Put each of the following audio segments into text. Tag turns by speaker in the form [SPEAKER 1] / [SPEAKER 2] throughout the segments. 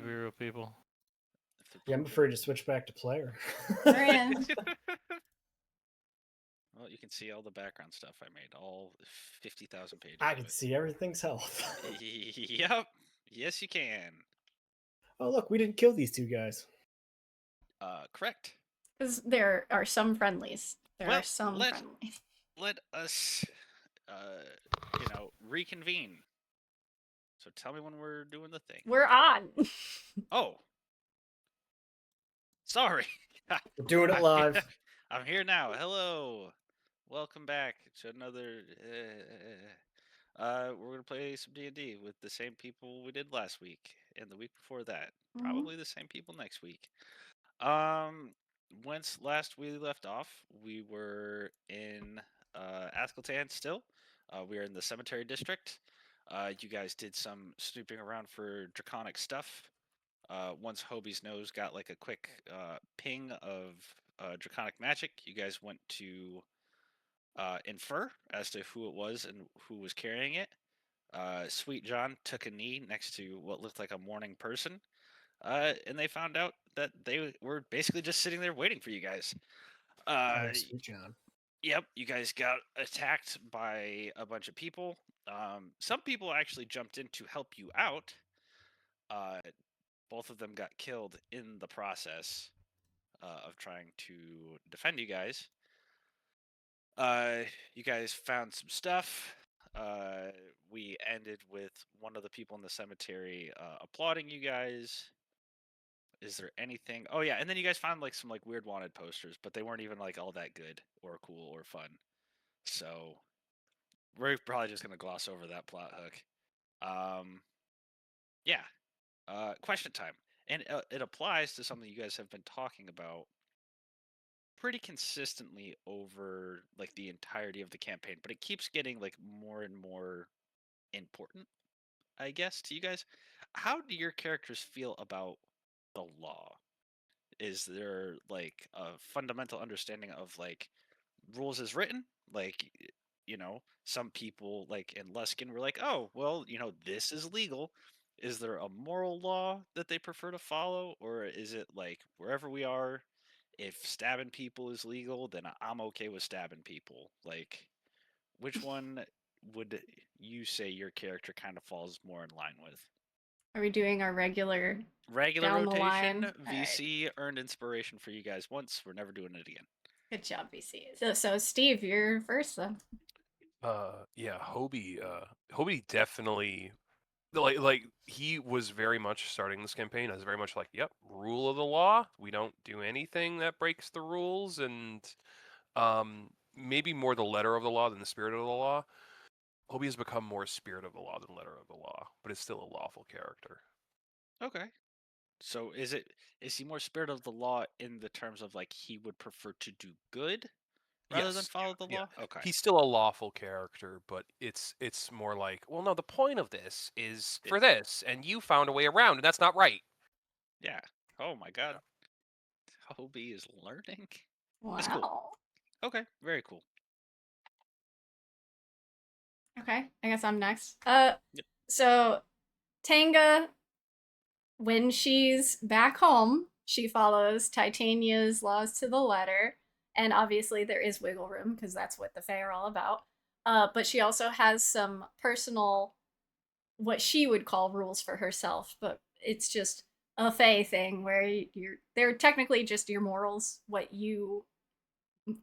[SPEAKER 1] be real people.
[SPEAKER 2] Yeah, I'm afraid to switch back to player.
[SPEAKER 3] Marianne.
[SPEAKER 4] Well, you can see all the background stuff I made, all 50,000 pages.
[SPEAKER 2] I
[SPEAKER 4] of
[SPEAKER 2] can
[SPEAKER 4] it.
[SPEAKER 2] see everything's health.
[SPEAKER 4] Yep. Yes, you can.
[SPEAKER 2] Oh, look, we didn't kill these two guys.
[SPEAKER 4] Correct.
[SPEAKER 3] Because there are some friendlies. There
[SPEAKER 4] Well,
[SPEAKER 3] are some friendlies.
[SPEAKER 4] Let us, reconvene. So tell me when we're doing the thing.
[SPEAKER 3] We're on.
[SPEAKER 4] Oh. Sorry.
[SPEAKER 2] We're doing it live.
[SPEAKER 4] I'm here now. Hello. Welcome back to another. We're gonna play some D&D with the same people we did last week and the week before that. Probably the same people next week. Once last we left off, we were in Athkatla still. We were in the cemetery district. You guys did some snooping around for draconic stuff. Once Hobie's nose got like a quick ping of draconic magic, you guys went to infer as to who it was and who was carrying it. Sweet John took a knee next to what looked like a mourning person, and they found out that they were basically just sitting there waiting for you guys.
[SPEAKER 2] Sweet John.
[SPEAKER 4] Yep, you guys got attacked by a bunch of people. Some people actually jumped in to help you out. Both of them got killed in the process of trying to defend you guys. You guys found some stuff. We ended with one of the people in the cemetery applauding you guys. Is there anything? Oh yeah, and then you guys found like some like weird wanted posters, but they weren't even like all that good or cool or fun. So we're probably just gonna gloss over that plot hook. Yeah. Question time, and it applies to something you guys have been talking about pretty consistently over like the entirety of the campaign, but it keeps getting like more and more important, I guess, to you guys. How do your characters feel about the law? Is there like a fundamental understanding of like rules as written? Like, some people like in Luskin were like, oh, well, this is legal. Is there a moral law that they prefer to follow? Or is it like wherever we are, if stabbing people is legal, then I'm okay with stabbing people? Like, which one would you say your character kind of falls more in line with?
[SPEAKER 3] Are we doing our regular
[SPEAKER 4] rotation?
[SPEAKER 3] down the line?
[SPEAKER 4] VC earned inspiration for you guys once. We're never doing it again.
[SPEAKER 3] Good job, VC. So Steve, you're first then.
[SPEAKER 5] Yeah, Hobie definitely like he was very much starting this campaign as very much like, yep, rule of the law. We don't do anything that breaks the rules, and maybe more the letter of the law than the spirit of the law. Hobie has become more spirit of the law than letter of the law, but is still a lawful character.
[SPEAKER 4] Okay. So is he more spirit of the law in the terms of like he would prefer to do good rather than
[SPEAKER 5] Yes,
[SPEAKER 4] follow the
[SPEAKER 5] yeah.
[SPEAKER 4] law? Okay.
[SPEAKER 5] He's still a lawful character, but it's more like, well, no, the point of this is for this, and you found a way around, and that's not right.
[SPEAKER 4] Yeah. Oh my god. Hobie is learning.
[SPEAKER 3] Wow.
[SPEAKER 4] That's cool. Okay, very cool.
[SPEAKER 3] Okay, I guess I'm next.
[SPEAKER 4] Yep.
[SPEAKER 3] So Tanga, when she's back home, she follows Titania's laws to the letter, and obviously there is wiggle room because that's what the Fae are all about. But she also has some personal, what she would call rules for herself, but it's just a Fae thing where they're technically just your morals, what you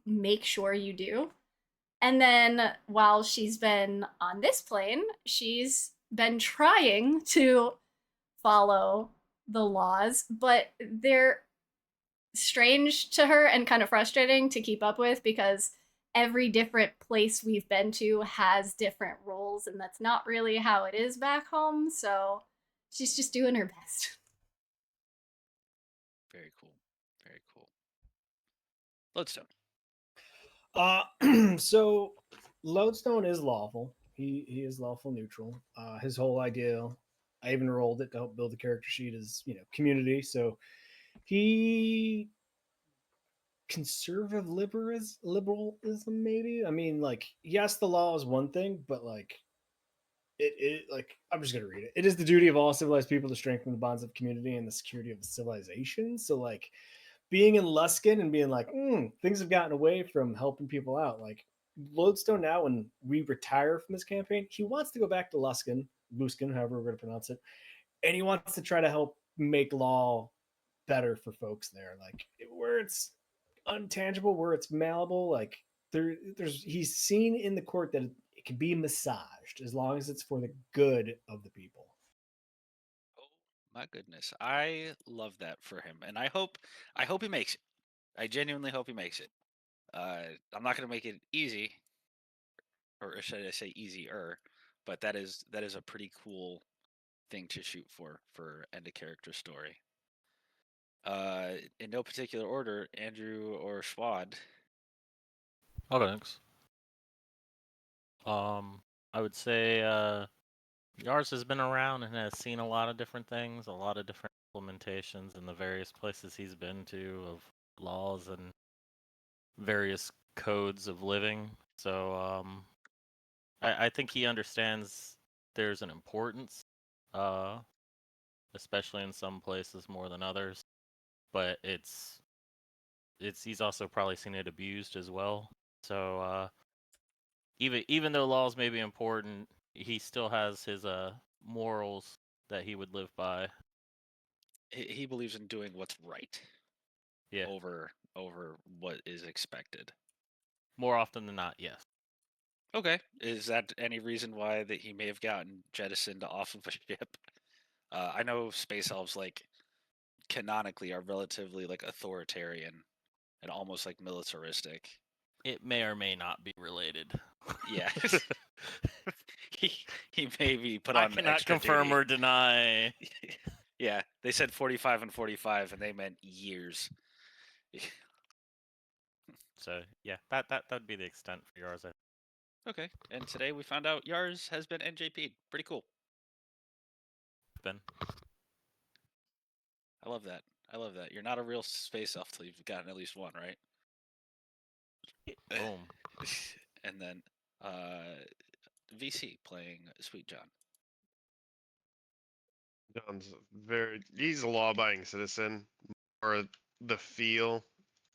[SPEAKER 3] make sure you do. And then while she's been on this plane, she's been trying to follow the laws, but they're strange to her and kind of frustrating to keep up with because every different place we've been to has different rules, and that's not really how it is back home, so she's just doing her best.
[SPEAKER 4] Very cool. Very cool. Lodestone.
[SPEAKER 2] So Lodestone is lawful. He is lawful neutral. His whole idea, I even rolled it to help build the character sheet, is community. So he conservative liberalism maybe. I mean, like, yes, the law is one thing, but like it like I'm just gonna read it. It is the duty of all civilized people to strengthen the bonds of community and the security of the civilization. So like being in Luskin and being like, things have gotten away from helping people out. Like Lodestone now, when we retire from this campaign, he wants to go back to Luskin, however we're going to pronounce it, and he wants to try to help make law better for folks there, like where it's untangible, where it's malleable. Like there's he's seen in the court that it can be massaged as long as it's for the good of the people.
[SPEAKER 4] Oh my goodness, I love that for him, and I hope he makes it. I genuinely hope he makes it. I'm not gonna make it easy, or should I say easier, but that is a pretty cool thing to shoot for end of character story. In no particular order, Andrew or Schwad.
[SPEAKER 1] Okay, thanks. I would say Yars has been around and has seen a lot of different things, a lot of different implementations in the various places he's been to of laws and various codes of living. So I think he understands there's an importance, uh, especially in some places more than others. But it's he's also probably seen it abused as well. So even though laws may be important, he still has his morals that he would live by.
[SPEAKER 4] He believes in doing what's right
[SPEAKER 1] Yeah,
[SPEAKER 4] over what is expected.
[SPEAKER 1] more often than not, yes.
[SPEAKER 4] Okay, is that any reason why that he may have gotten jettisoned off of a ship? I know space elves like canonically are relatively like authoritarian and almost like militaristic.
[SPEAKER 1] It may or may not be related.
[SPEAKER 4] Yeah. he he may be put
[SPEAKER 1] I
[SPEAKER 4] on
[SPEAKER 1] cannot
[SPEAKER 4] extra
[SPEAKER 1] confirm
[SPEAKER 4] duty.
[SPEAKER 1] or deny.
[SPEAKER 4] Yeah, they said 45 and 45 and they meant years.
[SPEAKER 1] So yeah, that'd be the extent for yours.
[SPEAKER 4] Okay, and today we found out Yars has been NJP'd. Pretty cool.
[SPEAKER 1] Ben.
[SPEAKER 4] I love that. I love that. You're not a real space elf till you've gotten at least one, right?
[SPEAKER 1] Boom.
[SPEAKER 4] And then VC playing Sweet John.
[SPEAKER 6] John's he's a law-abiding citizen, or the feel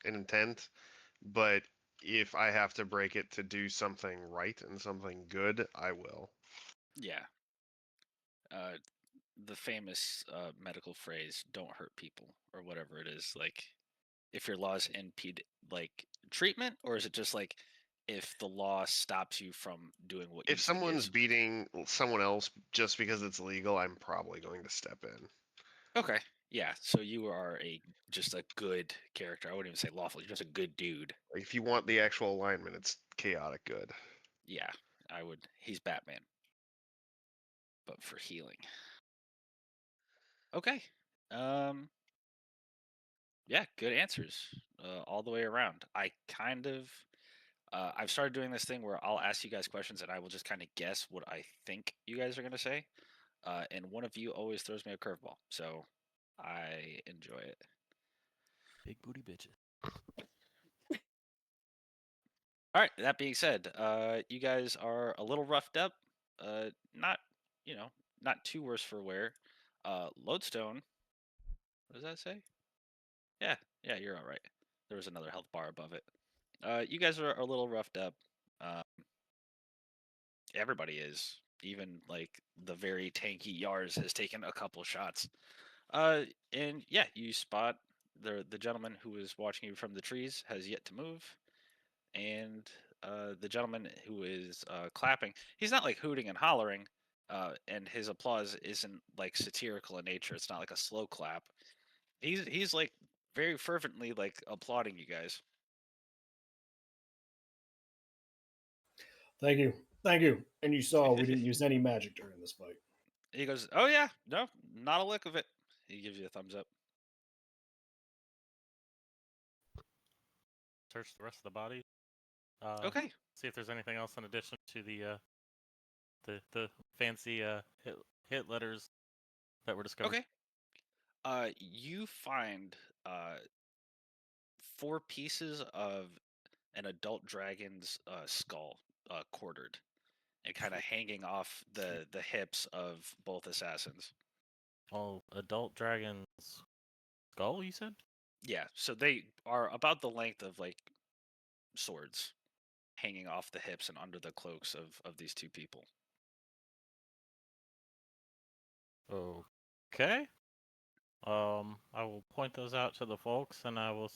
[SPEAKER 6] and intent, but if I have to break it to do something right and something good, I will.
[SPEAKER 4] Yeah. The famous medical phrase "don't hurt people" or whatever it is. Like, if your laws impede like treatment, or is it just like if the law stops you from doing what you
[SPEAKER 6] If
[SPEAKER 4] think
[SPEAKER 6] someone's
[SPEAKER 4] is
[SPEAKER 6] beating someone else just because it's legal, I'm probably going to step in.
[SPEAKER 4] okay? Yeah, so you are just a good character. I wouldn't even say lawful. You're just a good dude.
[SPEAKER 6] Like, if you want the actual alignment, it's chaotic good.
[SPEAKER 4] Yeah, I would. He's Batman, but for healing. Okay. Um. Yeah, good answers all the way around. I've started doing this thing where I'll ask you guys questions and I will just kind of guess what I think you guys are gonna say. And one of you always throws me a curveball, so I enjoy it.
[SPEAKER 1] Big booty bitches.
[SPEAKER 4] All right. That being said, you guys are a little roughed up. Not, not too worse for wear. Lodestone. What does that say? Yeah, yeah, you're all right. There was another health bar above it. You guys are a little roughed up. Um, everybody is. Even like the very tanky Yars has taken a couple shots. And yeah, you spot the gentleman who was watching you from the trees has yet to move, and the gentleman who is clapping, he's not like hooting and hollering, and his applause isn't like satirical in nature. It's not like a slow clap. He's like very fervently like applauding you guys.
[SPEAKER 2] Thank you, thank you. And you saw we didn't use any magic during this fight.
[SPEAKER 4] He goes, "Oh yeah, no, not a lick of it." He gives you a thumbs up.
[SPEAKER 1] Search the rest of the body.
[SPEAKER 4] Okay.
[SPEAKER 1] See if there's anything else in addition to the fancy hit letters that were discovered.
[SPEAKER 4] Okay. You find 4 pieces of an adult dragon's skull quartered, and kind of hanging off the hips of both assassins.
[SPEAKER 1] Oh, adult dragon's skull, you said?
[SPEAKER 4] Yeah, so they are about the length of like swords, hanging off the hips and under the cloaks of these two people.
[SPEAKER 1] Okay. I will point those out to the folks, and I will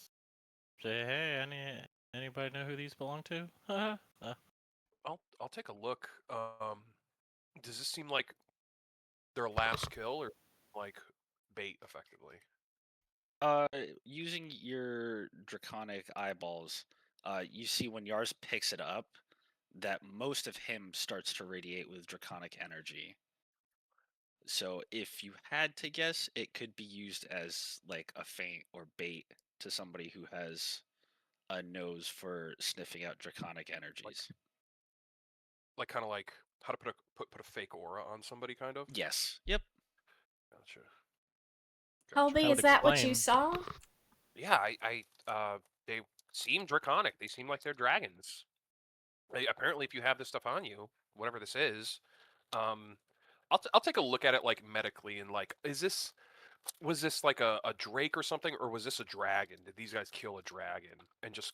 [SPEAKER 1] say, "Hey, anybody know who these belong to?"
[SPEAKER 5] I'll take a look. Does this seem like their last kill or like bait effectively?
[SPEAKER 4] Using your draconic eyeballs, you see when Yars picks it up that most of him starts to radiate with draconic energy. So if you had to guess, it could be used as like a feint or bait to somebody who has a nose for sniffing out draconic energies.
[SPEAKER 5] Like kind of like how to put a fake aura on somebody, kind of.
[SPEAKER 4] Yes. Yep.
[SPEAKER 5] Gotcha.
[SPEAKER 3] Hobie,
[SPEAKER 1] would
[SPEAKER 3] is that what you
[SPEAKER 1] explain.
[SPEAKER 3] saw?
[SPEAKER 5] Yeah, they seem draconic. They seem like they're dragons. Apparently, if you have this stuff on you, whatever this is, I'll take a look at it like medically and like, was this like a drake or something, or was this a dragon? Did these guys kill a dragon? And just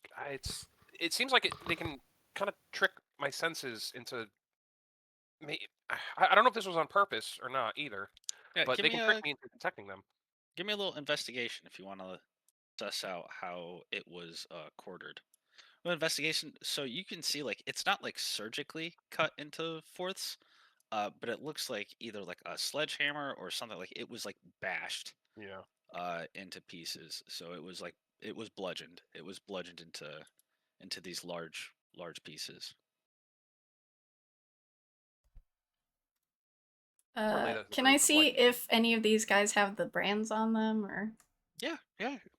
[SPEAKER 5] it seems like they can kind of trick my senses into. I don't know if this was on purpose or not either,
[SPEAKER 4] Yeah.
[SPEAKER 5] but they can trick me into detecting them.
[SPEAKER 4] Give me a little investigation if you want to suss out how it was quartered. Well, investigation. So you can see like it's not like surgically cut into fourths, but it looks like either like a sledgehammer or something like it was like bashed
[SPEAKER 5] Yeah.
[SPEAKER 4] into pieces. So it was bludgeoned. It was bludgeoned into these large pieces.
[SPEAKER 3] Can I see if any of these guys have the brands on them, or?
[SPEAKER 4] Yeah.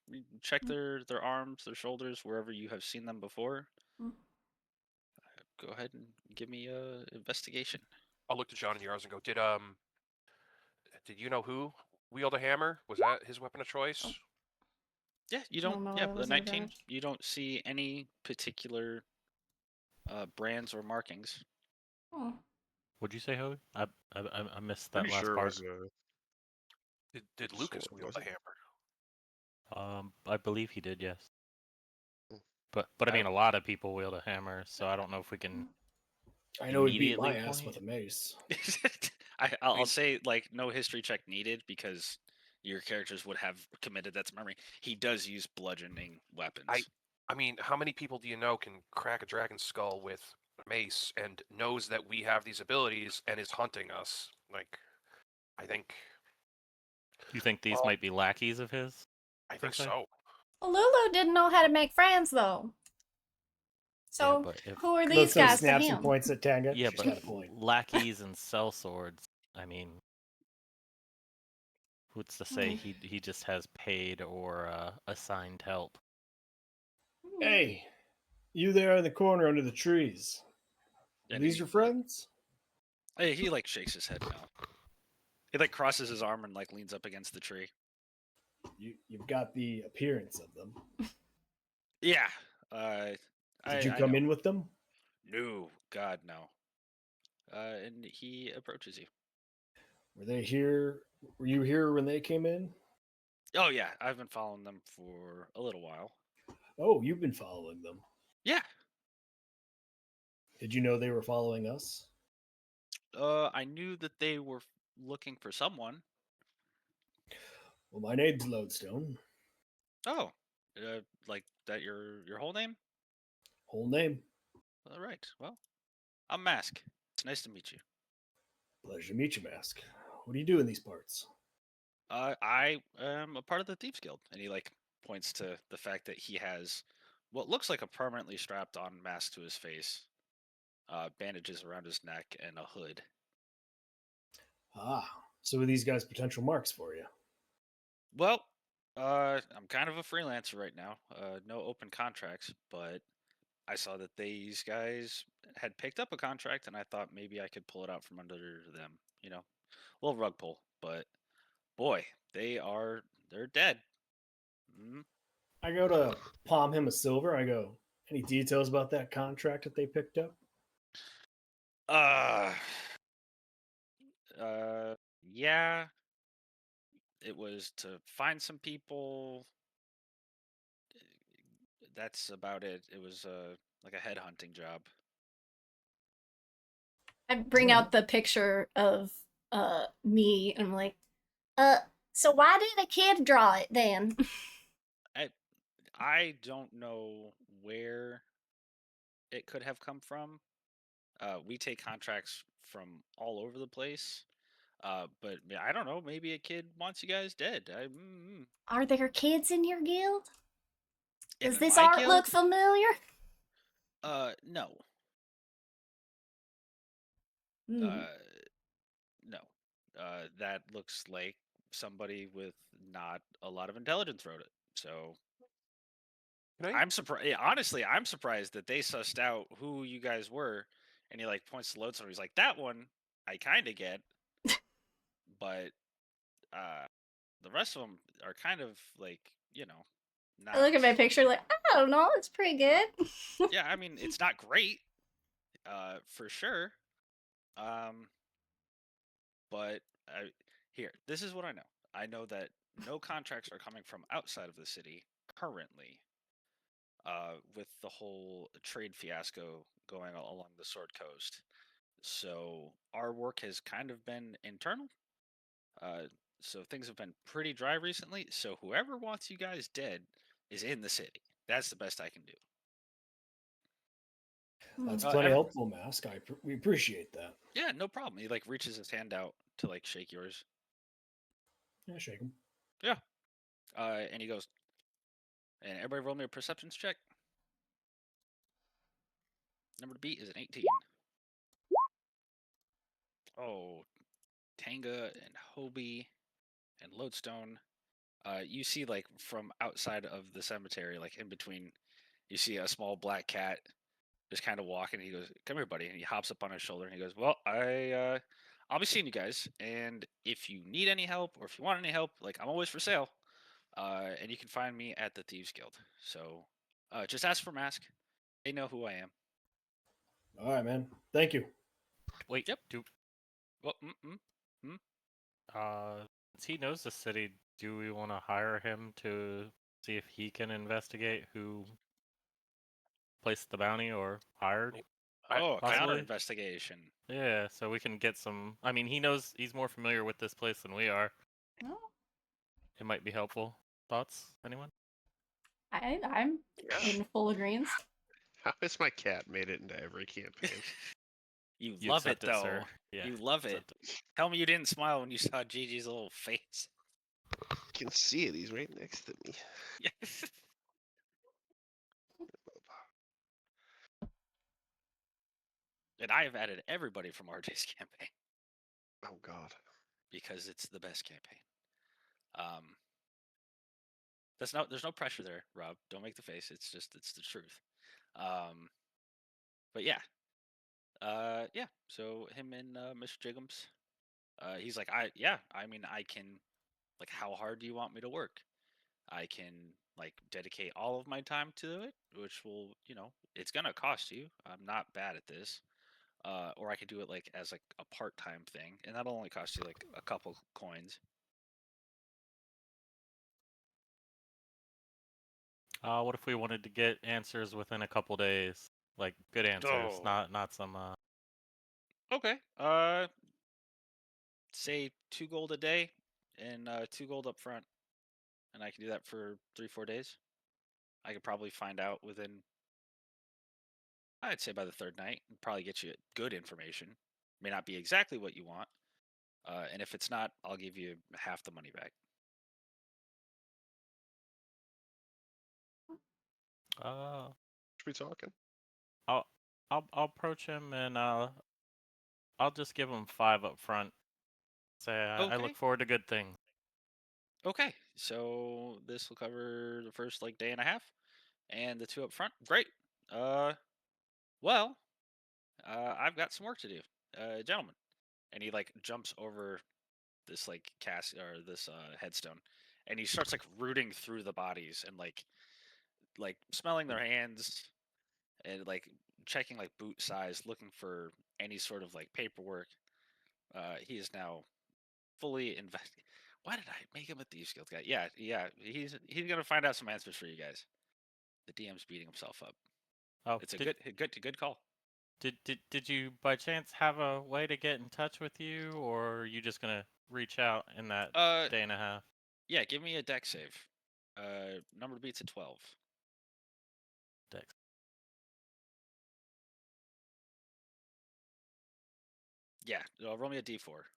[SPEAKER 4] You check their arms, their shoulders, wherever you have seen them before.
[SPEAKER 3] Mm.
[SPEAKER 4] Go ahead and give me a investigation.
[SPEAKER 5] I'll look to John and Yars and go, did you know who wield a hammer? Was that his weapon of choice?
[SPEAKER 4] Yeah, you
[SPEAKER 3] I
[SPEAKER 4] don't.
[SPEAKER 3] don't know
[SPEAKER 4] Yeah,
[SPEAKER 3] what
[SPEAKER 4] the
[SPEAKER 3] was
[SPEAKER 4] 19.
[SPEAKER 3] advantage.
[SPEAKER 4] You don't see any particular brands or markings.
[SPEAKER 3] Oh.
[SPEAKER 1] What'd you say, Hoey? I missed that
[SPEAKER 6] Pretty
[SPEAKER 1] last
[SPEAKER 6] sure it
[SPEAKER 1] part.
[SPEAKER 6] was a
[SPEAKER 5] Did Lucas
[SPEAKER 6] sword,
[SPEAKER 5] wield
[SPEAKER 6] was
[SPEAKER 5] a
[SPEAKER 6] it?
[SPEAKER 5] hammer?
[SPEAKER 1] I believe he did, yes.
[SPEAKER 6] Hmm.
[SPEAKER 1] But I mean, a lot of people wield a hammer, so I don't know if we can
[SPEAKER 2] I know he beat
[SPEAKER 1] immediately
[SPEAKER 2] my ass
[SPEAKER 1] point.
[SPEAKER 2] with a mace.
[SPEAKER 4] I'll say like no history check needed because your characters would have committed that to memory. He does use bludgeoning weapons.
[SPEAKER 5] I mean, how many people do you know can crack a dragon's skull with a mace and knows that we have these abilities and is hunting us? Like, I think.
[SPEAKER 1] You think these might be lackeys of his?
[SPEAKER 5] I
[SPEAKER 1] per
[SPEAKER 5] think
[SPEAKER 1] se?
[SPEAKER 5] so.
[SPEAKER 3] Well, Lulu didn't know how to make friends, though.
[SPEAKER 1] Yeah,
[SPEAKER 3] So,
[SPEAKER 1] but if
[SPEAKER 3] who are
[SPEAKER 2] Look,
[SPEAKER 3] these
[SPEAKER 2] so
[SPEAKER 3] guys to
[SPEAKER 2] snaps and
[SPEAKER 3] him?
[SPEAKER 2] points at Tanga.
[SPEAKER 1] yeah,
[SPEAKER 2] She's
[SPEAKER 1] but
[SPEAKER 2] got a point.
[SPEAKER 1] lackeys and sellswords. I mean, who's to say he just has paid or assigned help?
[SPEAKER 2] Hey, you there in the corner under the trees. Are
[SPEAKER 4] And
[SPEAKER 2] these
[SPEAKER 4] he,
[SPEAKER 2] your friends?
[SPEAKER 4] he like shakes his head no. He like crosses his arm and like leans up against the tree.
[SPEAKER 2] You've got the appearance of them.
[SPEAKER 4] Yeah.
[SPEAKER 2] Did you
[SPEAKER 4] I
[SPEAKER 2] come
[SPEAKER 4] know.
[SPEAKER 2] in with them?
[SPEAKER 4] No, God no. And he approaches you.
[SPEAKER 2] Were they here? Were you here when they came in?
[SPEAKER 4] Oh yeah, I've been following them for a little while.
[SPEAKER 2] Oh, you've been following them.
[SPEAKER 4] Yeah.
[SPEAKER 2] Did you know they were following us?
[SPEAKER 4] I knew that they were looking for someone.
[SPEAKER 2] Well, my name's Lodestone.
[SPEAKER 4] Oh, like that your whole name?
[SPEAKER 2] Whole name.
[SPEAKER 4] All right. Well, I'm Mask. It's nice to meet you.
[SPEAKER 2] Pleasure to meet you, Mask. What do you do in these parts?
[SPEAKER 4] I am a part of the Thieves Guild, and he like points to the fact that he has what looks like a permanently strapped on mask to his face, bandages around his neck, and a hood.
[SPEAKER 2] Ah, so are these guys potential marks for you?
[SPEAKER 4] Well, I'm kind of a freelancer right now. No open contracts, but I saw that these guys had picked up a contract, and I thought maybe I could pull it out from under them. You know, a little rug pull. But boy, they're dead. Mm.
[SPEAKER 2] I go to palm him a silver. I go, any details about that contract that they picked up?
[SPEAKER 4] Uh, yeah, it was to find some people. That's about it. It was like a headhunting job.
[SPEAKER 3] I bring out the picture of me and I'm like, so why did a kid draw it then?
[SPEAKER 4] I don't know where it could have come from. We take contracts from all over the place. But I don't know. Maybe a kid wants you guys dead.
[SPEAKER 3] Are there kids in your guild?
[SPEAKER 4] In
[SPEAKER 3] Does this
[SPEAKER 4] my
[SPEAKER 3] art look
[SPEAKER 4] guild?
[SPEAKER 3] familiar?
[SPEAKER 4] No.
[SPEAKER 3] Hmm.
[SPEAKER 4] No. That looks like somebody with not a lot of intelligence wrote it. So
[SPEAKER 5] Can I?
[SPEAKER 4] I'm surprised. Honestly, I'm surprised that they sussed out who you guys were, and he like points to Lodestone. He's like, that one I kind of get, but uh, the rest of them are kind of like
[SPEAKER 3] I
[SPEAKER 4] not.
[SPEAKER 3] look at my picture like, I don't know, it's pretty good.
[SPEAKER 4] Yeah, I mean, it's not great, for sure. Um, but here, this is what I know. I know that no contracts are coming from outside of the city currently, with the whole trade fiasco going along the Sword Coast. So our work has kind of been internal. Uh, so things have been pretty dry recently. So whoever wants you guys dead is in the city. That's the best I can do.
[SPEAKER 2] That's
[SPEAKER 3] Hmm.
[SPEAKER 2] plenty helpful, Mask. We appreciate that.
[SPEAKER 4] Yeah, no problem. He like reaches his hand out to like shake yours.
[SPEAKER 2] Yeah, shake him.
[SPEAKER 4] Yeah. And he goes, and everybody roll me a perceptions check. Number to beat is an 18. Oh, Tanga and Hobie and Lodestone. You see like from outside of the cemetery, like in between, you see a small black cat just kind of walking. He goes, "Come here, buddy," and he hops up on his shoulder and he goes, "Well, I'll be seeing you guys, and if you need any help or if you want any help, like I'm always for sale. And you can find me at the Thieves Guild. So, just ask for Mask. They know who I am.
[SPEAKER 2] All right, man. Thank you.
[SPEAKER 1] Wait,
[SPEAKER 4] Yep.
[SPEAKER 1] do
[SPEAKER 4] Well,
[SPEAKER 1] since he knows the city, do we want to hire him to see if he can investigate who placed the bounty or hired?
[SPEAKER 4] oh, counter
[SPEAKER 1] Possibly.
[SPEAKER 4] investigation.
[SPEAKER 1] Yeah, so we can get some. I mean, he knows he's more familiar with this place than we are.
[SPEAKER 3] Well,
[SPEAKER 1] It might be helpful. Thoughts? Anyone?
[SPEAKER 3] I'm
[SPEAKER 6] Yeah.
[SPEAKER 3] in full agreement.
[SPEAKER 6] How has my cat made it into every campaign?
[SPEAKER 4] You
[SPEAKER 1] You
[SPEAKER 4] love it
[SPEAKER 1] accept
[SPEAKER 4] though.
[SPEAKER 1] sir. Yeah.
[SPEAKER 4] You love it.
[SPEAKER 1] accept it.
[SPEAKER 4] Tell me you didn't smile when you saw Gigi's little face.
[SPEAKER 6] You can see it. He's right next to me.
[SPEAKER 4] And I have added everybody from RJ's campaign
[SPEAKER 6] Oh God.
[SPEAKER 4] because it's the best campaign. Um, there's no pressure there, Rob. Don't make the face. It's the truth. Um, but yeah, yeah. So him and Mr. Jiggums, he's like, I mean, I can, like, how hard do you want me to work? I can like dedicate all of my time to it, which will, it's gonna cost you. I'm not bad at this. Or I could do it like as like a part-time thing, and that'll only cost you like a couple coins.
[SPEAKER 1] What if we wanted to get answers within a couple days? Like good answers,
[SPEAKER 4] Oh,
[SPEAKER 1] not some.
[SPEAKER 4] okay. Say 2 gold a day, and 2 gold up front, and I can do that for 3-4 days. I could probably find out within, I'd say by the third night, and probably get you good information. May not be exactly what you want, and if it's not, I'll give you half the money back.
[SPEAKER 6] Should we talking?
[SPEAKER 1] I'll I'll approach him and I'll just give him 5 up front. Say I
[SPEAKER 4] Okay.
[SPEAKER 1] look forward to good things.
[SPEAKER 4] Okay, so this will cover the first like day and a half, and the 2 up front. Great. Uh, well, I've got some work to do, gentlemen. And he like jumps over this like cast or this headstone, and he starts like rooting through the bodies and like smelling their hands and like checking like boot size, looking for any sort of like paperwork. He is now fully invested. Why did I make him a Thieves Guild guy? Yeah, he's gonna find out some answers for you guys. The DM's beating himself up.
[SPEAKER 1] Oh,
[SPEAKER 4] It's a good call.
[SPEAKER 1] did you by chance have a way to get in touch with you, or are you just gonna reach out in that day and a half?
[SPEAKER 4] Yeah, give me a deck save. Number beats at 12.
[SPEAKER 1] Dex.
[SPEAKER 4] Yeah, roll me a d4.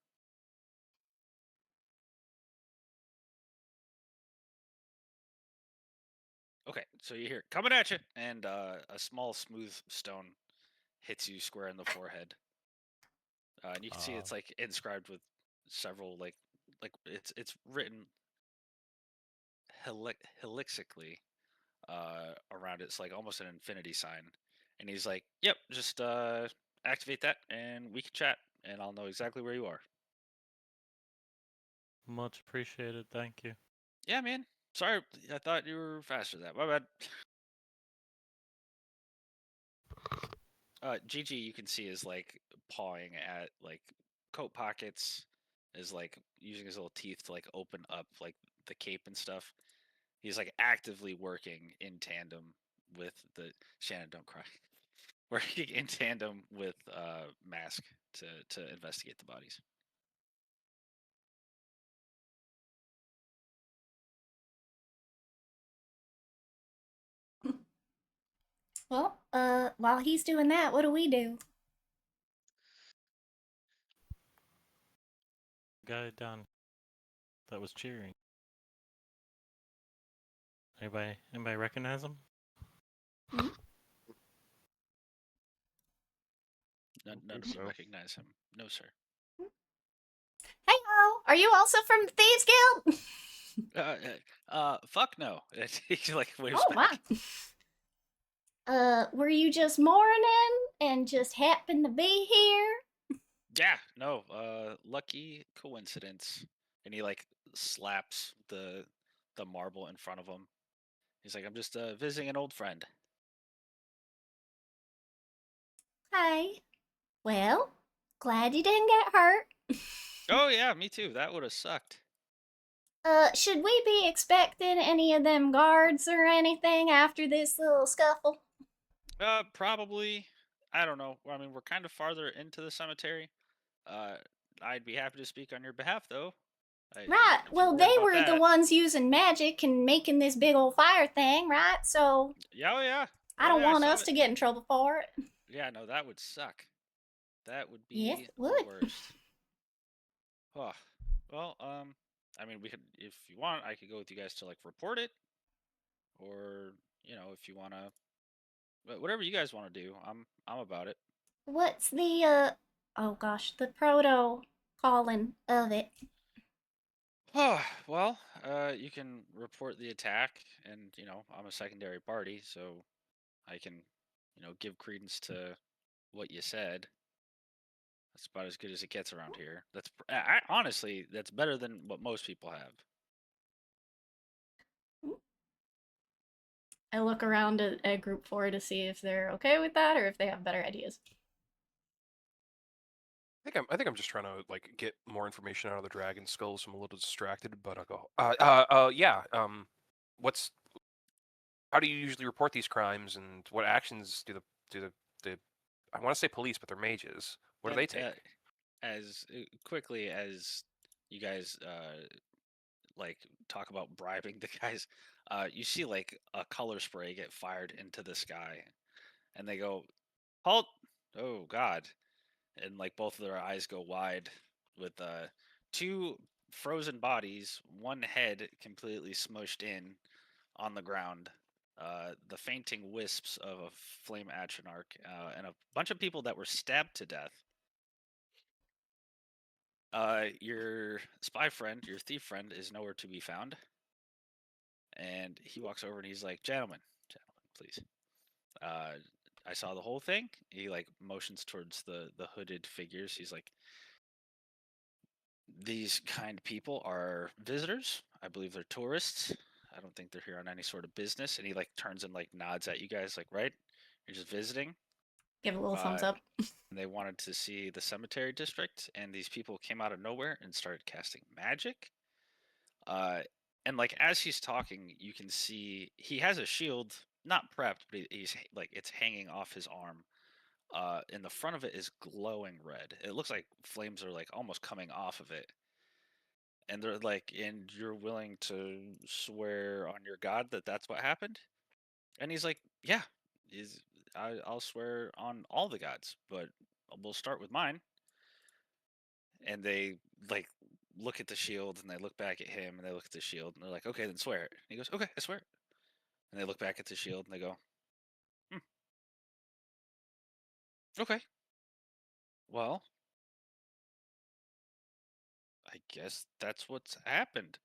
[SPEAKER 4] Okay, so you hear it coming at you, and a small smooth stone hits you square in the forehead. And you can see it's like inscribed with several like it's written helixically around it. It's like almost an infinity sign. And he's like, "Yep, just activate that, and we can chat, and I'll know exactly where you are."
[SPEAKER 1] Much appreciated. Thank you.
[SPEAKER 4] Yeah, man. Sorry, I thought you were faster than that. My bad. Gigi, you can see is like pawing at like coat pockets, is like using his little teeth to like open up like the cape and stuff. He's like actively working in tandem with the Shannon. Don't cry. Working in tandem with Mask to investigate the bodies.
[SPEAKER 3] Well, while he's doing that, what do we do?
[SPEAKER 1] Guy down that was cheering. Anybody recognize him?
[SPEAKER 4] None of you recognize him. No, sir.
[SPEAKER 3] Hey ho! Are you also from the Thieves Guild?
[SPEAKER 4] Fuck no. He like waves
[SPEAKER 3] Oh
[SPEAKER 4] back.
[SPEAKER 3] wow. Were you just mourning and just happened to be here?
[SPEAKER 4] Yeah, no. Lucky coincidence. And he like slaps the marble in front of him. He's like, "I'm just visiting an old friend."
[SPEAKER 3] Hey. Well, glad you didn't get hurt.
[SPEAKER 4] Oh yeah, me too. That would have sucked.
[SPEAKER 3] Should we be expecting any of them guards or anything after this little scuffle?
[SPEAKER 4] Probably. I don't know. I mean, we're kind of farther into the cemetery. Uh, I'd be happy to speak on your behalf, though.
[SPEAKER 3] Right.
[SPEAKER 4] If you're
[SPEAKER 3] Well,
[SPEAKER 4] worried
[SPEAKER 3] they
[SPEAKER 4] about
[SPEAKER 3] were the
[SPEAKER 4] that.
[SPEAKER 3] ones using magic and making this big old fire thing, right? So
[SPEAKER 4] Yeah, oh yeah.
[SPEAKER 3] I don't
[SPEAKER 4] I
[SPEAKER 3] want
[SPEAKER 4] saw
[SPEAKER 3] us
[SPEAKER 4] it.
[SPEAKER 3] to get in trouble for it.
[SPEAKER 4] Yeah, no, that would suck. That would
[SPEAKER 3] Yes,
[SPEAKER 4] be
[SPEAKER 3] it
[SPEAKER 4] the
[SPEAKER 3] would.
[SPEAKER 4] worst. Oh, well, I mean, we could, if you want, I could go with you guys to like report it, or if you wanna, whatever you guys want to do, I'm about it.
[SPEAKER 3] What's the oh gosh, the proto calling of it?
[SPEAKER 4] Oh, well, you can report the attack, and I'm a secondary party, so I can, give credence to what you said. That's about as good as it gets around here. Honestly, that's better than what most people have.
[SPEAKER 3] I look around at group 4 to see if they're okay with that or if they have better ideas.
[SPEAKER 5] I think I'm just trying to like get more information out of the dragon skull, so I'm a little distracted. But I'll go. Yeah. How do you usually report these crimes, and what actions do the I want to say police, but they're mages. What do
[SPEAKER 4] And
[SPEAKER 5] they take?
[SPEAKER 4] as quickly as you guys like talk about bribing the guys, you see like a color spray get fired into the sky, and they go, "Halt!" Oh God! And like both of their eyes go wide with two frozen bodies, one head completely smushed in on the ground. The fainting wisps of a flame atronach, and a bunch of people that were stabbed to death. Your spy friend, your thief friend, is nowhere to be found. And he walks over and he's like, "Gentlemen, please. Uh, I saw the whole thing." He like motions towards the hooded figures. He's like, "These kind people are visitors. I believe they're tourists. I don't think they're here on any sort of business." And he like turns and like nods at you guys, like, "Right? You're just visiting."
[SPEAKER 3] Give it a little thumbs
[SPEAKER 4] Uh,
[SPEAKER 3] up.
[SPEAKER 4] and they wanted to see the cemetery district, and these people came out of nowhere and started casting magic. Uh, and like as he's talking, you can see he has a shield, not prepped, but he's like it's hanging off his arm. And the front of it is glowing red. It looks like flames are like almost coming off of it. And they're like, and you're willing to swear on your god that that's what happened? And he's like, yeah, I'll swear on all the gods, but we'll start with mine. And they like look at the shield and they look back at him and they look at the shield and they're like, okay, then swear it. And he goes, okay, I swear it. And they look back at the shield and they go, hmm, okay, well, I guess that's what's happened.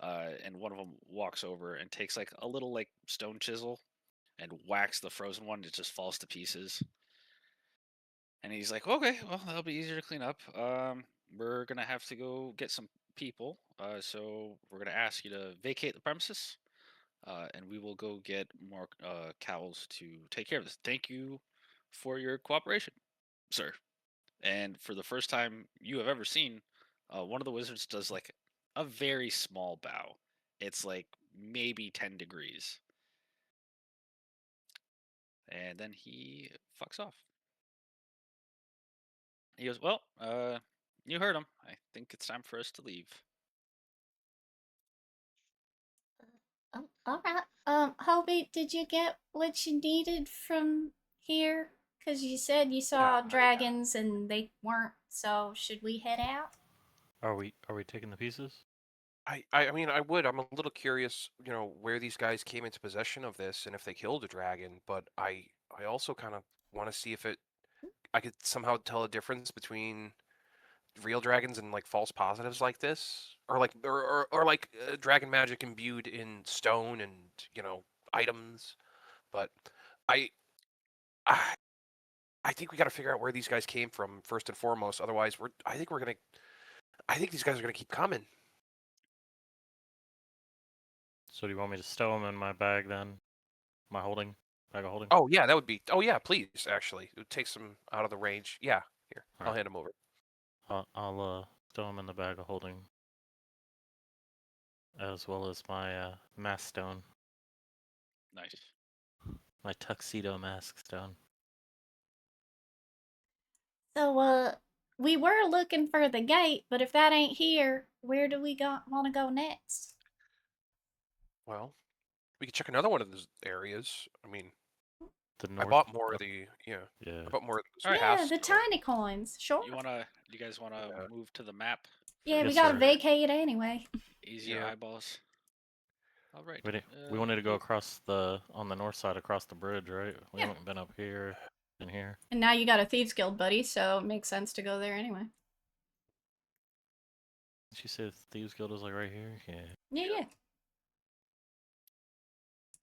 [SPEAKER 4] And one of them walks over and takes like a little like stone chisel and whacks the frozen one. It just falls to pieces. And he's like, okay, well, that'll be easier to clean up. We're gonna have to go get some people. So we're gonna ask you to vacate the premises. And we will go get more cows to take care of this. Thank you for your cooperation, sir. And for the first time you have ever seen, one of the wizards does like a very small bow. It's like maybe 10 degrees. And then he fucks off. He goes, well, you heard him. I think it's time for us to leave.
[SPEAKER 3] Oh, all right. Hobie, did you get what you needed from here? Because you said you saw
[SPEAKER 5] Yeah.
[SPEAKER 3] dragons and they weren't. So should we head out?
[SPEAKER 1] Are we taking the pieces?
[SPEAKER 5] I mean, I would. I'm a little curious, where these guys came into possession of this and if they killed a dragon. But I also kind of want to see if I could somehow tell a difference between real dragons and like false positives like this, or like or like dragon magic imbued in stone and items. But I I, I think we got to figure out where these guys came from first and foremost. Otherwise, I think these guys are gonna keep coming.
[SPEAKER 1] So do you want me to stow them in my bag then? My holding bag of holding.
[SPEAKER 5] Oh yeah, that would be. Oh yeah, please. Actually, it takes them out of the range. Yeah, here,
[SPEAKER 1] All
[SPEAKER 5] I'll
[SPEAKER 1] right.
[SPEAKER 5] hand them over.
[SPEAKER 1] I'll stow them in the bag of holding, as well as my mask stone,
[SPEAKER 4] Nice.
[SPEAKER 1] my tuxedo mask stone.
[SPEAKER 3] So, we were looking for the gate, but if that ain't here, where do we want to go next?
[SPEAKER 5] Well, we could check another one of those areas. I mean,
[SPEAKER 1] The
[SPEAKER 5] I
[SPEAKER 1] north.
[SPEAKER 5] bought more of the
[SPEAKER 1] Yeah.
[SPEAKER 5] I bought more of those
[SPEAKER 4] All right.
[SPEAKER 3] Yeah,
[SPEAKER 5] paths,
[SPEAKER 3] the
[SPEAKER 5] so-
[SPEAKER 3] tiny coins. Sure.
[SPEAKER 4] You guys wanna
[SPEAKER 5] Yeah.
[SPEAKER 4] move to the map?
[SPEAKER 3] Yeah, we
[SPEAKER 1] Yes,
[SPEAKER 3] gotta
[SPEAKER 1] sir.
[SPEAKER 3] vacate anyway.
[SPEAKER 4] Ease your
[SPEAKER 5] Yeah.
[SPEAKER 4] eyeballs. All right.
[SPEAKER 1] We wanted to go
[SPEAKER 4] you-
[SPEAKER 1] across on the north side across the bridge, right? We
[SPEAKER 3] Yeah.
[SPEAKER 1] haven't been up here and here.
[SPEAKER 3] And now you got a Thieves Guild buddy, so it makes sense to go there anyway.
[SPEAKER 1] She said Thieves Guild is like right here. Yeah.
[SPEAKER 3] Yeah.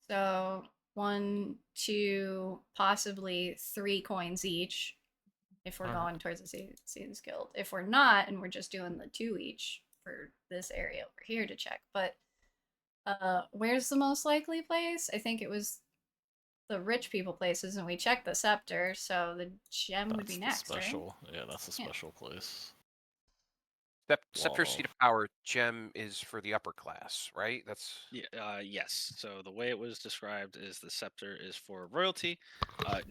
[SPEAKER 3] So 1, 2, possibly 3 coins each if we're
[SPEAKER 1] Alright.
[SPEAKER 3] going towards the Thieves Guild. If we're not, and we're just doing the 2 each for this area over here to check. But where's the most likely place? I think it was the rich people places, and we checked the scepter, so the gem would
[SPEAKER 1] That's
[SPEAKER 3] be
[SPEAKER 1] the
[SPEAKER 3] next, right?
[SPEAKER 1] special. Yeah, that's the
[SPEAKER 3] Yeah.
[SPEAKER 1] special place.
[SPEAKER 5] Scepter
[SPEAKER 1] Wall.
[SPEAKER 5] Seat of Power gem is for the upper class, right? That's
[SPEAKER 4] Yeah, yes. So the way it was described is the scepter is for royalty,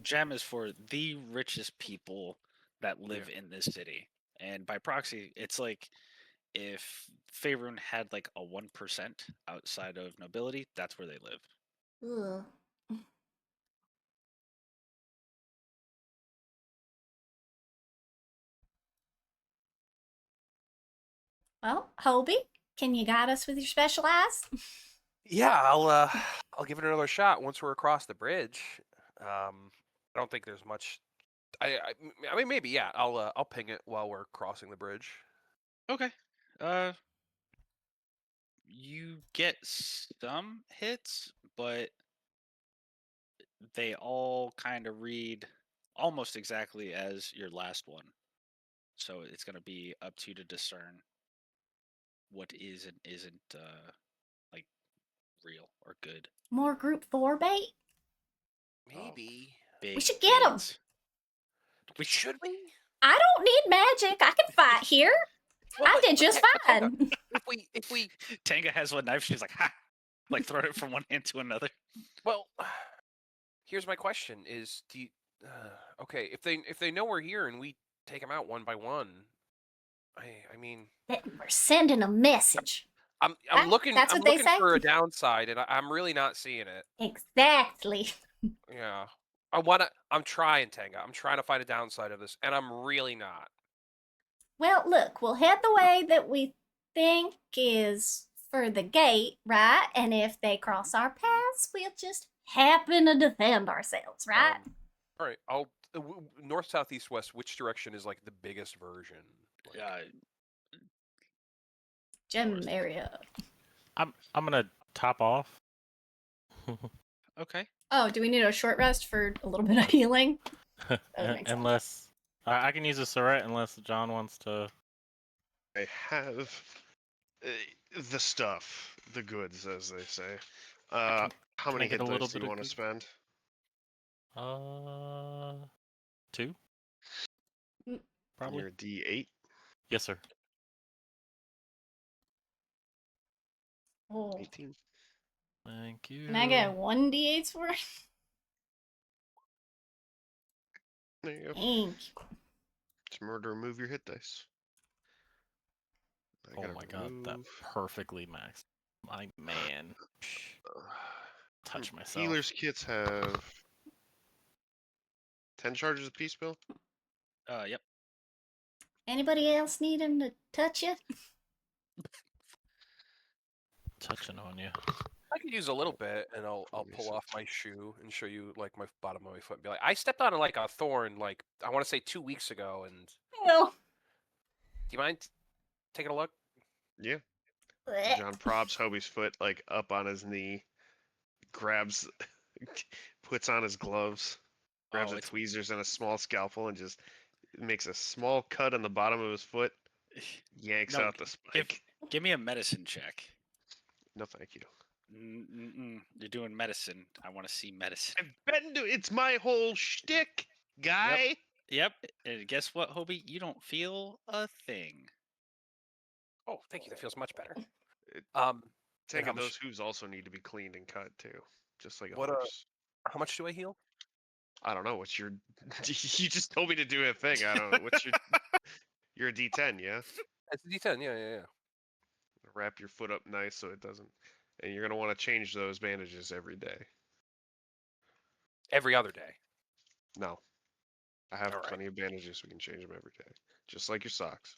[SPEAKER 4] gem is for the richest people that live in this city, and by proxy, it's like if Faerun had like a 1% outside of nobility, that's where they live.
[SPEAKER 3] Ugh. Well, Hobie, can you guide us with your special eyes?
[SPEAKER 5] yeah. I'll give it another shot once we're across the bridge. I don't think there's much. I mean maybe yeah. I'll ping it while we're crossing the bridge.
[SPEAKER 4] Okay. You get some hits, but they all kind of read almost exactly as your last one. So it's going to be up to you to discern what is and isn't like real or good.
[SPEAKER 3] More group 4 bait?
[SPEAKER 5] Maybe.
[SPEAKER 4] Big
[SPEAKER 3] We should get 'em.
[SPEAKER 4] baits.
[SPEAKER 5] Should we?
[SPEAKER 3] I don't need magic. I can fight here.
[SPEAKER 5] Well,
[SPEAKER 3] I did just
[SPEAKER 5] Tanga,
[SPEAKER 3] fine.
[SPEAKER 5] if we
[SPEAKER 4] Tanga has one knife. She's like, ha! Like throwing it from one hand to another.
[SPEAKER 5] well, here's my question: Is do you, okay if they know we're here and we take them out one by one? I mean,
[SPEAKER 3] Then we're sending a message.
[SPEAKER 5] I'm
[SPEAKER 3] That-
[SPEAKER 5] looking
[SPEAKER 3] that's
[SPEAKER 5] I'm
[SPEAKER 3] what they
[SPEAKER 5] looking
[SPEAKER 3] say.
[SPEAKER 5] for a downside, and I'm really not seeing it.
[SPEAKER 3] Exactly.
[SPEAKER 5] Yeah, I'm trying, Tanga. I'm trying to find a downside of this, and I'm really not.
[SPEAKER 3] Well, look, we'll head the way that we think is for the gate, right? And if they cross our paths, we'll just happen to defend ourselves, right?
[SPEAKER 5] All right, I'll north, south, east, west. Which direction is like the biggest version? Like,
[SPEAKER 3] Gem
[SPEAKER 4] north.
[SPEAKER 3] area.
[SPEAKER 1] I'm gonna top off.
[SPEAKER 4] Okay.
[SPEAKER 3] Oh, do we need a short rest for a little bit of healing? That would make sense.
[SPEAKER 1] Unless I can use a Surette unless John wants to.
[SPEAKER 6] I have the stuff, the goods, as they say. How
[SPEAKER 1] can
[SPEAKER 6] many
[SPEAKER 1] I get
[SPEAKER 6] hit
[SPEAKER 1] a little
[SPEAKER 6] dice do
[SPEAKER 1] bit
[SPEAKER 6] you
[SPEAKER 1] of
[SPEAKER 6] want to
[SPEAKER 1] good?
[SPEAKER 6] spend?
[SPEAKER 1] 2 probably.
[SPEAKER 6] You're a D8.
[SPEAKER 1] Yes, sir.
[SPEAKER 3] Oh.
[SPEAKER 6] 18.
[SPEAKER 1] Thank you.
[SPEAKER 3] Can I get 1d8's worth?
[SPEAKER 6] There you go.
[SPEAKER 3] Thank you.
[SPEAKER 6] It's murder. Remove your hit dice. I
[SPEAKER 1] Oh
[SPEAKER 6] gotta
[SPEAKER 1] my god, that
[SPEAKER 6] remove-
[SPEAKER 1] perfectly maxed. My man. Touch myself.
[SPEAKER 6] Healer's kits have 10 charges apiece, Bill?
[SPEAKER 4] Yep.
[SPEAKER 3] Anybody else need him to touch you?
[SPEAKER 1] Touching on you.
[SPEAKER 5] I could use a little bit, and I'll pull
[SPEAKER 6] 26.
[SPEAKER 5] off my shoe and show you like my bottom of my foot and be like, I stepped on like a thorn, like I want to say 2 weeks ago, and do
[SPEAKER 3] No.
[SPEAKER 5] you mind taking a look?
[SPEAKER 6] Yeah. John props Hobie's foot like up on his knee, grabs, puts on his gloves, grabs
[SPEAKER 4] Oh,
[SPEAKER 6] the
[SPEAKER 4] it's
[SPEAKER 6] tweezers and a small scalpel, and just makes a small cut on the bottom of his foot, yanks
[SPEAKER 4] No,
[SPEAKER 6] out the spike.
[SPEAKER 4] give me a medicine check.
[SPEAKER 6] No, thank you.
[SPEAKER 4] You're doing medicine. I want to see medicine.
[SPEAKER 6] I've been to. It's my whole shtick, guy.
[SPEAKER 4] Yep. And guess what, Hobie? You don't feel a thing.
[SPEAKER 5] Oh, thank you. That feels much better.
[SPEAKER 6] It-
[SPEAKER 5] And
[SPEAKER 6] Take
[SPEAKER 5] how
[SPEAKER 6] it. Those
[SPEAKER 5] much-
[SPEAKER 6] hooves also need to be cleaned and cut too, just like a
[SPEAKER 5] What,
[SPEAKER 6] horse.
[SPEAKER 5] How much do I heal?
[SPEAKER 6] I don't know. What's your? You just told me to do a thing. I don't know. What's your? You're a D10, yeah.
[SPEAKER 5] It's a D10. Yeah.
[SPEAKER 6] Wrap your foot up nice so it doesn't. And you're gonna want to change those bandages every day.
[SPEAKER 5] Every other day.
[SPEAKER 6] No, I have
[SPEAKER 5] All right.
[SPEAKER 6] plenty of bandages. We can change them every day, just like your socks.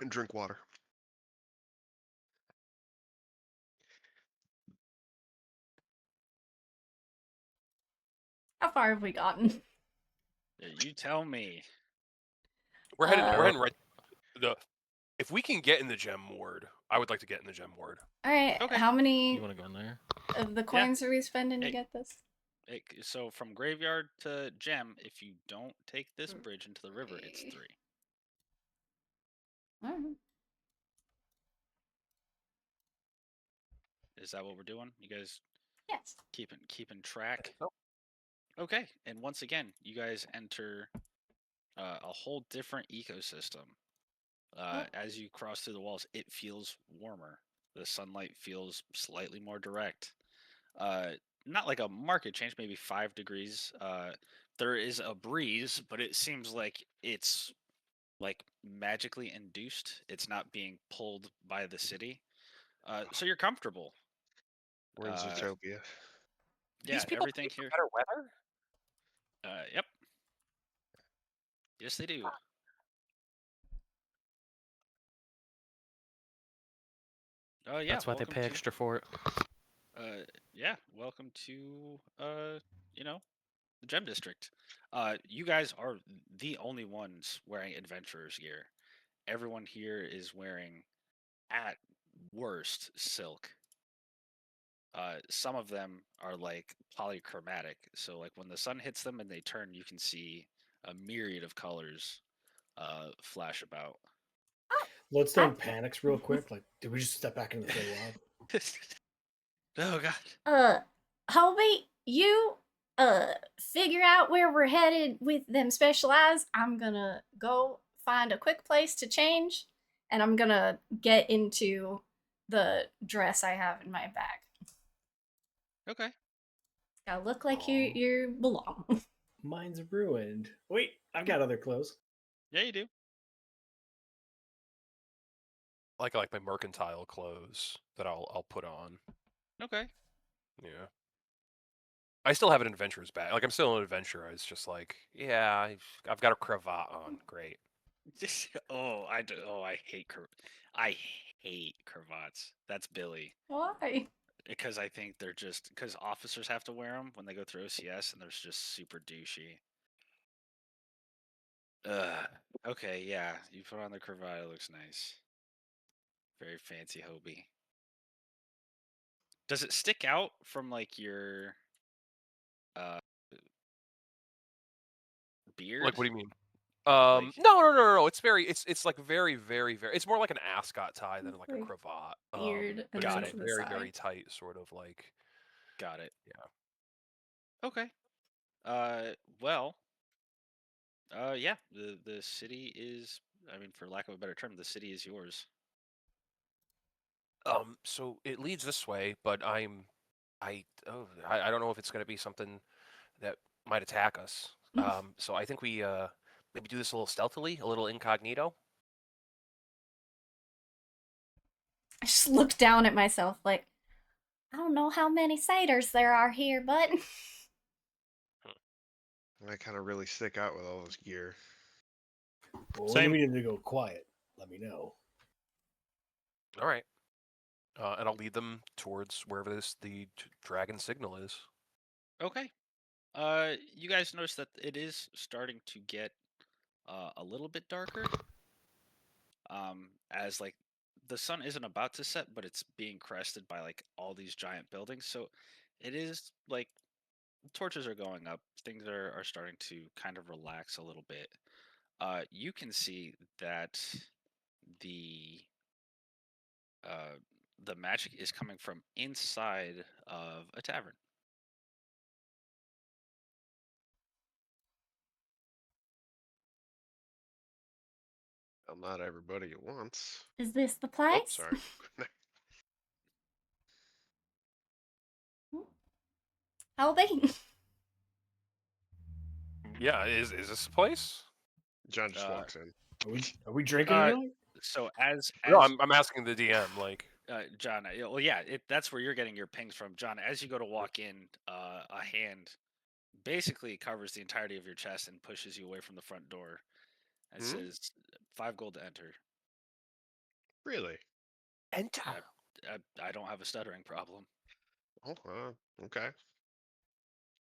[SPEAKER 6] And drink water.
[SPEAKER 3] How far have we gotten?
[SPEAKER 4] You tell me.
[SPEAKER 5] We're heading
[SPEAKER 3] Uh,
[SPEAKER 5] right. If we can get in the gem ward, I would like to get in the gem ward.
[SPEAKER 3] All right.
[SPEAKER 4] Okay.
[SPEAKER 3] How
[SPEAKER 1] You
[SPEAKER 3] many
[SPEAKER 1] want to go in there?
[SPEAKER 3] of the coins are we spending to
[SPEAKER 4] Hey.
[SPEAKER 3] get this?
[SPEAKER 4] So from graveyard to gem, if you don't take this bridge into the river, it's 3.
[SPEAKER 3] All right.
[SPEAKER 4] Is that what we're doing? You guys
[SPEAKER 3] Yes.
[SPEAKER 4] keeping track?
[SPEAKER 5] So,
[SPEAKER 4] Okay. And once again, you guys enter a whole different ecosystem. As you cross through the walls, it feels warmer. The sunlight feels slightly more direct. Not like a market change, maybe 5 degrees. There is a breeze, but it seems like it's like magically induced. It's not being pulled by the city. So you're comfortable.
[SPEAKER 6] We're in Zootopia.
[SPEAKER 4] Yeah,
[SPEAKER 5] these people
[SPEAKER 4] everything
[SPEAKER 5] pay for
[SPEAKER 4] here.
[SPEAKER 5] better weather.
[SPEAKER 4] Yep. Yes, they do. Oh yeah.
[SPEAKER 1] That's why they
[SPEAKER 4] welcome
[SPEAKER 1] pay
[SPEAKER 4] to-
[SPEAKER 1] extra for it.
[SPEAKER 4] Yeah, welcome to the Gem District. You guys are the only ones wearing adventurer's gear. Everyone here is wearing, at worst, silk. Some of them are like polychromatic, so like when the sun hits them and they turn, you can see a myriad of colors flash about.
[SPEAKER 2] Bloodstone panics real quick. Like, did we just step back into the Feywild?
[SPEAKER 4] Oh god.
[SPEAKER 3] Hobie, you figure out where we're headed with them special eyes, I'm gonna go find a quick place to change, and I'm gonna get into the dress I have in my bag.
[SPEAKER 4] Okay.
[SPEAKER 3] Gotta look like
[SPEAKER 5] Aw.
[SPEAKER 3] you belong.
[SPEAKER 2] Mine's ruined. Wait, I've got other clothes.
[SPEAKER 4] Yeah, you do.
[SPEAKER 5] Like my mercantile clothes that I'll put on.
[SPEAKER 4] Okay.
[SPEAKER 5] Yeah. I still have an adventurer's bag. Like I'm still an adventurer. It's just like, yeah, I've got a cravat on. Great.
[SPEAKER 4] I hate I hate cravats. That's Billy.
[SPEAKER 3] Why?
[SPEAKER 4] Because I think they're just because officers have to wear them when they go through OCS, and they're just super douchey. Okay, yeah, you put on the cravat. It looks nice. Very fancy Hobie. Does it stick out from like your uh beard?
[SPEAKER 5] Like, what do you mean?
[SPEAKER 4] Like,
[SPEAKER 5] No. It's like very, very, very. It's more like an ascot tie than like a
[SPEAKER 3] Like
[SPEAKER 5] cravat.
[SPEAKER 3] beard
[SPEAKER 5] But
[SPEAKER 3] and
[SPEAKER 5] it's
[SPEAKER 4] got
[SPEAKER 3] then
[SPEAKER 5] like
[SPEAKER 4] it.
[SPEAKER 3] to the
[SPEAKER 5] very,
[SPEAKER 3] side.
[SPEAKER 5] very tight, sort of like.
[SPEAKER 4] Got it.
[SPEAKER 5] Yeah.
[SPEAKER 4] Okay. Well, yeah. The city is. I mean, for lack of a better term, the city is yours.
[SPEAKER 5] So it leads this way, but I don't know if it's gonna be something that might attack us. So I think we maybe do this a little stealthily, a little incognito.
[SPEAKER 3] I just look down at myself like, I don't know how many satyrs there are here, but
[SPEAKER 6] And I kind of really stick out with all this gear.
[SPEAKER 2] Well,
[SPEAKER 1] Same.
[SPEAKER 2] when we need to go quiet, let me know.
[SPEAKER 5] All right. And I'll lead them towards wherever the dragon signal is.
[SPEAKER 4] Okay. You guys notice that it is starting to get a little bit darker. As like the sun isn't about to set, but it's being crested by like all these giant buildings. So it is like torches are going up. Things are starting to kind of relax a little bit. You can see that the uh, the magic is coming from inside of a tavern.
[SPEAKER 6] Well, not everybody at once.
[SPEAKER 3] is this the
[SPEAKER 6] Oh,
[SPEAKER 3] place?
[SPEAKER 6] sorry.
[SPEAKER 3] Hobie?
[SPEAKER 5] Yeah, is this the place?
[SPEAKER 6] John just
[SPEAKER 4] Uh,
[SPEAKER 6] walks in.
[SPEAKER 2] Are we drinking
[SPEAKER 4] Uh,
[SPEAKER 2] tonight?
[SPEAKER 4] so as
[SPEAKER 5] No,
[SPEAKER 4] as
[SPEAKER 5] I'm asking the DM. Like,
[SPEAKER 4] John, well, yeah, that's where you're getting your pings from, John. As you go to walk in, a hand basically covers the entirety of your chest and pushes you away from the front door. It
[SPEAKER 6] Hmm?
[SPEAKER 4] says 5 gold to enter.
[SPEAKER 6] Really?
[SPEAKER 5] enter.
[SPEAKER 4] I don't have a stuttering problem.
[SPEAKER 6] Oh, okay.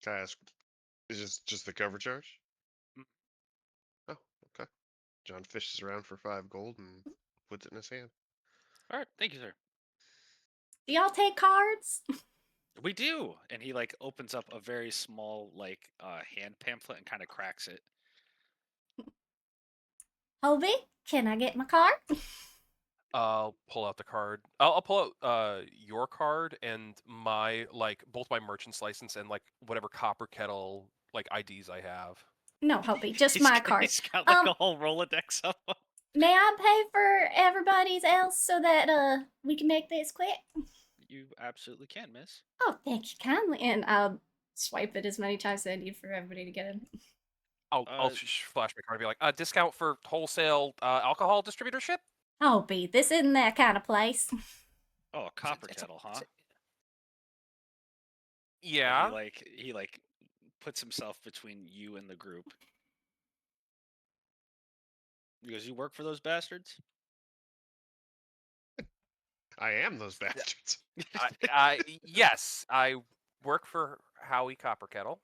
[SPEAKER 6] Can I ask, is this just the cover charge?
[SPEAKER 4] Mm.
[SPEAKER 6] Oh, okay. John fishes around for 5 gold and puts it in his hand.
[SPEAKER 4] All right, thank you, sir.
[SPEAKER 3] Do y'all take cards?
[SPEAKER 4] We do, and he like opens up a very small like hand pamphlet and kind of cracks it.
[SPEAKER 3] Hobie, can I get my card?
[SPEAKER 5] I'll pull out the card. I'll pull out your card and my like both my merchant's license and like whatever copper kettle like IDs I have.
[SPEAKER 3] No, Hobie, just my card.
[SPEAKER 4] He's got like a whole Rolodex of them.
[SPEAKER 3] May I pay for everybody's else so that we can make this quick?
[SPEAKER 4] You absolutely can, miss.
[SPEAKER 3] Oh, thank you kindly. And I'll swipe it as many times as I need for everybody to get in.
[SPEAKER 5] I'll flash my card and be like, discount for wholesale alcohol distributorship.
[SPEAKER 3] Hobie, this isn't that kind of place.
[SPEAKER 4] Oh, a copper
[SPEAKER 5] it's a-
[SPEAKER 4] kettle, huh?
[SPEAKER 5] it's a-
[SPEAKER 4] And
[SPEAKER 5] Yeah.
[SPEAKER 4] he puts himself between you and the group. He goes, "You work for those bastards?"
[SPEAKER 6] I am those bastards.
[SPEAKER 5] Yes, I work for Howie Copper Kettle.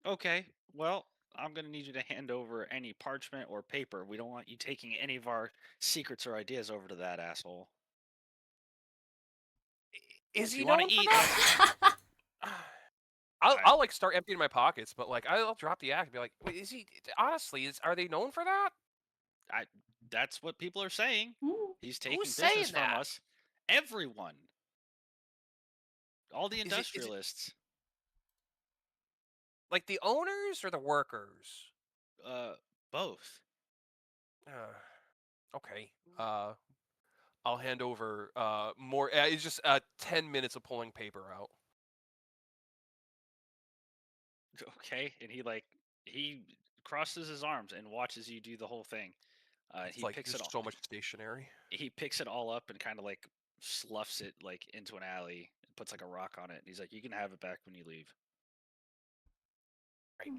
[SPEAKER 4] Okay, well, I'm gonna need you to hand over any parchment or paper. We don't want you taking any of our secrets or ideas over to that asshole.
[SPEAKER 5] Is
[SPEAKER 4] If
[SPEAKER 5] he
[SPEAKER 4] you want
[SPEAKER 5] known
[SPEAKER 4] to
[SPEAKER 5] for
[SPEAKER 4] eat,
[SPEAKER 5] that?
[SPEAKER 4] I-
[SPEAKER 5] I'll like start emptying my pockets, but like I'll drop the act and be like, wait, is he honestly? Are they known for that?
[SPEAKER 4] that's what people are saying.
[SPEAKER 3] Ooh.
[SPEAKER 4] He's taking
[SPEAKER 5] Who's
[SPEAKER 4] business
[SPEAKER 5] saying
[SPEAKER 4] from
[SPEAKER 5] that?
[SPEAKER 4] us. Everyone, all the
[SPEAKER 5] Is it-
[SPEAKER 4] industrialists.
[SPEAKER 5] Like the owners or the workers?
[SPEAKER 4] Both.
[SPEAKER 5] Okay. I'll hand over more. It's just 10 minutes of pulling paper out.
[SPEAKER 4] Okay, and he crosses his arms and watches you do the whole thing.
[SPEAKER 5] It's
[SPEAKER 4] He
[SPEAKER 5] like
[SPEAKER 4] picks it
[SPEAKER 5] just
[SPEAKER 4] all.
[SPEAKER 5] so much stationery.
[SPEAKER 4] He picks it all up and kind of like sloughs it like into an alley and puts like a rock on it. And he's like, "You can have it back when you leave."
[SPEAKER 5] Right.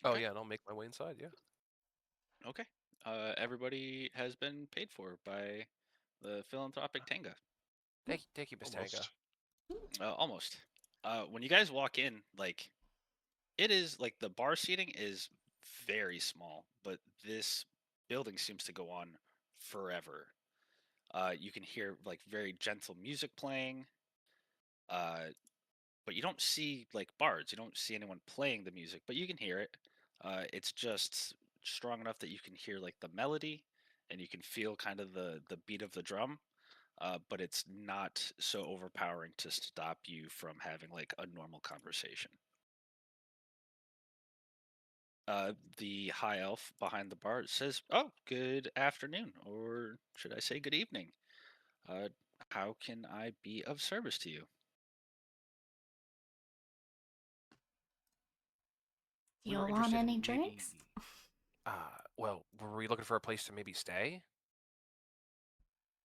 [SPEAKER 5] Oh
[SPEAKER 4] Okay.
[SPEAKER 5] yeah, and I'll make my way inside. Yeah.
[SPEAKER 4] Okay. Everybody has been paid for by the philanthropic Tenga.
[SPEAKER 5] Thank you, Miss Tanga.
[SPEAKER 6] Almost.
[SPEAKER 4] Almost. When you guys walk in, like it is like the bar seating is very small, but this building seems to go on forever. You can hear like very gentle music playing, uh, but you don't see like bards. You don't see anyone playing the music, but you can hear it. It's just strong enough that you can hear like the melody, and you can feel kind of the beat of the drum. But it's not so overpowering to stop you from having like a normal conversation. The high elf behind the bar says, "Oh, good afternoon, or should I say good evening? Uh, how can I be of service to you?"
[SPEAKER 5] We
[SPEAKER 3] You
[SPEAKER 5] were
[SPEAKER 3] want
[SPEAKER 5] interested
[SPEAKER 3] any
[SPEAKER 5] in
[SPEAKER 3] drinks?
[SPEAKER 5] maybe. Well, were we looking for a place to maybe stay?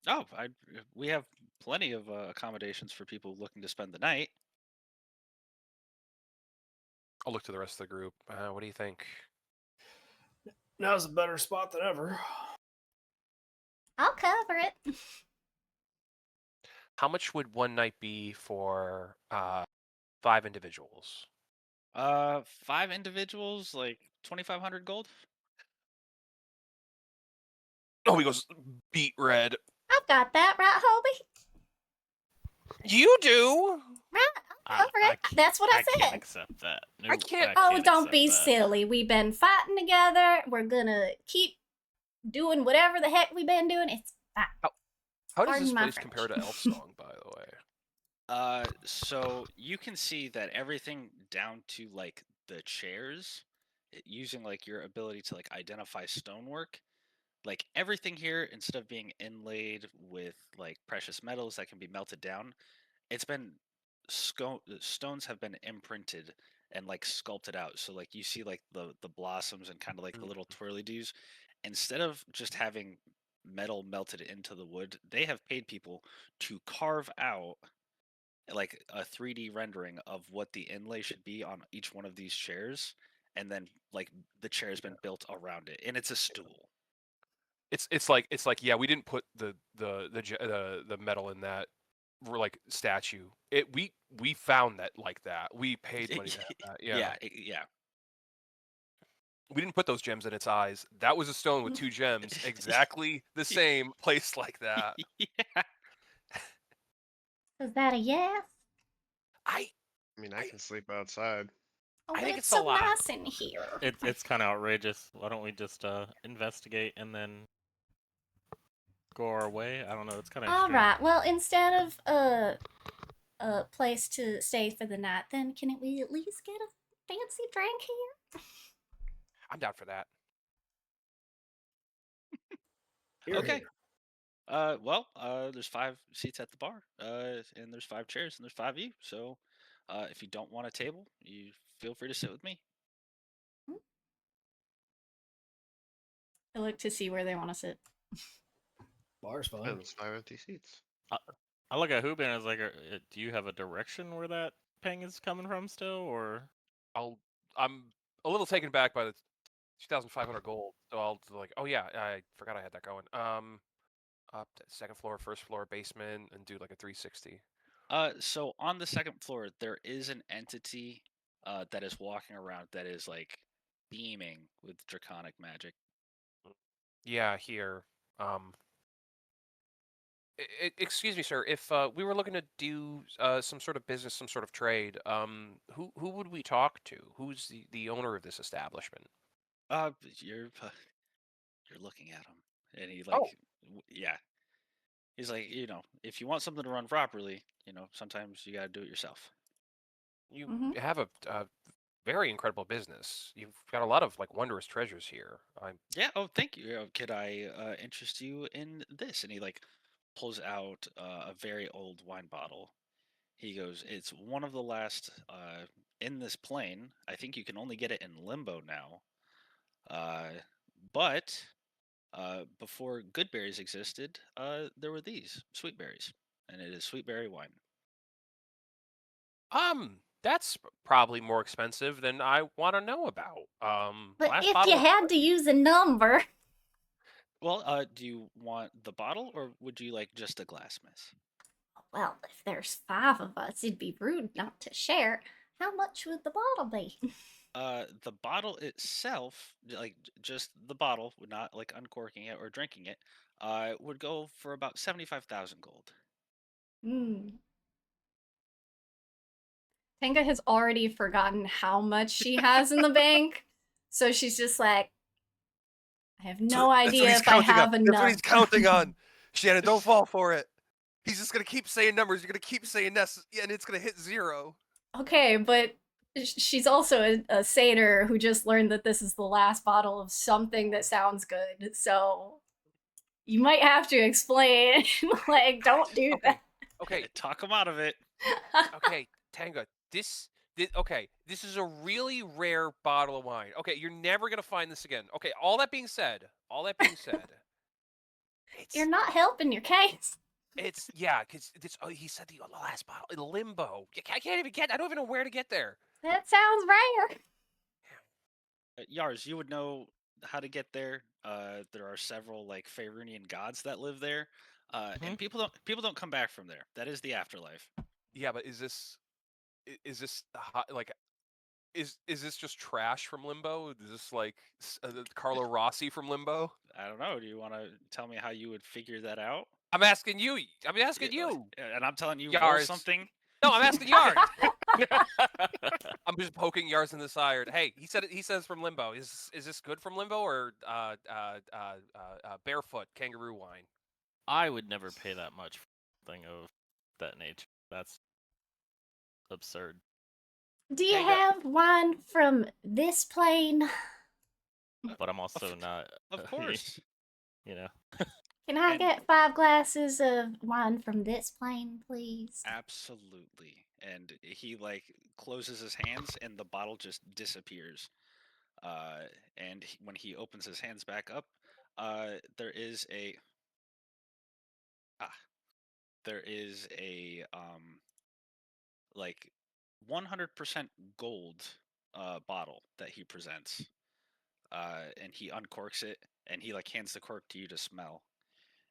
[SPEAKER 4] Oh, we have plenty of accommodations for people looking to spend the night.
[SPEAKER 5] I'll look to the rest of the group. What do you think?
[SPEAKER 2] Now's a better spot than ever.
[SPEAKER 3] I'll cover it.
[SPEAKER 5] How much would one night be for 5 individuals?
[SPEAKER 4] 5 individuals, like 2,500 gold.
[SPEAKER 5] Oh, he goes beet red.
[SPEAKER 3] I've got that, right, Hobie?
[SPEAKER 5] You do.
[SPEAKER 3] Right, I'll cover it. That's what I
[SPEAKER 1] can't
[SPEAKER 3] said.
[SPEAKER 1] accept that.
[SPEAKER 5] I can't-
[SPEAKER 3] Oh, don't
[SPEAKER 1] accept
[SPEAKER 3] be
[SPEAKER 1] that.
[SPEAKER 3] silly. We've been fighting together. We're gonna keep doing whatever the heck we've been doing. It's fine.
[SPEAKER 5] How does
[SPEAKER 3] Pardon
[SPEAKER 5] this
[SPEAKER 3] my
[SPEAKER 5] place
[SPEAKER 3] French.
[SPEAKER 5] compare to Elfsong, by the way?
[SPEAKER 4] So you can see that everything down to like the chairs, using like your ability to like identify stonework, like everything here, instead of being inlaid with like precious metals that can be melted down, it's been stones have been imprinted and like sculpted out. So like you see like the blossoms and kind of like the little twirly doos. Instead of just having metal melted into the wood, they have paid people to carve out like a 3D rendering of what the inlay should be on each one of these chairs, and then like the chair has been built around it, and it's a stool.
[SPEAKER 5] It's like yeah, we didn't put the metal in that like statue. We found that like that. We paid money to have that. Yeah.
[SPEAKER 4] Yeah.
[SPEAKER 5] We didn't put those gems in its eyes. That was a stone with 2 gems, exactly the same, placed like that.
[SPEAKER 4] Yeah.
[SPEAKER 3] Is that a yes?
[SPEAKER 5] I
[SPEAKER 6] I can sleep outside.
[SPEAKER 3] Oh,
[SPEAKER 5] I
[SPEAKER 3] but
[SPEAKER 5] think
[SPEAKER 3] it's
[SPEAKER 5] it's a
[SPEAKER 3] so
[SPEAKER 5] lot.
[SPEAKER 3] nice in here.
[SPEAKER 1] It's kind of outrageous. Why don't we just investigate and then go our way? I don't know. It's kind of
[SPEAKER 3] All
[SPEAKER 1] extreme.
[SPEAKER 3] right. Well, instead of a place to stay for the night, then can we at least get a fancy drink here?
[SPEAKER 5] I'm down for that.
[SPEAKER 2] Here,
[SPEAKER 4] Okay.
[SPEAKER 2] here.
[SPEAKER 4] There's 5 seats at the bar, and there's 5 chairs, and there's 5 of you. So, if you don't want a table, you feel free to sit with me.
[SPEAKER 3] I look to see where they want to sit.
[SPEAKER 2] Bar's fine.
[SPEAKER 6] And there's 5 empty seats.
[SPEAKER 1] I look at Hoobie and I was like, do you have a direction where that ping is coming from still, or?
[SPEAKER 5] I'm a little taken back by the 2,500 gold. So I'll like, oh yeah, I forgot I had that going. Up to 2nd floor, 1st floor, basement, and do like a 360.
[SPEAKER 4] So on the 2nd floor, there is an entity that is walking around that is like beaming with draconic magic.
[SPEAKER 5] Yeah, here. Excuse me, sir. If we were looking to do some sort of business, some sort of trade, who would we talk to? Who's the owner of this establishment?
[SPEAKER 4] You're looking at him, and he
[SPEAKER 5] Oh.
[SPEAKER 4] yeah. He's like, if you want something to run properly, sometimes you got to do it yourself.
[SPEAKER 5] You
[SPEAKER 3] Mhm.
[SPEAKER 5] have a very incredible business. You've got a lot of like wondrous treasures here.
[SPEAKER 4] Yeah. Oh, thank you. Could I interest you in this? And he like pulls out a very old wine bottle. He goes, "It's one of the last in this plane. I think you can only get it in Limbo now. But before good berries existed, there were these sweet berries, and it is sweet berry wine."
[SPEAKER 5] That's probably more expensive than I want to know about.
[SPEAKER 3] But
[SPEAKER 5] Last
[SPEAKER 3] if you
[SPEAKER 5] bottle.
[SPEAKER 3] had to use a number,
[SPEAKER 4] Well, do you want the bottle, or would you like just a glass, miss?
[SPEAKER 3] well, if there's 5 of us, it'd be rude not to share. How much would the bottle be?
[SPEAKER 4] The bottle itself, like just the bottle, would not like uncorking it or drinking it, would go for about 75,000 gold.
[SPEAKER 3] Hmm. Tenga has already forgotten how much she has in the bank, so she's just like, I have no idea if I have enough.
[SPEAKER 5] That's what he's counting on. Shannon, don't fall for it. He's just gonna keep saying numbers. You're gonna keep saying this, and it's gonna hit 0.
[SPEAKER 3] Okay, but she's also a satyr who just learned that this is the last bottle of something that sounds good. So you might have to explain. Like, don't do
[SPEAKER 5] Okay. Okay.
[SPEAKER 4] Talk him out of it.
[SPEAKER 3] that.
[SPEAKER 5] Okay. Tanga. Okay. This is a really rare bottle of wine. Okay. You're never gonna find this again. Okay. All that being said.
[SPEAKER 3] You're not helping your case.
[SPEAKER 5] Because he said the last bottle in Limbo. I can't even get. I don't even know where to get there.
[SPEAKER 3] That sounds rare.
[SPEAKER 4] Yars, you would know how to get there. There are several like Faerunian gods that live there, and people don't come back from there. That is the afterlife.
[SPEAKER 5] Yeah, but is this like is this just trash from Limbo? Is this like Carlo Rossi from Limbo?
[SPEAKER 4] I don't know. Do you want to tell me how you would figure that out?
[SPEAKER 5] I'm asking you.
[SPEAKER 4] And I'm telling you, roll
[SPEAKER 5] Yars.
[SPEAKER 4] something.
[SPEAKER 5] No, I'm asking Yars. I'm just poking Yars in the side. Hey, he says from Limbo. Is this good from Limbo or barefoot kangaroo wine?
[SPEAKER 1] I would never pay that much for something of that nature. That's absurd.
[SPEAKER 3] Do you
[SPEAKER 5] Tenga.
[SPEAKER 3] have wine from this plane?
[SPEAKER 1] But I'm also not.
[SPEAKER 4] Of course.
[SPEAKER 3] Can I
[SPEAKER 4] And-
[SPEAKER 3] get 5 glasses of wine from this plane, please?
[SPEAKER 4] Absolutely. And he like closes his hands, and the bottle just disappears. And when he opens his hands back up, there is a like 100% gold bottle that he presents. And he uncorks it, and he like hands the cork to you to smell.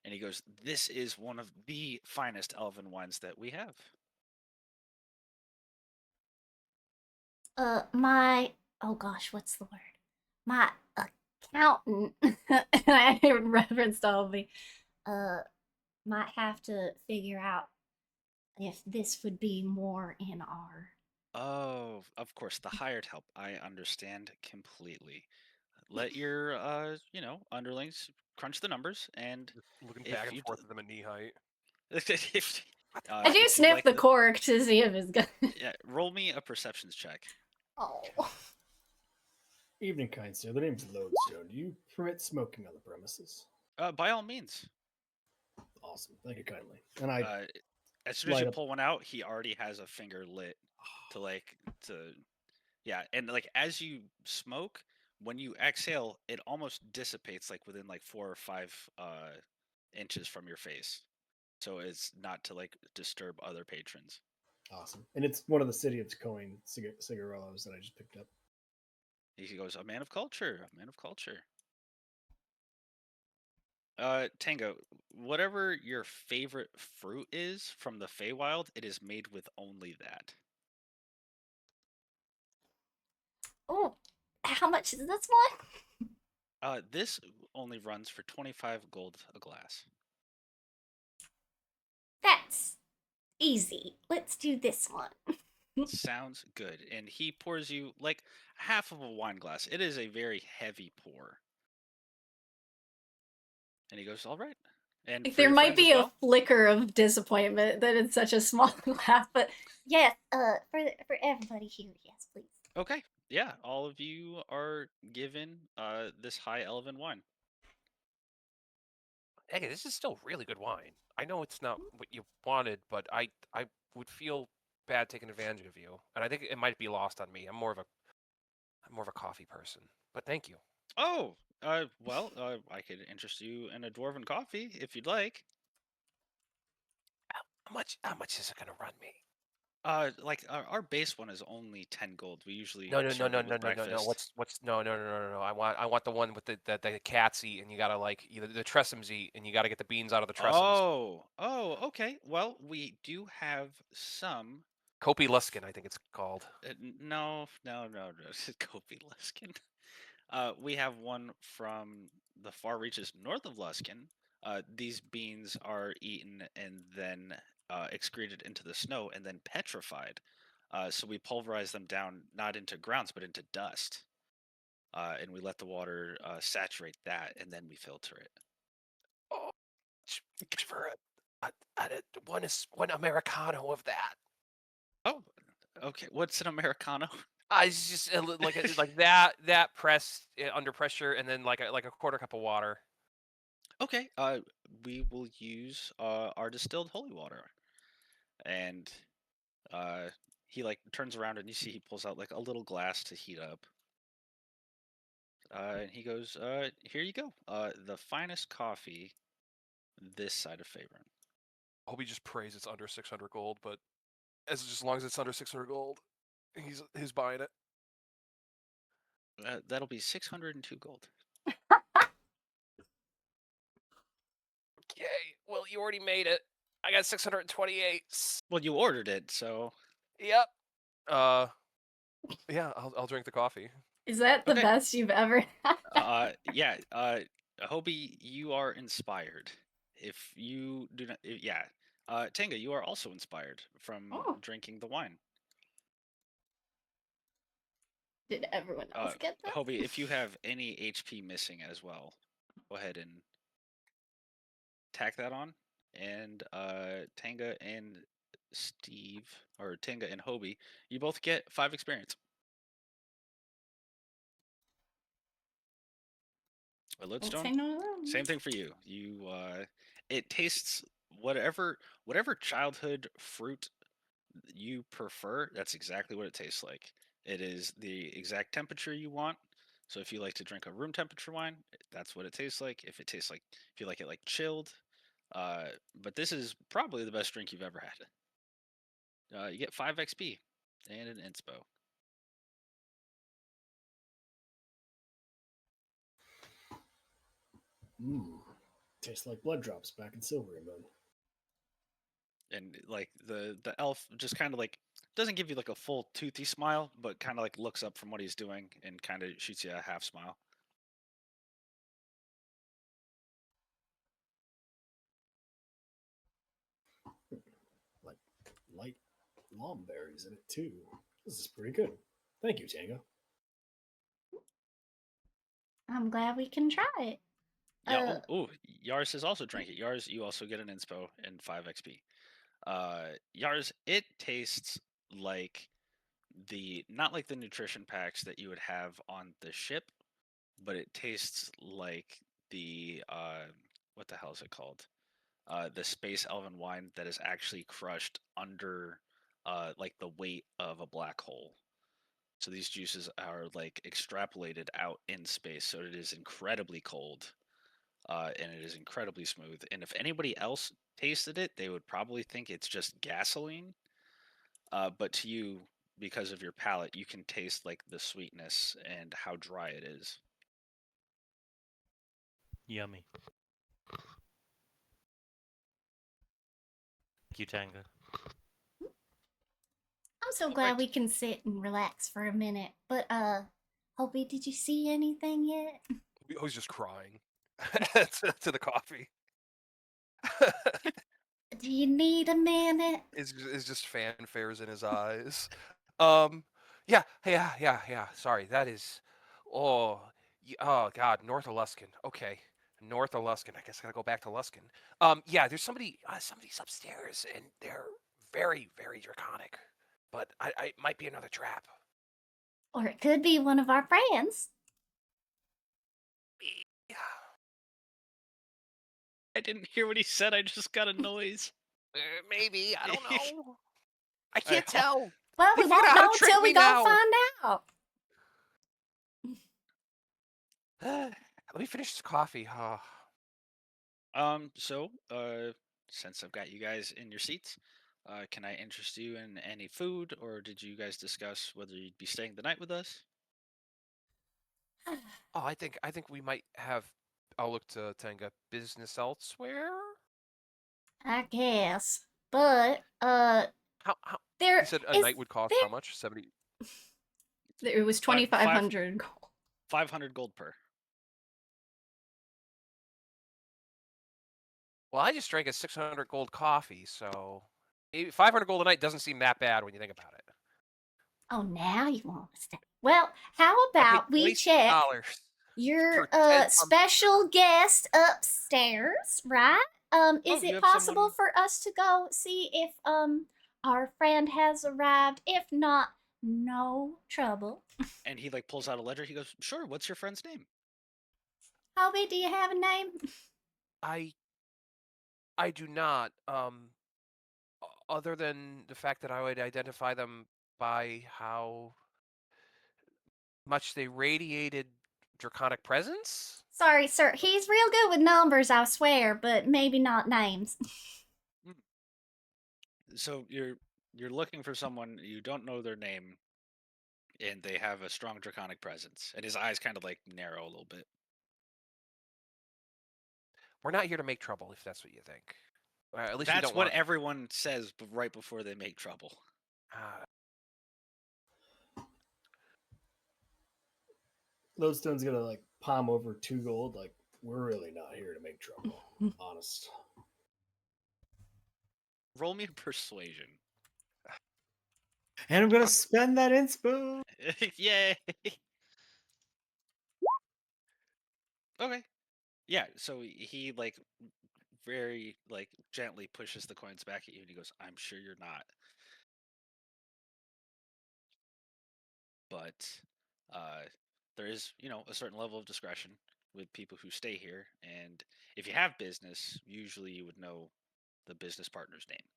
[SPEAKER 4] And he goes, "This is one of the finest elven wines that we have."
[SPEAKER 3] Oh gosh, what's the word? My accountant, I referenced Albie, might have to figure out if this would be more in our.
[SPEAKER 4] Oh, of course, the hired help. I understand completely. Let your underlings crunch the numbers, and
[SPEAKER 5] Just looking
[SPEAKER 4] if
[SPEAKER 5] back and
[SPEAKER 4] you
[SPEAKER 5] forth at them at knee height.
[SPEAKER 4] if,
[SPEAKER 3] I do
[SPEAKER 4] if you'd
[SPEAKER 3] sniff
[SPEAKER 4] like
[SPEAKER 3] the
[SPEAKER 4] to-
[SPEAKER 3] cork to see if it's good.
[SPEAKER 4] Yeah, roll me a perceptions check.
[SPEAKER 3] Oh.
[SPEAKER 2] Evening, kind sir. The name's Lodestone. Do you permit smoking on the premises?
[SPEAKER 4] By all means.
[SPEAKER 2] Awesome. Thank you kindly. And I
[SPEAKER 4] As soon as
[SPEAKER 2] light
[SPEAKER 4] you
[SPEAKER 2] up-
[SPEAKER 4] pull one out, he already has a finger lit yeah, and like as you smoke, when you exhale, it almost dissipates like within like 4 or 5 inches from your face. So it's not to like disturb other patrons.
[SPEAKER 2] awesome. And it's one of the City of Coin cigarillos that I just picked up.
[SPEAKER 4] He goes, "A man of culture, a man of culture." Tango, whatever your favorite fruit is from the Feywild, it is made with only that.
[SPEAKER 3] Oh, how much is this one?
[SPEAKER 4] This only runs for 25 gold a glass.
[SPEAKER 3] That's easy. Let's do this one.
[SPEAKER 4] Sounds good. And he pours you like half of a wine glass. It is a very heavy pour. And he goes, "All right." And
[SPEAKER 3] Like,
[SPEAKER 4] for
[SPEAKER 3] there
[SPEAKER 4] your
[SPEAKER 3] might
[SPEAKER 4] friends as
[SPEAKER 3] be a
[SPEAKER 4] well.
[SPEAKER 3] flicker of disappointment that it's such a small laugh, but
[SPEAKER 7] Yes, for everybody here, yes, please.
[SPEAKER 4] Okay. Yeah, all of you are given this high elven wine.
[SPEAKER 5] Hey, this is still really good wine. I know it's not what you wanted, but I would feel bad taking advantage of you, and I think it might be lost on me. I'm more of a coffee person, but thank you.
[SPEAKER 4] Oh, well, I could interest you in a dwarven coffee if you'd like.
[SPEAKER 5] How much is it gonna run me?
[SPEAKER 4] Like our base one is only 10 gold. We usually
[SPEAKER 5] No.
[SPEAKER 4] serve it with breakfast.
[SPEAKER 5] What's no. I want the one with the cats eat, and you gotta like the tressums eat, and you gotta get the beans out of the tressums.
[SPEAKER 4] Oh, okay. Well, we do have some.
[SPEAKER 5] Kopi Luskin, I think it's called.
[SPEAKER 4] No, Kobe Luskin. We have one from the far reaches north of Luskin. These beans are eaten and then excreted into the snow and then petrified. So we pulverize them down not into grounds but into dust, and we let the water saturate that, and then we filter it.
[SPEAKER 5] Oh, for one Americano of that.
[SPEAKER 4] Oh, okay. What's an Americano?
[SPEAKER 5] It's just like that pressed under pressure, and then like a quarter cup of water.
[SPEAKER 4] Okay. We will use our distilled holy water, and uh, he like turns around and you see he pulls out like a little glass to heat up. And he goes, "Here you go. The finest coffee this side of Faerun."
[SPEAKER 5] I hope he just prays it's under 600 gold, but as long as it's under 600 gold, he's buying it.
[SPEAKER 4] That'll be 602 gold.
[SPEAKER 5] Okay, well you already made it. I got 628.
[SPEAKER 4] Well, you ordered it, so
[SPEAKER 5] Yep. Yeah, I'll drink the coffee.
[SPEAKER 3] is that the
[SPEAKER 4] Okay.
[SPEAKER 3] best you've ever had?
[SPEAKER 4] Yeah. Hobie, you are inspired. If you do not, yeah. Tenga, you are also inspired from
[SPEAKER 3] Oh,
[SPEAKER 4] drinking the wine.
[SPEAKER 3] did everyone else get that?
[SPEAKER 4] Hobie, if you have any HP missing as well, go ahead and tack that on. And Tanga and Steve, or Tanga and Hobie, you both get 5 experience. A
[SPEAKER 3] Won't
[SPEAKER 4] lodestone,
[SPEAKER 3] say no to that.
[SPEAKER 4] same thing for you. You it tastes whatever childhood fruit you prefer. That's exactly what it tastes like. It is the exact temperature you want. So if you like to drink a room temperature wine, that's what it tastes like. If you like it like chilled, but this is probably the best drink you've ever had. You get 5 XP and an inspo.
[SPEAKER 2] Tastes like blood drops back in Silvery Moon.
[SPEAKER 4] And like the elf just kind of like doesn't give you like a full toothy smile, but kind of like looks up from what he's doing and kind of shoots you a half smile.
[SPEAKER 2] Like light lawn berries in it too. This is pretty good. Thank you, Tango.
[SPEAKER 3] I'm glad we can try it.
[SPEAKER 4] Yeah. Yars has also drank it. Yars, you also get an inspo and 5 XP. Yars, it tastes like not like the nutrition packs that you would have on the ship, but it tastes like the what the hell is it called? The space elven wine that is actually crushed under like the weight of a black hole. So these juices are like extrapolated out in space, so it is incredibly cold, and it is incredibly smooth. And if anybody else tasted it, they would probably think it's just gasoline. But to you, because of your palate, you can taste like the sweetness and how dry it is.
[SPEAKER 1] Yummy. Thank you, Tanga.
[SPEAKER 7] I'm so
[SPEAKER 4] All
[SPEAKER 7] glad
[SPEAKER 4] right.
[SPEAKER 7] we can sit and relax for a minute. But Hobie, did you see anything yet?
[SPEAKER 5] I was just crying to the coffee.
[SPEAKER 7] Do you need a minute?
[SPEAKER 5] It's just fanfares in his eyes. Yeah. Sorry, that is. Oh, oh God, North Aluskan. Okay, North of Luskin. I guess I gotta go back to Luskin. Yeah, there's somebody's upstairs, and they're very, very draconic. But it might be another trap.
[SPEAKER 7] Or it could be one of our friends.
[SPEAKER 5] Yeah,
[SPEAKER 4] I didn't hear what he said. I just got a noise.
[SPEAKER 5] maybe. I don't know. I
[SPEAKER 4] Alright,
[SPEAKER 5] can't tell.
[SPEAKER 7] Well,
[SPEAKER 5] They
[SPEAKER 7] we
[SPEAKER 5] figured
[SPEAKER 7] won't
[SPEAKER 5] out how to
[SPEAKER 7] know
[SPEAKER 5] trick
[SPEAKER 7] until we
[SPEAKER 5] me
[SPEAKER 7] go
[SPEAKER 5] now.
[SPEAKER 7] find out.
[SPEAKER 5] Let me finish this coffee.
[SPEAKER 4] So, since I've got you guys in your seats, can I interest you in any food, or did you guys discuss whether you'd be staying the night with us?
[SPEAKER 5] Oh, I think we might have. I'll look to Tenga business elsewhere.
[SPEAKER 7] I guess. But
[SPEAKER 5] How
[SPEAKER 7] there
[SPEAKER 5] you said a
[SPEAKER 7] is
[SPEAKER 5] night would cost
[SPEAKER 7] there
[SPEAKER 5] how much? 70.
[SPEAKER 3] It was 2,500 gold.
[SPEAKER 4] 500 gold per.
[SPEAKER 5] Well, I just drank a 600 gold coffee, so 500 gold a night doesn't seem that bad when you think about it.
[SPEAKER 7] Oh, now you want to stay. Well, how
[SPEAKER 5] I paid
[SPEAKER 7] about we check
[SPEAKER 5] $26
[SPEAKER 7] your
[SPEAKER 5] for 10
[SPEAKER 7] special guest upstairs, right? Is
[SPEAKER 4] you
[SPEAKER 7] it
[SPEAKER 4] have
[SPEAKER 7] possible
[SPEAKER 4] someone-
[SPEAKER 7] for us to go see if our friend has arrived? If not, no trouble.
[SPEAKER 4] And he like pulls out a ledger. He goes, "Sure. What's your friend's name?"
[SPEAKER 7] Hobie, do you have a name?
[SPEAKER 5] I do not. Other than the fact that I would identify them by how much they radiated draconic presence.
[SPEAKER 7] Sorry, sir. He's real good with numbers, I swear, but maybe not names.
[SPEAKER 4] So you're looking for someone, you don't know their name, and they have a strong draconic presence, and his eyes kind of like narrow a little bit.
[SPEAKER 5] We're not here to make trouble, if that's what you think. At least we
[SPEAKER 4] That's
[SPEAKER 5] don't
[SPEAKER 4] what
[SPEAKER 5] want.
[SPEAKER 4] everyone says right before they make trouble.
[SPEAKER 2] Lodestone's gonna like palm over 2 gold. Like, we're really not here to make trouble. Honest.
[SPEAKER 4] Roll me a persuasion.
[SPEAKER 2] And I'm gonna spend that inspo.
[SPEAKER 4] Yay! Okay. Yeah, so he like very like gently pushes the coins back at you, and he goes, "I'm sure you're not, but there is, a certain level of discretion with people who stay here, and if you have business, usually you would know the business partner's name."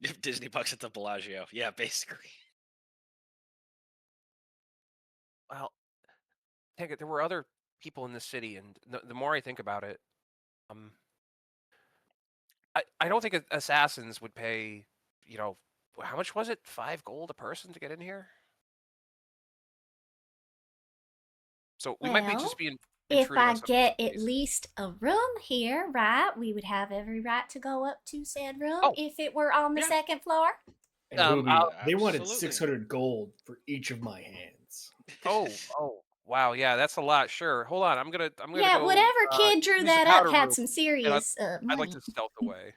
[SPEAKER 4] If Disney bucks at the Bellagio, yeah, basically.
[SPEAKER 5] Well, there were other people in this city, and the more I think about it, I don't think assassins would pay. How much was it? 5 gold a person to get in here. So we might be just being.
[SPEAKER 7] If I
[SPEAKER 5] on
[SPEAKER 7] get
[SPEAKER 5] somebody's
[SPEAKER 7] at
[SPEAKER 5] space.
[SPEAKER 7] least a room here, right, we would have every right to go up to said room
[SPEAKER 5] Oh,
[SPEAKER 7] if it were on the
[SPEAKER 4] yeah.
[SPEAKER 7] second floor.
[SPEAKER 2] And they wanted
[SPEAKER 4] Absolutely.
[SPEAKER 2] 600 gold for each of my hands.
[SPEAKER 5] Oh, wow, yeah, that's a lot. Sure, hold on, I'm gonna
[SPEAKER 7] Yeah,
[SPEAKER 5] go,
[SPEAKER 7] whatever kid drew
[SPEAKER 5] use the
[SPEAKER 7] that up
[SPEAKER 5] powder
[SPEAKER 7] had
[SPEAKER 5] room,
[SPEAKER 7] some serious
[SPEAKER 5] I'd
[SPEAKER 7] money.
[SPEAKER 5] like to stealth away.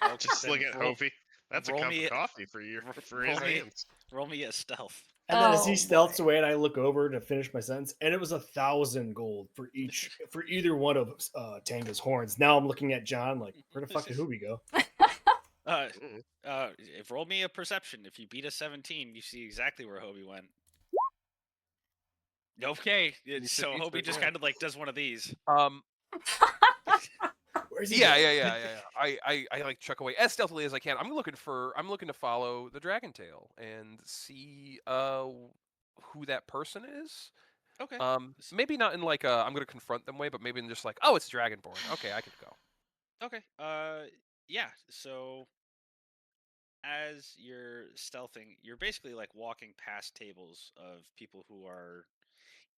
[SPEAKER 4] Okay,
[SPEAKER 6] Just
[SPEAKER 4] then
[SPEAKER 6] look at
[SPEAKER 4] roll-
[SPEAKER 6] Hopi. That's a
[SPEAKER 4] roll
[SPEAKER 6] cup
[SPEAKER 4] me
[SPEAKER 6] of
[SPEAKER 4] a-
[SPEAKER 6] coffee for his
[SPEAKER 4] roll me-
[SPEAKER 6] hands.
[SPEAKER 4] Roll me a stealth.
[SPEAKER 2] And then as
[SPEAKER 7] Oh,
[SPEAKER 2] he stealths
[SPEAKER 7] boy.
[SPEAKER 2] away, and I look over to finish my sentence, and it was 1,000 gold for either one of Tanga's horns. Now I'm looking at John like, where the fuck did Hoobie go?
[SPEAKER 4] If roll me a perception. If you beat a 17, you see exactly where Hobie went. Okay, so
[SPEAKER 5] beats
[SPEAKER 4] Hobie
[SPEAKER 5] me,
[SPEAKER 4] just
[SPEAKER 5] yeah.
[SPEAKER 4] kind of like does one of these.
[SPEAKER 2] Where's he
[SPEAKER 5] Yeah.
[SPEAKER 2] going?
[SPEAKER 5] I like chuck away as stealthily as I can. I'm looking to follow the dragon tail and see who that person is.
[SPEAKER 4] Okay.
[SPEAKER 5] Maybe not in like I'm gonna confront them way, but maybe in just like, oh, it's Dragonborn. Okay, I could go.
[SPEAKER 4] Okay. Yeah. So as you're stealthing, you're basically like walking past tables of people who are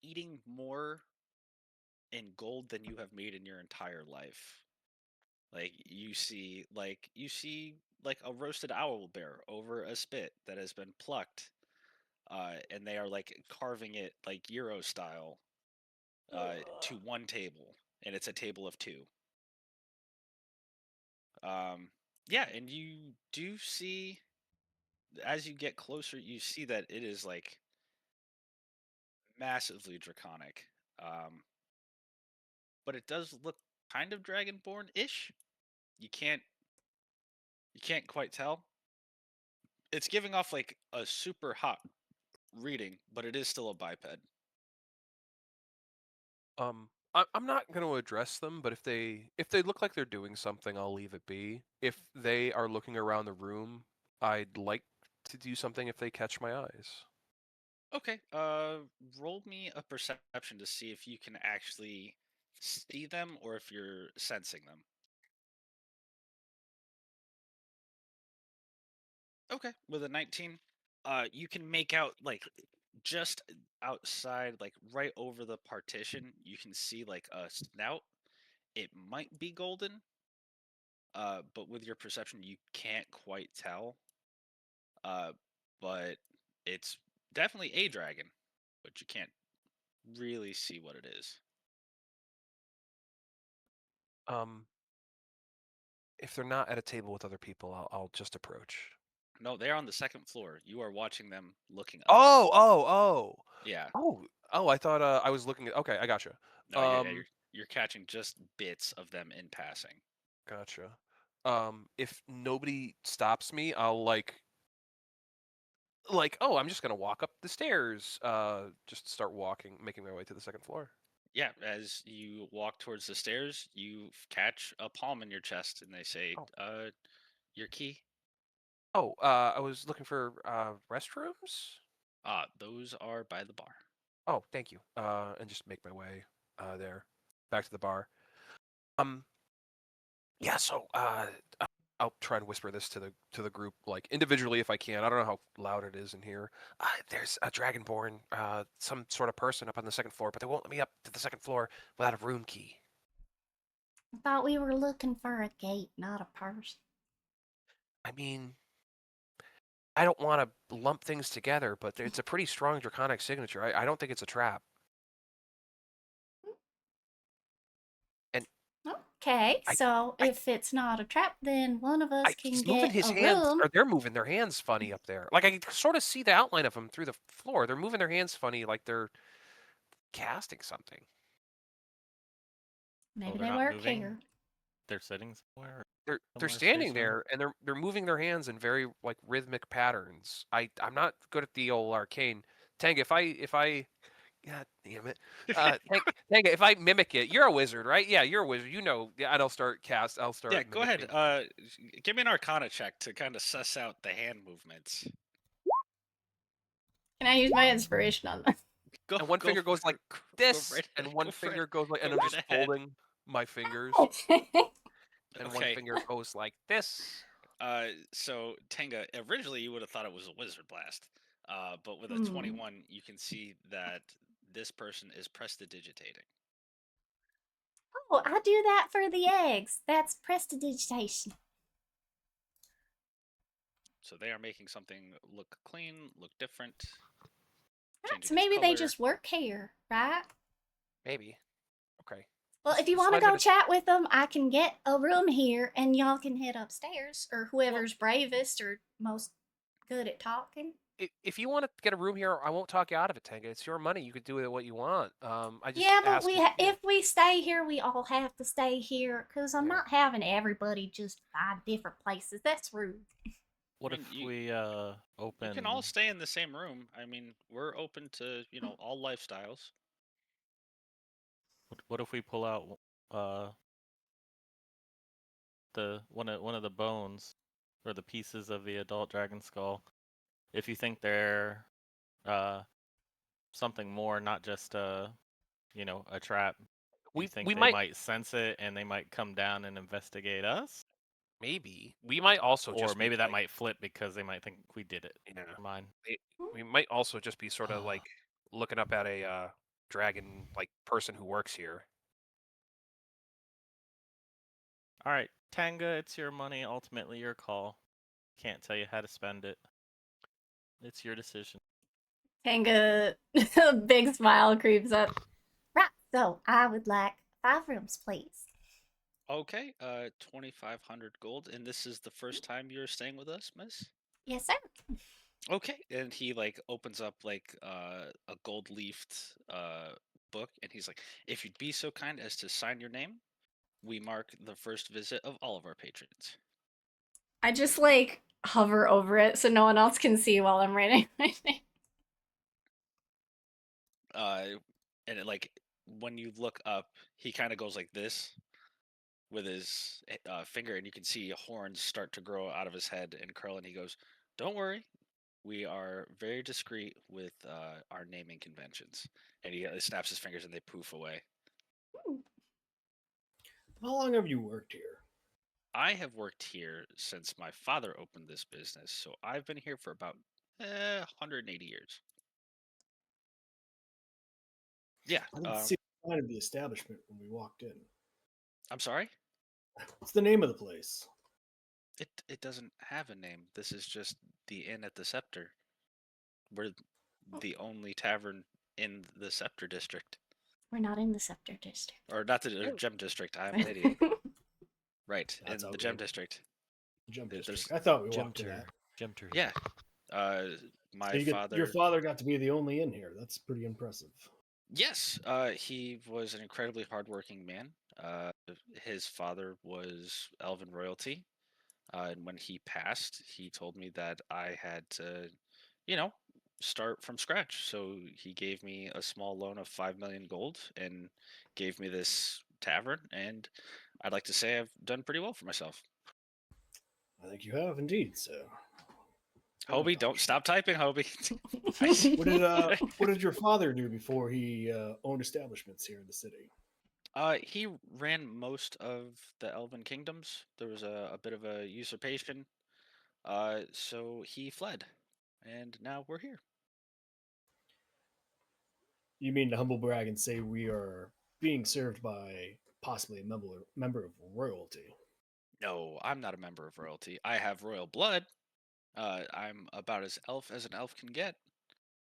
[SPEAKER 4] eating more in gold than you have made in your entire life. Like you see like a roasted owl bear over a spit that has been plucked, and they are like carving it like Euro style to one table, and it's a table of 2. Yeah, and you do see as you get closer, you see that it is like massively draconic. but it does look kind of dragonborn-ish. You can't quite tell. It's giving off like a super hot reading, but it is still a biped.
[SPEAKER 5] I'm not going to address them, but if they look like they're doing something, I'll leave it be. If they are looking around the room, I'd like to do something if they catch my eyes.
[SPEAKER 4] Okay, roll me a perception to see if you can actually see them or if you're sensing them. Okay, with a 19, you can make out like just outside, like right over the partition, you can see like a snout. It might be golden, but with your perception, you can't quite tell. Uh, but it's definitely a dragon, but you can't really see what it is.
[SPEAKER 5] Um, if they're not at a table with other people, I'll just approach.
[SPEAKER 4] No, they're on the second floor. You are watching them looking up.
[SPEAKER 5] Oh.
[SPEAKER 4] Yeah.
[SPEAKER 5] Oh, I thought I was looking at. Okay, I gotcha.
[SPEAKER 4] No, you're catching just bits of them in passing.
[SPEAKER 5] Gotcha. If nobody stops me, I'll oh, I'm just gonna walk up the stairs. Just start walking, making my way to the second floor.
[SPEAKER 4] Yeah, as you walk towards the stairs, you catch a palm in your chest, and they say,
[SPEAKER 5] Oh.
[SPEAKER 4] Your key?"
[SPEAKER 5] Oh, I was looking for restrooms.
[SPEAKER 4] Those are by the bar.
[SPEAKER 5] Oh, thank you. And just make my way there, back to the bar. Yeah. So I'll try and whisper this to the group, like individually if I can. I don't know how loud it is in here. There's a dragonborn, some sort of person up on the second floor, but they won't let me up to the second floor without a room key.
[SPEAKER 7] I thought we were looking for a gate, not a person.
[SPEAKER 5] I mean, I don't want to lump things together, but it's a pretty strong draconic signature. I don't think it's a trap. And
[SPEAKER 7] Okay, so if it's not a trap, then one of us can
[SPEAKER 5] he's moving
[SPEAKER 7] get
[SPEAKER 5] his
[SPEAKER 7] a
[SPEAKER 5] hands,
[SPEAKER 7] room.
[SPEAKER 5] or they're moving their hands funny up there. Like I can sort of see the outline of them through the floor. They're moving their hands funny, like they're casting something.
[SPEAKER 7] Maybe
[SPEAKER 1] they're
[SPEAKER 7] they
[SPEAKER 1] not
[SPEAKER 7] work
[SPEAKER 1] moving?
[SPEAKER 7] here.
[SPEAKER 1] They're sitting somewhere.
[SPEAKER 5] They're
[SPEAKER 1] somewhere
[SPEAKER 5] standing
[SPEAKER 1] stationary?
[SPEAKER 5] there and they're moving their hands in very like rhythmic patterns. I'm not good at the old arcane. Tang, if I God damn it. Tang, if I mimic it, you're a wizard, right? Yeah, you're a wizard. You know, yeah, and I'll start
[SPEAKER 4] Yeah, go ahead.
[SPEAKER 5] mimicking.
[SPEAKER 4] Give me an Arcana check to kind of suss out the hand movements.
[SPEAKER 3] Can I use my inspiration on that?
[SPEAKER 4] Go.
[SPEAKER 5] And one
[SPEAKER 4] go
[SPEAKER 5] finger goes like
[SPEAKER 4] go
[SPEAKER 5] this,
[SPEAKER 4] right,
[SPEAKER 5] and one
[SPEAKER 4] go
[SPEAKER 5] finger
[SPEAKER 4] right,
[SPEAKER 5] goes like, and
[SPEAKER 4] go
[SPEAKER 5] I'm
[SPEAKER 4] right
[SPEAKER 5] just
[SPEAKER 4] ahead.
[SPEAKER 5] folding my fingers, and one
[SPEAKER 4] Okay.
[SPEAKER 5] finger goes like this.
[SPEAKER 4] So Tenga, originally you would have thought it was a wizard blast, but with a 21, you can see that this person is prestidigitating.
[SPEAKER 7] Oh, I do that for the eggs. That's prestidigitation.
[SPEAKER 4] So they are making something look clean, look different.
[SPEAKER 7] Right, so
[SPEAKER 4] changing its
[SPEAKER 7] maybe they
[SPEAKER 4] color.
[SPEAKER 7] just work here, right?
[SPEAKER 5] Maybe. Okay.
[SPEAKER 7] Well, if you want to go chat with them, I can get a room here and y'all can head upstairs, or whoever's bravest or most good at talking.
[SPEAKER 5] If you want to get a room here, I won't talk you out of it, Tenga. It's your money. You could do with it what you want. I just
[SPEAKER 7] Yeah, but
[SPEAKER 5] ask you.
[SPEAKER 7] if we stay here, we all have to stay here because I'm not having everybody just find different places. That's rude.
[SPEAKER 1] What if we open?
[SPEAKER 4] You can all stay in the same room. I mean, we're open to all lifestyles.
[SPEAKER 1] What if we pull out the one of the bones or the pieces of the adult dragon skull? If you think they're something more, not just a trap. You think they might sense it and they might come down and investigate us?
[SPEAKER 5] Maybe we might also
[SPEAKER 1] or maybe that might flip because they might think we did it.
[SPEAKER 5] Yeah,
[SPEAKER 1] mine.
[SPEAKER 5] We might also just be sort of like looking up at a dragon like person who works here.
[SPEAKER 1] All right, Tanga, it's your money. Ultimately, your call. Can't tell you how to spend it. It's your decision.
[SPEAKER 3] Tanga, a big smile creeps up.
[SPEAKER 7] Right, so I would like 5 rooms, please.
[SPEAKER 4] Okay, 2,500 gold, and this is the first time you're staying with us, miss?
[SPEAKER 7] Yes, sir.
[SPEAKER 4] Okay, and he like opens up like a gold leafed book, and he's like, "If you'd be so kind as to sign your name, we mark the first visit of all of our patrons."
[SPEAKER 3] I just like hover over it so no one else can see while I'm writing my name.
[SPEAKER 4] And it, like when you look up, he kind of goes like this with his finger, and you can see horns start to grow out of his head and curl. And he goes, "Don't worry, we are very discreet with our naming conventions." And he snaps his fingers, and they poof away.
[SPEAKER 2] How long have you worked here?
[SPEAKER 4] I have worked here since my father opened this business, so I've been here for about 180 years. Yeah.
[SPEAKER 2] I didn't see the sign of the establishment when we walked in.
[SPEAKER 4] I'm sorry.
[SPEAKER 2] What's the name of the place?
[SPEAKER 4] It doesn't have a name. This is just the Inn at the Scepter. We're the only tavern in the Scepter District,
[SPEAKER 7] We're not in the Scepter District.
[SPEAKER 4] or not the Gem District. I'm an idiot. Right,
[SPEAKER 2] That's
[SPEAKER 4] in the
[SPEAKER 2] okay.
[SPEAKER 4] Gem District.
[SPEAKER 2] Jump
[SPEAKER 4] There's-
[SPEAKER 2] district. I thought we
[SPEAKER 1] Gem
[SPEAKER 2] walked to
[SPEAKER 1] tour.
[SPEAKER 2] that.
[SPEAKER 1] Gem tour.
[SPEAKER 4] Yeah. My
[SPEAKER 2] So
[SPEAKER 4] father.
[SPEAKER 2] your father got to be the only in here. That's pretty impressive.
[SPEAKER 4] Yes, he was an incredibly hardworking man. His father was Elven royalty, and when he passed, he told me that I had to, you know, start from scratch. So he gave me a small loan of 5 million gold and gave me this tavern, and I'd like to say I've done pretty well for myself.
[SPEAKER 2] I think you have indeed. So,
[SPEAKER 4] Hobie, don't stop typing, Hobie.
[SPEAKER 2] what did your father do before he owned establishments here in the city?
[SPEAKER 4] He ran most of the Elven kingdoms. There was a bit of a usurpation. So he fled, and now we're here.
[SPEAKER 2] You mean to humble brag and say we are being served by possibly a member of royalty?
[SPEAKER 4] No, I'm not a member of royalty. I have royal blood. I'm about as elf as an elf can get,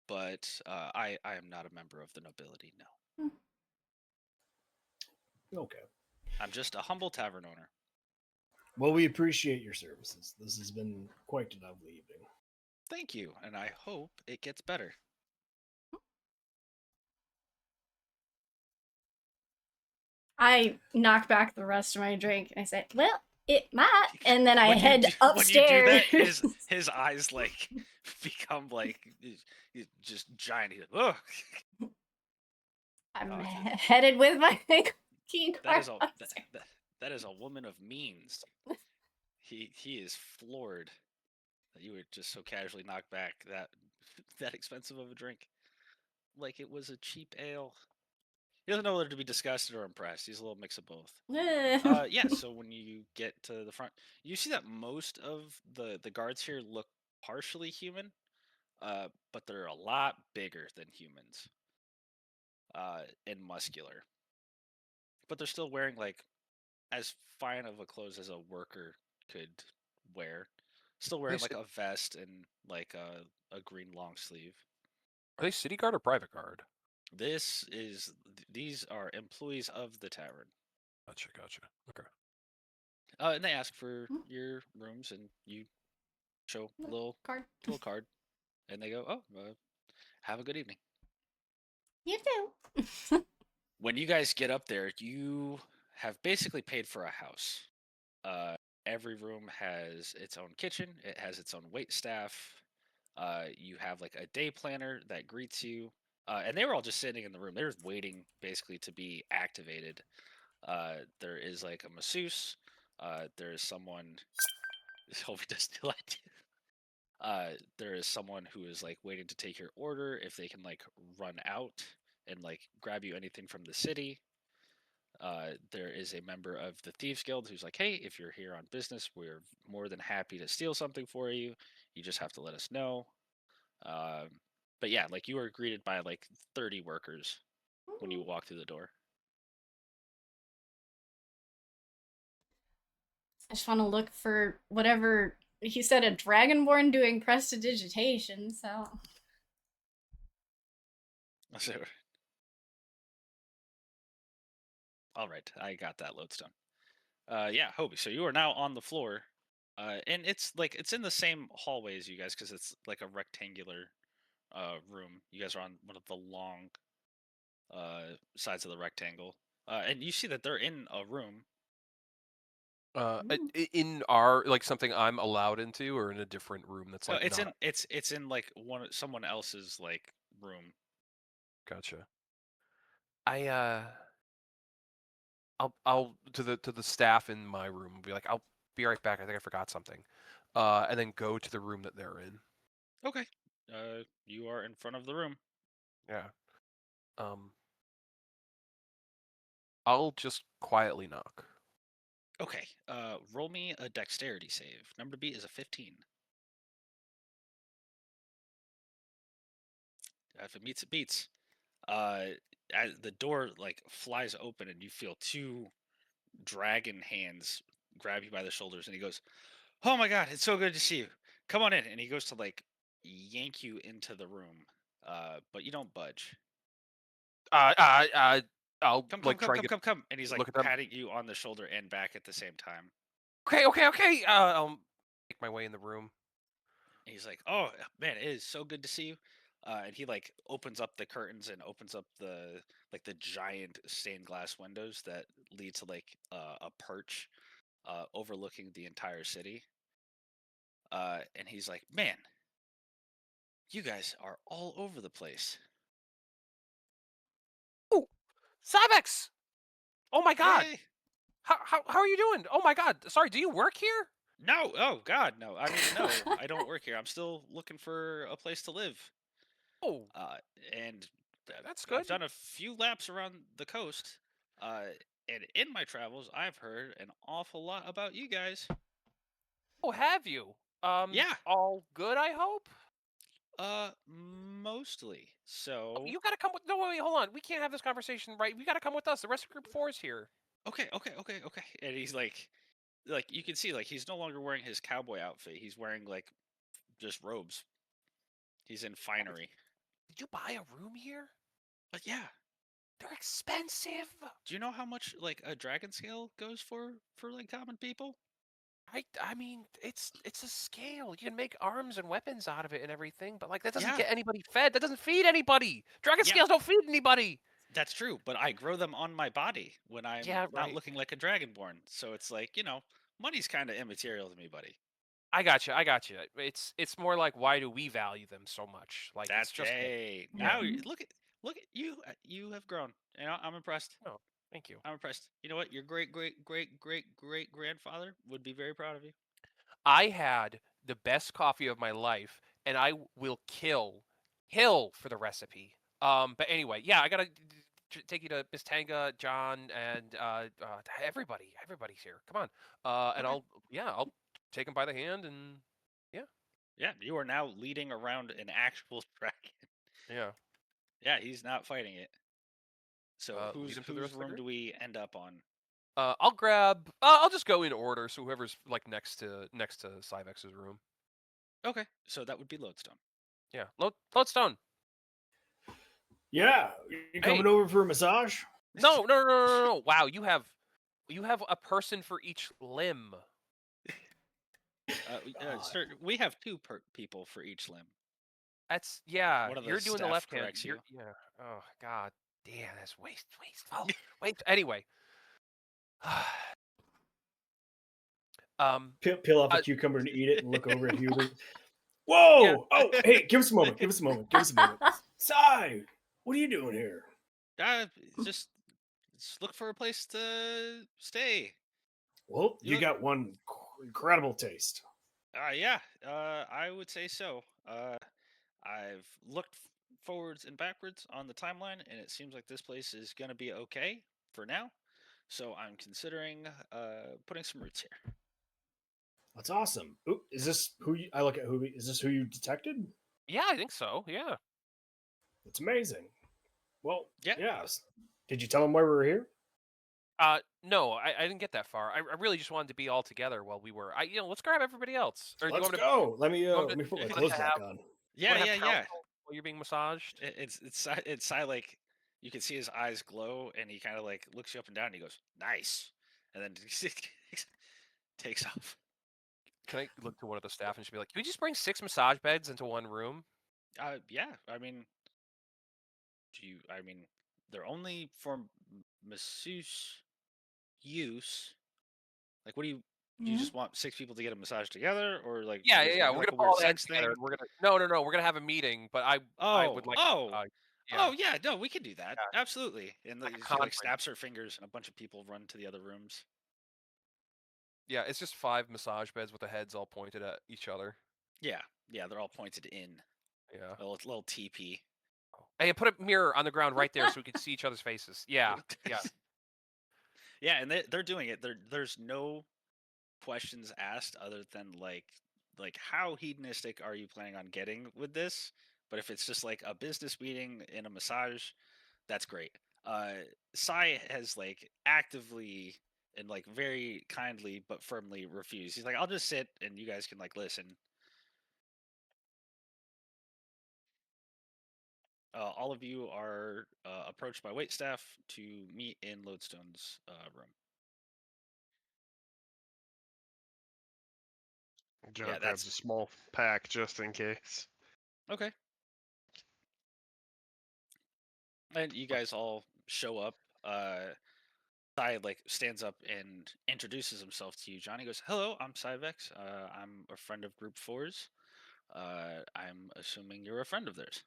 [SPEAKER 4] but I am not a member of the nobility. No,
[SPEAKER 2] Okay.
[SPEAKER 4] I'm just a humble tavern owner.
[SPEAKER 2] Well, we appreciate your services. This has been quite a lovely evening.
[SPEAKER 4] Thank you, and I hope it gets better.
[SPEAKER 3] I knock back the rest of my drink and I say, "Well, it might," and then I
[SPEAKER 4] When you
[SPEAKER 3] head
[SPEAKER 4] do- When you do that,
[SPEAKER 3] upstairs.
[SPEAKER 4] his eyes like become like just giant. He's like, "Ugh."
[SPEAKER 3] I'm
[SPEAKER 4] Oh,
[SPEAKER 3] headed with my key
[SPEAKER 4] that
[SPEAKER 3] card
[SPEAKER 4] is a
[SPEAKER 3] upstairs.
[SPEAKER 4] that is a woman of means. He is floored that you would just so casually knock back that that expensive of a drink, like it was a cheap ale. He doesn't know whether to be disgusted or impressed. He's a little mix of both. Yeah. So when you get to the front, you see that most of the guards here look partially human, but they're a lot bigger than humans, and muscular. But they're still wearing like as fine of a clothes as a worker could wear. Still wearing like a vest and like a green long sleeve.
[SPEAKER 5] Are they city guard or private guard?
[SPEAKER 4] These are employees of the tavern.
[SPEAKER 5] Gotcha. Okay.
[SPEAKER 4] And they ask for your rooms, and you show a little card, and they go, "Oh, have a good evening."
[SPEAKER 7] You do.
[SPEAKER 4] When you guys get up there, you have basically paid for a house. Every room has its own kitchen. It has its own wait staff. You have like a day planner that greets you. And they were all just sitting in the room. They're just waiting basically to be activated. There is like a masseuse. There is someone. Hope he doesn't like. There is someone who is like waiting to take your order if they can like run out and like grab you anything from the city. There is a member of the Thieves Guild who's like, "Hey, if you're here on business, we're more than happy to steal something for you. You just have to let us know." Um, but yeah, like you were greeted by like 30 workers when you walk through the door.
[SPEAKER 3] I just want to look for whatever he said, a dragonborn doing prestidigitation. So
[SPEAKER 4] So, all right, I got that lodestone. Yeah, Hobie. So you are now on the floor, and it's like it's in the same hallway as you guys because it's like a rectangular room. You guys are on one of the long sides of the rectangle. And you see that they're in a room.
[SPEAKER 5] In our like something I'm allowed into, or in a different room that's like
[SPEAKER 4] It's
[SPEAKER 5] not.
[SPEAKER 4] in like someone else's like room.
[SPEAKER 5] Gotcha. I'll to the staff in my room be like, I'll be right back. I think I forgot something. And then go to the room that they're in.
[SPEAKER 4] Okay. You are in front of the room.
[SPEAKER 5] Yeah. I'll just quietly knock.
[SPEAKER 4] Okay. Roll me a dexterity save. Number to beat is a 15. If it meets, it beats. As the door like flies open and you feel two dragon hands grab you by the shoulders, and he goes, "Oh my god, it's so good to see you. Come on in." And he goes to like yank you into the room, but you don't budge.
[SPEAKER 5] I'll
[SPEAKER 4] Come, come,
[SPEAKER 5] like
[SPEAKER 4] come,
[SPEAKER 5] try and
[SPEAKER 4] come,
[SPEAKER 5] get
[SPEAKER 4] come, come. And he's like
[SPEAKER 5] look at them.
[SPEAKER 4] patting you on the shoulder and back at the same time.
[SPEAKER 5] Okay. I'll make my way in the room.
[SPEAKER 4] And he's like, "Oh man, it is so good to see you." And he like opens up the curtains and opens up the giant stained glass windows that lead to like a perch overlooking the entire city. And he's like, "Man, you guys are all over the place."
[SPEAKER 5] Oh, Cybex! Oh my god!
[SPEAKER 4] Yay!
[SPEAKER 5] How are you doing? Oh my god! Sorry, do you work here?
[SPEAKER 4] No, oh God, no. I mean, no, I don't work here. I'm still looking for a place to live.
[SPEAKER 5] Oh,
[SPEAKER 4] Uh, and
[SPEAKER 5] that's
[SPEAKER 4] I've
[SPEAKER 5] good.
[SPEAKER 4] done a few laps around the coast. And in my travels, I've heard an awful lot about you guys.
[SPEAKER 5] Oh, have you?
[SPEAKER 4] Yeah,
[SPEAKER 5] All good, I hope.
[SPEAKER 4] mostly.
[SPEAKER 5] Oh,
[SPEAKER 4] So,
[SPEAKER 5] you gotta come with. No, wait, hold on. We can't have this conversation, right? We gotta come with us. The rest of Group 4 is here.
[SPEAKER 4] okay. And he's like you can see, like he's no longer wearing his cowboy outfit. He's wearing like just robes. He's in finery.
[SPEAKER 5] Did you buy a room here?
[SPEAKER 4] But yeah,
[SPEAKER 5] They're expensive.
[SPEAKER 4] do you know how much like a dragon scale goes for like common people?
[SPEAKER 5] I mean, it's a scale. You can make arms and weapons out of it and everything, but like that doesn't
[SPEAKER 4] Yeah,
[SPEAKER 5] get anybody fed. That doesn't feed anybody. Dragon
[SPEAKER 4] yeah,
[SPEAKER 5] scales don't feed anybody.
[SPEAKER 4] that's true. But I grow them on my body when I'm
[SPEAKER 5] Yeah,
[SPEAKER 4] not
[SPEAKER 5] right.
[SPEAKER 4] looking like a dragonborn. So it's like money's kind of immaterial to me, buddy.
[SPEAKER 5] I got you. It's more like why do we value them so much? Like it's
[SPEAKER 4] That's
[SPEAKER 5] just like,
[SPEAKER 4] hey.
[SPEAKER 5] yeah.
[SPEAKER 4] Now look at you. You have grown. I'm impressed.
[SPEAKER 5] Oh, thank you.
[SPEAKER 4] I'm impressed. You know what? Your great grandfather would be very proud of you.
[SPEAKER 5] I had the best coffee of my life, and I will kill for the recipe. But anyway, yeah, I gotta take you to Miss Tanga, John, and everybody. Everybody's here. Come on. And
[SPEAKER 4] Okay.
[SPEAKER 5] I'll take him by the hand, and yeah,
[SPEAKER 4] Yeah, you are now leading around an actual dragon.
[SPEAKER 5] yeah.
[SPEAKER 4] Yeah, he's not fighting it. So
[SPEAKER 5] Lead him to the
[SPEAKER 4] whose
[SPEAKER 5] rest of the
[SPEAKER 4] room
[SPEAKER 5] group.
[SPEAKER 4] do we end up on?
[SPEAKER 5] I'll grab. I'll just go in order. So whoever's like next to Cybex's room.
[SPEAKER 4] Okay, so that would be Lodestone.
[SPEAKER 5] Yeah, Lodestone.
[SPEAKER 2] Yeah, you
[SPEAKER 5] Hey,
[SPEAKER 2] coming over for a massage?
[SPEAKER 5] no. Wow, you have a person for each limb.
[SPEAKER 4] Sir, we have two people for each limb.
[SPEAKER 5] That's yeah.
[SPEAKER 4] One of the
[SPEAKER 5] You're doing the
[SPEAKER 4] staff
[SPEAKER 5] left hand.
[SPEAKER 4] corrects you.
[SPEAKER 5] Yeah. Oh God, damn, that's wasteful. Wait. Anyway. um.
[SPEAKER 2] Peel off a
[SPEAKER 5] Uh,
[SPEAKER 2] cucumber and eat it, and look over at Hubert.
[SPEAKER 5] yeah.
[SPEAKER 2] Whoa! Oh, hey, give us a moment. Give us a moment. Give us a moment. Sai, what are you doing here?
[SPEAKER 4] Uh, just look for a place to stay.
[SPEAKER 2] Well, you
[SPEAKER 4] look-
[SPEAKER 2] got one incredible taste.
[SPEAKER 4] Yeah. I would say so. I've looked forwards and backwards on the timeline, and it seems like this place is gonna be okay for now. So I'm considering putting some roots here.
[SPEAKER 2] That's awesome. Ooh, is this who you, I look at? Who is this? Who you detected?
[SPEAKER 5] Yeah, I think so. Yeah.
[SPEAKER 2] That's amazing. Well,
[SPEAKER 4] Yeah.
[SPEAKER 2] yes. Did you tell him why we were here?
[SPEAKER 5] No, I didn't get that far. I really just wanted to be all together while we were. Let's grab everybody else. Or do you
[SPEAKER 2] Let's
[SPEAKER 5] want me to,
[SPEAKER 2] go. Let me
[SPEAKER 5] want
[SPEAKER 2] let
[SPEAKER 5] me
[SPEAKER 2] me put my
[SPEAKER 5] to
[SPEAKER 2] clothes back
[SPEAKER 5] have,
[SPEAKER 2] on.
[SPEAKER 4] Yeah,
[SPEAKER 5] want to
[SPEAKER 4] yeah,
[SPEAKER 5] have
[SPEAKER 4] yeah.
[SPEAKER 5] counsel while you're being massaged?
[SPEAKER 4] It's like you can see his eyes glow, and he kind of like looks you up and down, and he goes, "Nice," and then takes off.
[SPEAKER 5] Can I look to one of the staff and just be like, "Can we just bring 6 massage beds into one room?"
[SPEAKER 4] Yeah. I mean, do you? I mean, they're only for masseuse use. Like, what do you just want 6 people to get a massage together, or like
[SPEAKER 5] Yeah,
[SPEAKER 4] is
[SPEAKER 5] yeah,
[SPEAKER 4] it
[SPEAKER 5] yeah.
[SPEAKER 4] gonna be
[SPEAKER 5] We're
[SPEAKER 4] like
[SPEAKER 5] gonna
[SPEAKER 4] a
[SPEAKER 5] put
[SPEAKER 4] weird
[SPEAKER 5] all the heads
[SPEAKER 4] sex
[SPEAKER 5] together,
[SPEAKER 4] thing?
[SPEAKER 5] and we're gonna no. We're gonna have a meeting, but I
[SPEAKER 4] Oh,
[SPEAKER 5] would like yeah,
[SPEAKER 4] oh yeah, no, we can do that.
[SPEAKER 5] Yeah.
[SPEAKER 4] Absolutely. And
[SPEAKER 5] like a
[SPEAKER 4] she like
[SPEAKER 5] conference.
[SPEAKER 4] snaps her fingers, and a bunch of people run to the other rooms.
[SPEAKER 5] Yeah, it's just 5 massage beds with the heads all pointed at each other.
[SPEAKER 4] Yeah, yeah, they're all pointed in.
[SPEAKER 5] Yeah.
[SPEAKER 4] A little teepee.
[SPEAKER 5] Hey, put a mirror on the ground right there so we can see each other's faces. Yeah, yeah.
[SPEAKER 4] Yeah, and they're doing it. There's no questions asked other than like how hedonistic are you planning on getting with this? But if it's just like a business meeting in a massage, that's great. Sai has like actively and like very kindly but firmly refused. He's like, I'll just sit and you guys can like listen. All of you are approached by waitstaff to meet in Lodestone's room.
[SPEAKER 6] Joe
[SPEAKER 4] Yeah,
[SPEAKER 6] grabs
[SPEAKER 4] that's
[SPEAKER 6] a small pack just in case.
[SPEAKER 4] okay. And you guys all show up. Sai like stands up and introduces himself to you. Johnny goes, "Hello, I'm Cyvex. I'm a friend of Group 4's. I'm assuming you're a friend of theirs."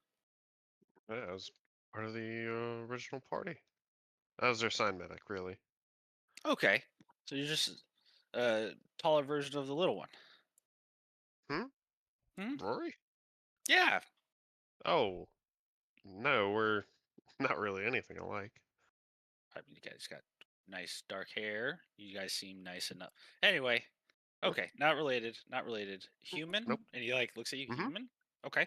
[SPEAKER 6] Yeah, I was part of the original party. I was their sign medic, really.
[SPEAKER 4] Okay, so you're just a taller version of the little one. Hmm?
[SPEAKER 6] Rory?
[SPEAKER 4] Yeah.
[SPEAKER 6] Oh, no, we're not really anything alike.
[SPEAKER 4] I mean, you guys got nice dark hair. You guys seem nice enough. Anyway, okay, not related. Not related. Human?
[SPEAKER 6] Nope.
[SPEAKER 4] And he like looks at you.
[SPEAKER 6] Mhm.
[SPEAKER 4] Human? Okay.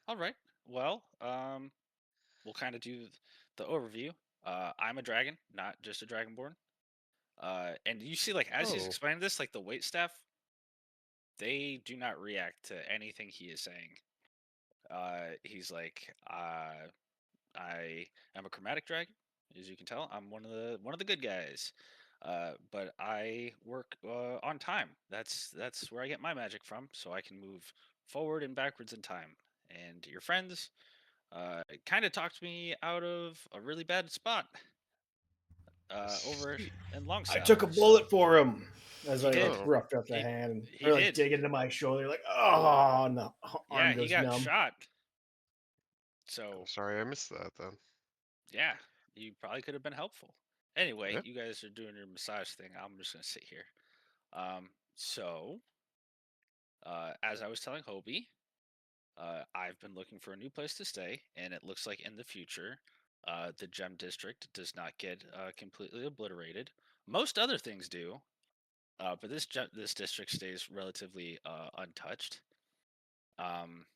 [SPEAKER 4] All right. Well, we'll kind of do the overview. I'm a dragon, not just a dragonborn. And you see, like, as he's
[SPEAKER 6] Oh,
[SPEAKER 4] explaining this, like the wait staff, they do not react to anything he is saying. He's like, I am a chromatic dragon, as you can tell. I'm one of the good guys. But I work on time. That's where I get my magic from, so I can move forward and backwards in time. And your friends kind of talked me out of a really bad spot over
[SPEAKER 6] sweet.
[SPEAKER 4] in
[SPEAKER 2] I
[SPEAKER 4] Longstaff.
[SPEAKER 2] took a bullet for him as
[SPEAKER 4] He
[SPEAKER 2] I
[SPEAKER 4] did.
[SPEAKER 2] like
[SPEAKER 6] Oh.
[SPEAKER 2] roughed up the
[SPEAKER 4] He-
[SPEAKER 2] hand and
[SPEAKER 4] he
[SPEAKER 2] they're like
[SPEAKER 4] did.
[SPEAKER 2] digging into my shoulder, like, oh no,
[SPEAKER 4] Yeah,
[SPEAKER 2] arm
[SPEAKER 4] he
[SPEAKER 2] goes
[SPEAKER 4] got
[SPEAKER 2] numb.
[SPEAKER 4] shot.
[SPEAKER 6] I'm
[SPEAKER 4] So
[SPEAKER 6] sorry I missed that then.
[SPEAKER 4] yeah, you probably could have been helpful. Anyway,
[SPEAKER 6] Yeah.
[SPEAKER 4] you guys are doing your massage thing. I'm just gonna sit here. So as I was telling Hobie, I've been looking for a new place to stay, and it looks like in the future, the Gem District does not get completely obliterated. Most other things do, but this district stays relatively untouched. Um,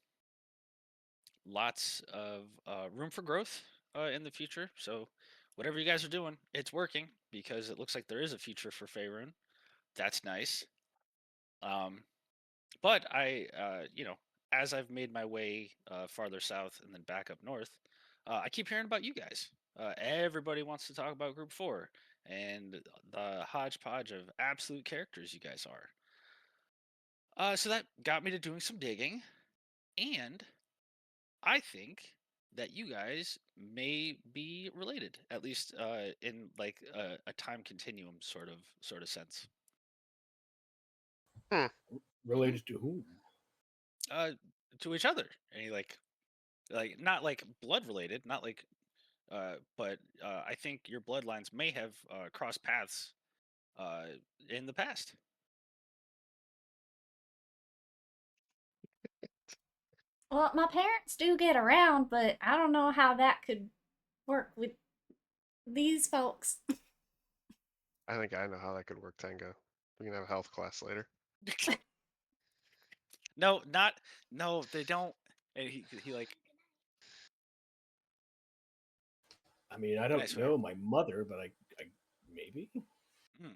[SPEAKER 4] Lots of room for growth in the future. So, whatever you guys are doing, it's working because it looks like there is a future for Faerun. That's nice. Um, but as I've made my way farther south and then back up north, I keep hearing about you guys. Everybody wants to talk about Group 4 and the hodgepodge of absolute characters you guys are. So that got me to doing some digging, and I think that you guys may be related, at least in like a time continuum sort of sense.
[SPEAKER 2] Related to whom?
[SPEAKER 4] Uh, to each other, and he like not like blood related, not like but I think your bloodlines may have crossed paths uh in the past.
[SPEAKER 7] Well, my parents do get around, but I don't know how that could work with these folks.
[SPEAKER 6] I think I know how that could work, Tango. We can have a health class later.
[SPEAKER 4] No, not no, they don't. And he like
[SPEAKER 2] I mean, I don't
[SPEAKER 4] nice
[SPEAKER 2] know my mother, but I maybe.
[SPEAKER 4] hmm.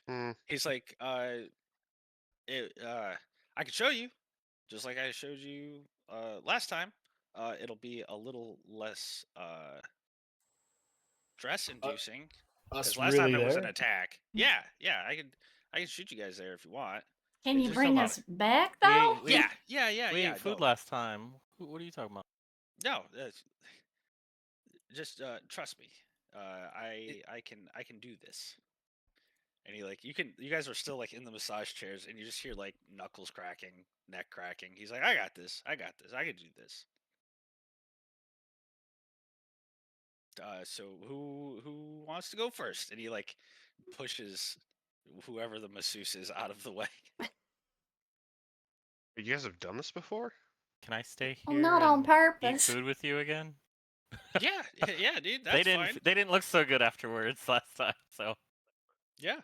[SPEAKER 6] Hmm.
[SPEAKER 4] He's like I could show you, just like I showed you last time. It'll be a little less stress inducing because
[SPEAKER 2] Us
[SPEAKER 4] last time
[SPEAKER 2] really
[SPEAKER 4] it was an
[SPEAKER 2] there?
[SPEAKER 4] attack. Yeah, yeah, I can shoot you guys there if you want.
[SPEAKER 7] Can
[SPEAKER 4] It
[SPEAKER 7] you
[SPEAKER 1] What are you
[SPEAKER 4] just
[SPEAKER 1] talking
[SPEAKER 7] bring
[SPEAKER 1] about?
[SPEAKER 7] us back,
[SPEAKER 1] We
[SPEAKER 7] though?
[SPEAKER 1] ate, we
[SPEAKER 4] yeah,
[SPEAKER 1] ate,
[SPEAKER 4] yeah, yeah,
[SPEAKER 1] we
[SPEAKER 4] yeah.
[SPEAKER 1] ate food
[SPEAKER 4] No,
[SPEAKER 1] last time. What are you talking about?
[SPEAKER 4] no. just trust me. I can do this. And you guys are still like in the massage chairs, and you just hear like knuckles cracking, neck cracking. He's like, I got this. I can do this. So who wants to go first? And he like pushes whoever the masseuse is out of the way.
[SPEAKER 6] You guys have done this before?
[SPEAKER 1] Can I stay
[SPEAKER 7] Well,
[SPEAKER 1] here
[SPEAKER 7] not on
[SPEAKER 1] and eat
[SPEAKER 7] purpose.
[SPEAKER 1] food with you again?
[SPEAKER 4] Yeah, yeah, dude,
[SPEAKER 1] They
[SPEAKER 4] that's
[SPEAKER 1] didn't.
[SPEAKER 4] fine.
[SPEAKER 1] They didn't look so good afterwards last time. So
[SPEAKER 4] Yeah,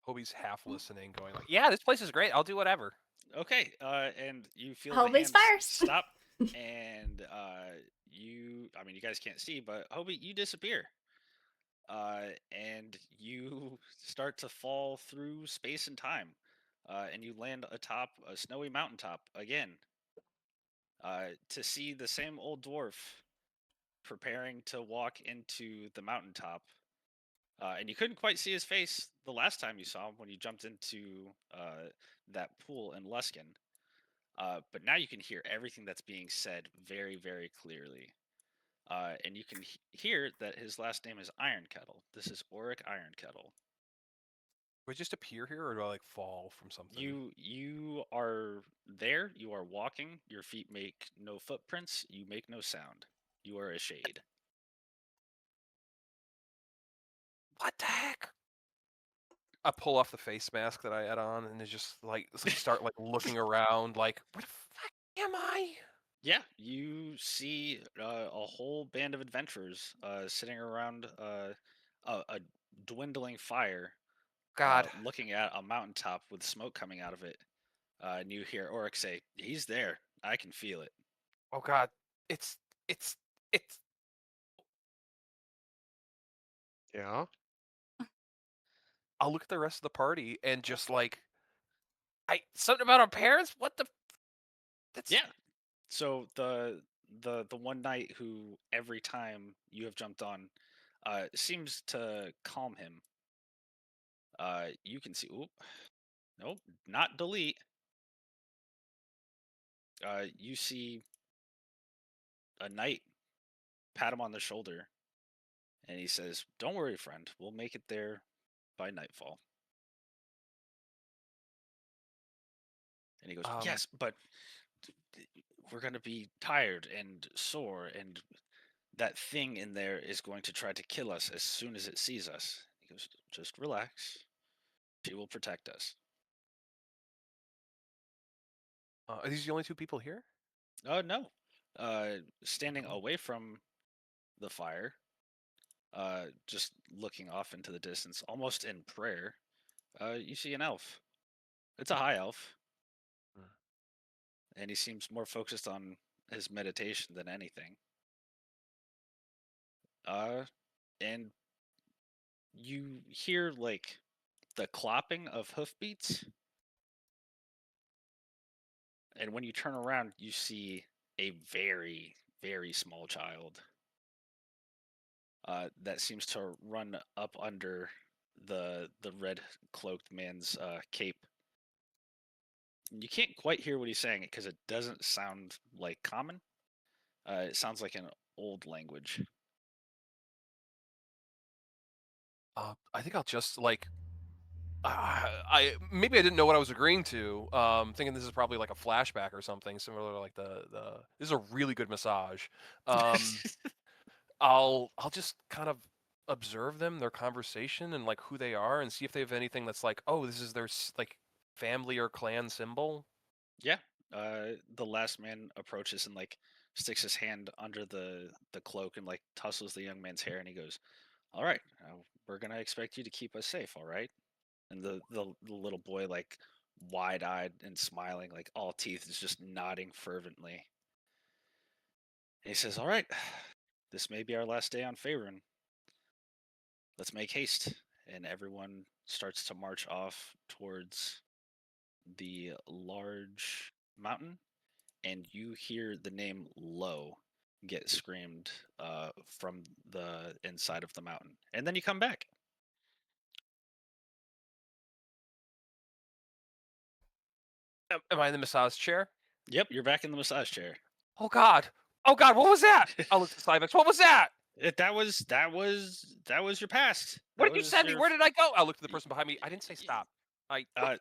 [SPEAKER 5] Hobie's half listening, going like, "Yeah, this place is great. I'll do whatever."
[SPEAKER 4] okay. And you feel the
[SPEAKER 7] Hobie's
[SPEAKER 4] hands
[SPEAKER 7] first.
[SPEAKER 4] stop, and I mean, you guys can't see, but Hobie, you disappear. And you start to fall through space and time, and you land atop a snowy mountaintop again, to see the same old dwarf preparing to walk into the mountaintop. And you couldn't quite see his face the last time you saw him when you jumped into that pool in Luskin. But now you can hear everything that's being said very, very clearly. And you can hear that his last name is Iron Kettle. This is Auric Iron Kettle.
[SPEAKER 5] Do I just appear here, or do I like fall from something?
[SPEAKER 4] You are there. You are walking. Your feet make no footprints. You make no sound. You are a shade.
[SPEAKER 5] What the heck? I pull off the face mask that I had on, and just like start like looking around, like, where the fuck am I?
[SPEAKER 4] Yeah, you see a whole band of adventurers sitting around a dwindling fire,
[SPEAKER 5] God,
[SPEAKER 4] looking at a mountaintop with smoke coming out of it. And you hear Oryx say, "He's there. I can feel it."
[SPEAKER 5] oh God, it's it's it's.
[SPEAKER 6] Yeah.
[SPEAKER 5] I'll look at the rest of the party and just like, something about our parents. What the? That's
[SPEAKER 4] Yeah. So the one knight who every time you have jumped on seems to calm him. You can see. Oop, nope, not delete. You see a knight pat him on the shoulder, and he says, "Don't worry, friend. We'll make it there by nightfall." And he goes, "Yes, but we're gonna be tired and sore, and that thing in there is going to try to kill us as soon as it sees us." He goes, "Just relax. She will protect us."
[SPEAKER 5] Are these the only two people here?
[SPEAKER 4] No. Standing away from the fire, just looking off into the distance, almost in prayer, you see an elf. It's a high elf,
[SPEAKER 5] Hmm.
[SPEAKER 4] and he seems more focused on his meditation than anything. And you hear like the clopping of hoofbeats, and when you turn around, you see a very, very small child that seems to run up under the red cloaked man's cape. You can't quite hear what he's saying because it doesn't sound like common. It sounds like an old language.
[SPEAKER 5] I think I'll just like. I maybe I didn't know what I was agreeing to. Thinking this is probably like a flashback or something similar to like the. This is a really good massage. I'll just kind of observe them, their conversation, and like who they are, and see if they have anything that's like, oh, this is their like family or clan symbol.
[SPEAKER 4] Yeah. The last man approaches and like sticks his hand under the cloak and like tussles the young man's hair, and he goes, "All right, we're gonna expect you to keep us safe, all right?" And the little boy, like wide eyed and smiling, like all teeth, is just nodding fervently. And he says, "All right, this may be our last day on Faerun. Let's make haste." And everyone starts to march off towards the large mountain, and you hear the name Low get screamed from the inside of the mountain. And then you come back.
[SPEAKER 5] Am I in the massage chair?
[SPEAKER 4] Yep, you're back in the massage chair.
[SPEAKER 5] Oh God, Oh God, what was that? I looked at Cybex. What was that?
[SPEAKER 4] That was your past.
[SPEAKER 5] What
[SPEAKER 4] That
[SPEAKER 5] did you
[SPEAKER 4] was
[SPEAKER 5] send me?
[SPEAKER 4] your
[SPEAKER 5] Where did I go? I looked at the person behind me. I didn't say stop. I
[SPEAKER 4] uh,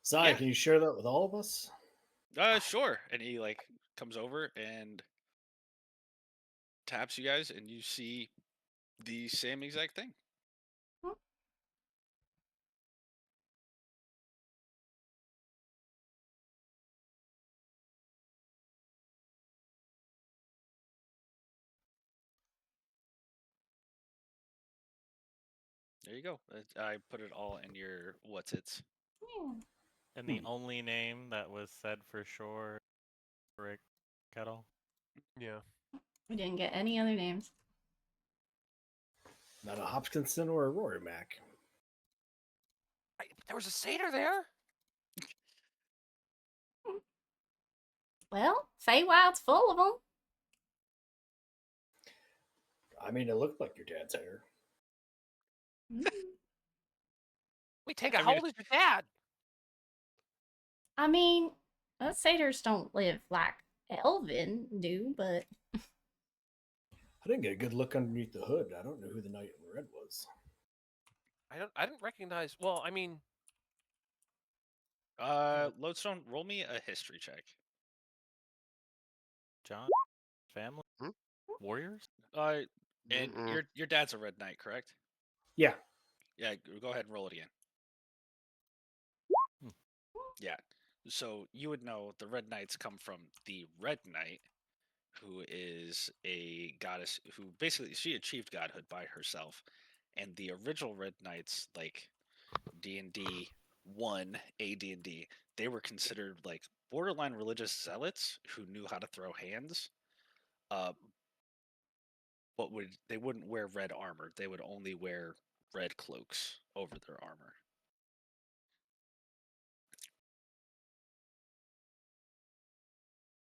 [SPEAKER 2] Sai,
[SPEAKER 4] Yeah.
[SPEAKER 2] can you share that with all of us?
[SPEAKER 4] Sure. And he like comes over and taps you guys, and you see the same exact thing. There you go. I put it all in your what's its.
[SPEAKER 3] Yeah.
[SPEAKER 1] And the only name that was said for sure, Rick Kettle.
[SPEAKER 5] yeah.
[SPEAKER 3] We didn't get any other names.
[SPEAKER 2] Not a Hopkinson or a Rory Mac.
[SPEAKER 5] There was a satyr there.
[SPEAKER 3] Well, Feywild's full of them.
[SPEAKER 2] I mean, it looked like your dad's hair.
[SPEAKER 5] Wait, Tango,
[SPEAKER 4] I
[SPEAKER 5] how
[SPEAKER 4] mean-
[SPEAKER 5] old is your dad?
[SPEAKER 3] I mean, us satyrs don't live like Elvin do, but
[SPEAKER 2] I didn't get a good look underneath the hood. I don't know who the knight in red was.
[SPEAKER 5] I didn't recognize. Well, I mean,
[SPEAKER 4] Lodestone, roll me a history check.
[SPEAKER 1] John, family,
[SPEAKER 6] Hmm?
[SPEAKER 1] warriors.
[SPEAKER 4] And
[SPEAKER 6] Mm-mm.
[SPEAKER 4] your dad's a red knight, correct?
[SPEAKER 2] Yeah.
[SPEAKER 4] Yeah, go ahead and roll it again.
[SPEAKER 1] Hmm.
[SPEAKER 4] Yeah. So you would know the red knights come from the red knight, who is a goddess who basically she achieved godhood by herself. And the original red knights, like D&D 1 AD&D, they were considered like borderline religious zealots who knew how to throw hands. Uh, but they wouldn't wear red armor. They would only wear red cloaks over their armor.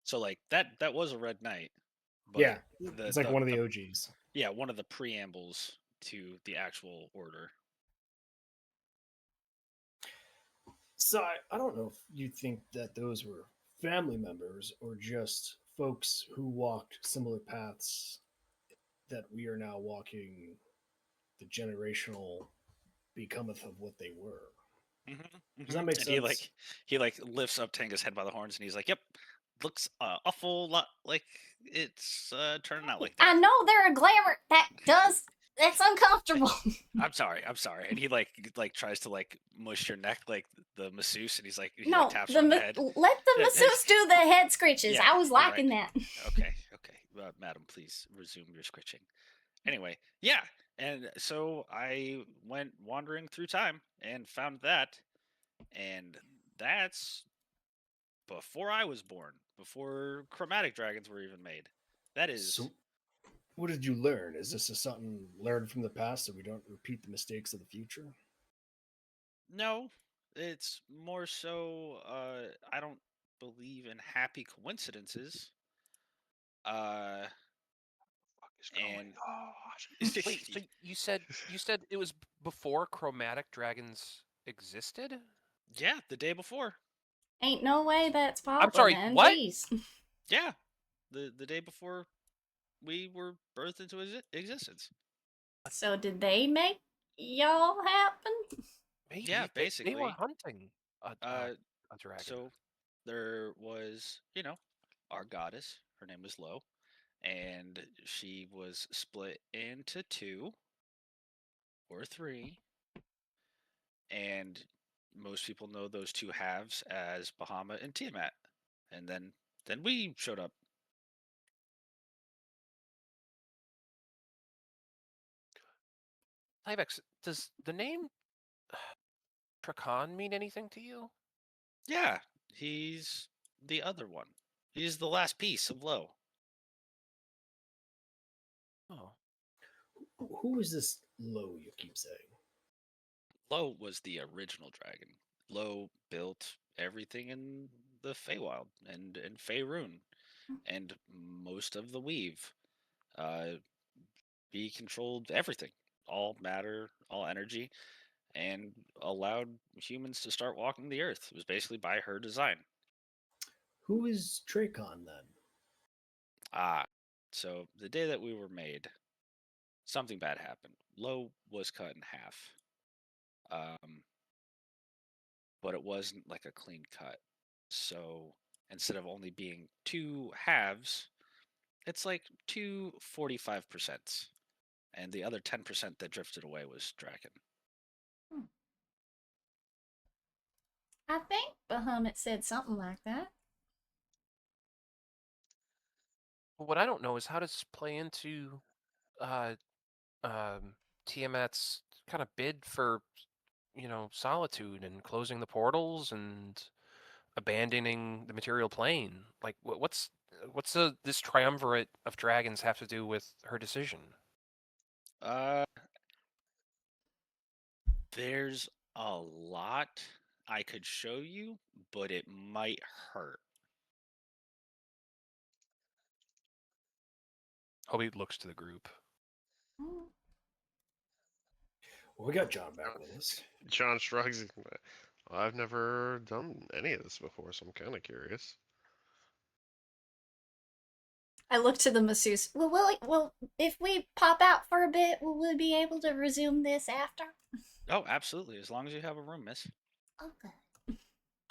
[SPEAKER 4] So like that was a red knight. But
[SPEAKER 2] Yeah.
[SPEAKER 4] the,
[SPEAKER 2] It's like
[SPEAKER 4] the,
[SPEAKER 2] one of
[SPEAKER 4] the
[SPEAKER 2] the OGs.
[SPEAKER 4] yeah, one of the preambles to the actual order.
[SPEAKER 2] So I don't know if you think that those were family members or just folks who walked similar paths that we are now walking the generational becometh of what they were. Does that make
[SPEAKER 4] And
[SPEAKER 2] sense?
[SPEAKER 4] he lifts up Tanga's head by the horns, and he's like, "Yep, looks awful lot like it's turning out like
[SPEAKER 7] I
[SPEAKER 4] that."
[SPEAKER 7] know they're a glamour that does. That's uncomfortable.
[SPEAKER 4] I'm sorry, and he like tries to like mush your neck like the masseuse, and he
[SPEAKER 7] No,
[SPEAKER 4] taps you on the head.
[SPEAKER 7] let the
[SPEAKER 4] Yeah,
[SPEAKER 7] masseuse do the head scritches.
[SPEAKER 4] Yeah,
[SPEAKER 7] I was
[SPEAKER 4] all right.
[SPEAKER 7] liking that.
[SPEAKER 4] Okay, madam, please resume your scritching. Anyway, yeah, and so I went wandering through time and found that, and that's before I was born, before chromatic dragons were even made. That is
[SPEAKER 2] So what did you learn? Is this something learned from the past so we don't repeat the mistakes of the future?
[SPEAKER 4] no, it's more so I don't believe in happy coincidences. Uh
[SPEAKER 5] what is going
[SPEAKER 4] and
[SPEAKER 5] on? Wait, so you said it was before chromatic dragons existed?
[SPEAKER 4] yeah, the day before.
[SPEAKER 3] ain't no way that's
[SPEAKER 5] I'm
[SPEAKER 3] possible,
[SPEAKER 5] sorry,
[SPEAKER 3] man.
[SPEAKER 5] what?
[SPEAKER 3] Jeez.
[SPEAKER 4] Yeah, the day before we were birthed into existence.
[SPEAKER 3] So did they make y'all happen?
[SPEAKER 5] Maybe
[SPEAKER 4] Yeah,
[SPEAKER 5] they were
[SPEAKER 4] basically.
[SPEAKER 5] hunting a dragon.
[SPEAKER 4] So there was, our goddess. Her name was Lo, and she was split into two or three, and most people know those two halves as Bahamut and Tiamat. And then we showed up.
[SPEAKER 5] Ibex, does the name Trakan mean anything to you?
[SPEAKER 4] Yeah, he's the other one. He's the last piece of Lo.
[SPEAKER 5] Oh,
[SPEAKER 2] Who is this low you keep saying?
[SPEAKER 4] Lo was the original dragon. Lo built everything in the Feywild and in Faerun, and most of the weave. He controlled everything, all matter, all energy, and allowed humans to start walking the earth. It was basically by her design.
[SPEAKER 2] Who is Tracon then?
[SPEAKER 4] So the day that we were made, something bad happened. Lo was cut in half. Um, but it wasn't like a clean cut. So instead of only being two halves, it's like two 45%. And the other 10% that drifted away was Draken.
[SPEAKER 7] I think Bahamut said something like that.
[SPEAKER 5] What I don't know is how does this play into uh, Tiamat's kind of bid for, solitude and closing the portals and abandoning the material plane. Like, what's this triumvirate of dragons have to do with her decision?
[SPEAKER 4] Uh, there's a lot I could show you, but it might hurt.
[SPEAKER 5] Hobie looks to the group.
[SPEAKER 7] Mm.
[SPEAKER 2] Well, we got John back with us.
[SPEAKER 6] John shrugs. I've never done any of this before, so I'm kind of curious.
[SPEAKER 3] I look to the masseuse.
[SPEAKER 7] Well, if we pop out for a bit, will we be able to resume this after?
[SPEAKER 4] Oh, absolutely. As long as you have a room, miss.
[SPEAKER 7] Okay.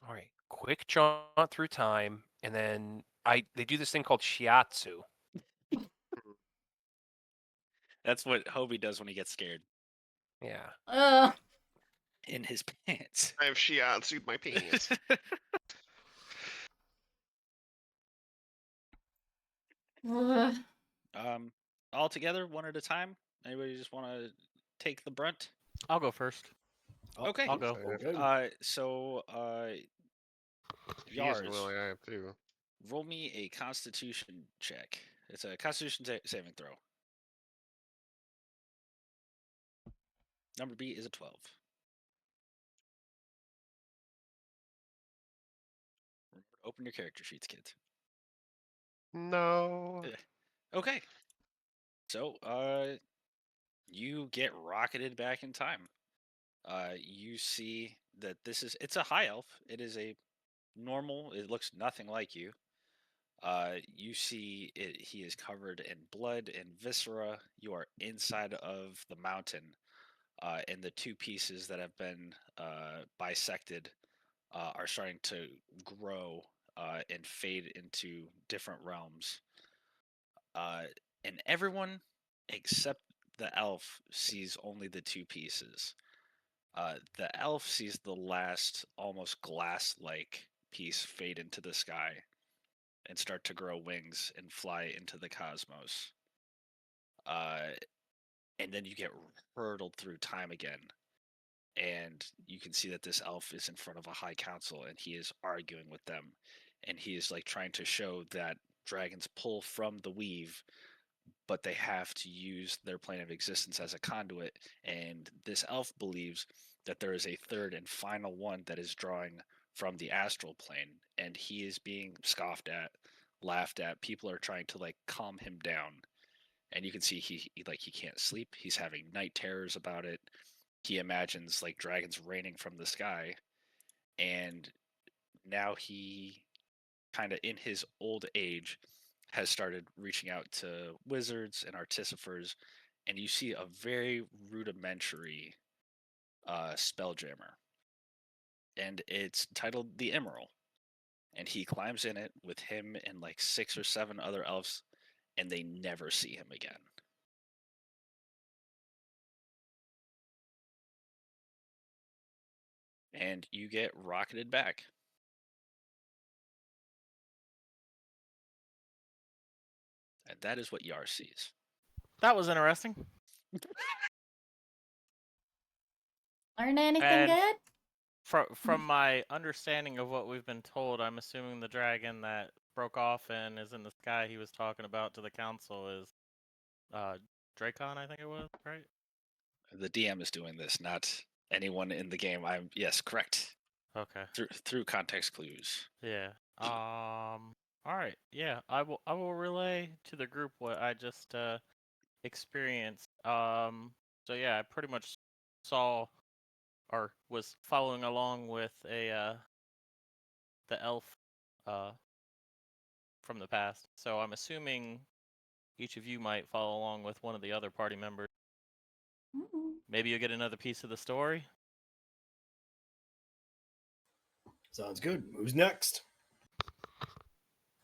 [SPEAKER 5] All right, quick jaunt through time, and then they do this thing called shiatsu.
[SPEAKER 4] That's what Hobie does when he gets scared.
[SPEAKER 5] Yeah.
[SPEAKER 4] In his pants.
[SPEAKER 6] I have shiatsu my pants.
[SPEAKER 4] All together, one at a time. Anybody just want to take the brunt?
[SPEAKER 1] I'll go first.
[SPEAKER 4] Okay.
[SPEAKER 1] I'll go.
[SPEAKER 2] Okay.
[SPEAKER 4] So,
[SPEAKER 6] If he isn't
[SPEAKER 4] Yars,
[SPEAKER 6] willing, I have to.
[SPEAKER 4] roll me a Constitution check. It's a Constitution saving throw. Number B is a 12. Remember to open your character sheets, kids.
[SPEAKER 6] No.
[SPEAKER 4] Okay. So, you get rocketed back in time. You see that it's a high elf. It is a normal, it looks nothing like you. You see it, he is covered in blood and viscera. You are inside of the mountain, and the two pieces that have been bisected are starting to grow and fade into different realms. Uh, and everyone except the elf sees only the two pieces. The elf sees the last, almost glass-like piece fade into the sky and start to grow wings and fly into the cosmos. Uh, and then you get hurtled through time again. And you can see that this elf is in front of a high council and he is arguing with them. And he is like trying to show that dragons pull from the weave, but they have to use their plane of existence as a conduit. And this elf believes that there is a third and final one that is drawing from the astral plane, and he is being scoffed at, laughed at. People are trying to like calm him down, and you can see he can't sleep. He's having night terrors about it. He imagines like dragons raining from the sky, and now he kind of in his old age has started reaching out to wizards and artificers, and you see a very rudimentary spelljammer, and it's titled the Emerald. And he climbs in it with him and like 6 or 7 other elves, and they never see him again. And you get rocketed back. And that is what Yar sees.
[SPEAKER 1] That was interesting.
[SPEAKER 7] Learn anything
[SPEAKER 1] And
[SPEAKER 7] good?
[SPEAKER 1] from my understanding of what we've been told, I'm assuming the dragon that broke off and is in the sky he was talking about to the council is Dracon, I think it was, right?
[SPEAKER 4] The DM is doing this, not anyone in the game. I'm yes, correct.
[SPEAKER 1] Okay.
[SPEAKER 4] Through context clues.
[SPEAKER 1] Yeah. All right. Yeah, I will relay to the group what I just experienced. So yeah, I pretty much saw or was following along with a the elf from the past. So I'm assuming each of you might follow along with one of the other party members. Maybe you'll get another piece of the story.
[SPEAKER 2] Sounds good. Who's next?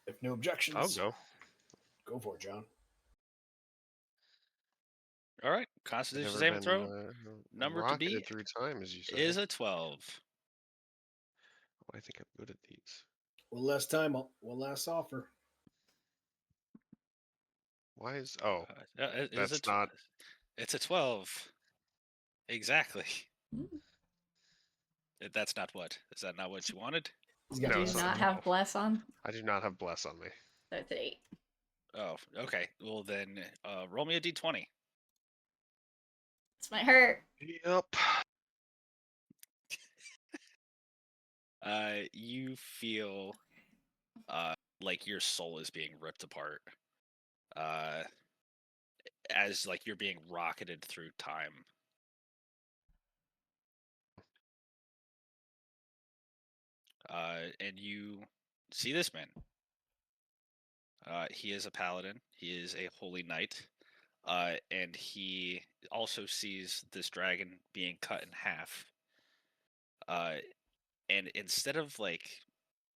[SPEAKER 2] If no objections,
[SPEAKER 6] I'll go.
[SPEAKER 2] Go for it, John.
[SPEAKER 4] All right.
[SPEAKER 6] I've
[SPEAKER 4] Constitution
[SPEAKER 6] never
[SPEAKER 4] saving
[SPEAKER 6] been
[SPEAKER 4] throw. Number to beat
[SPEAKER 6] rocketed through time, as you say.
[SPEAKER 4] is a 12.
[SPEAKER 6] Oh, I think I'm good at these.
[SPEAKER 2] One last time. One last offer.
[SPEAKER 6] Why is... Oh,
[SPEAKER 4] It is
[SPEAKER 6] that's
[SPEAKER 4] a tw-
[SPEAKER 6] not...
[SPEAKER 4] It's a 12. Exactly. That's not what? Is that not what you wanted?
[SPEAKER 2] He's got
[SPEAKER 6] No,
[SPEAKER 3] Do
[SPEAKER 6] it's
[SPEAKER 3] you
[SPEAKER 6] not
[SPEAKER 3] not
[SPEAKER 6] a
[SPEAKER 3] have
[SPEAKER 6] 12.
[SPEAKER 3] bless on?
[SPEAKER 6] I do not have bless on me.
[SPEAKER 3] So it's an 8.
[SPEAKER 4] Oh, okay. Well then, roll me a d20.
[SPEAKER 3] This might hurt.
[SPEAKER 6] Yep.
[SPEAKER 4] You feel like your soul is being ripped apart. As like you're being rocketed through time. And you see this man. He is a paladin. He is a holy knight. And he also sees this dragon being cut in half. And instead of like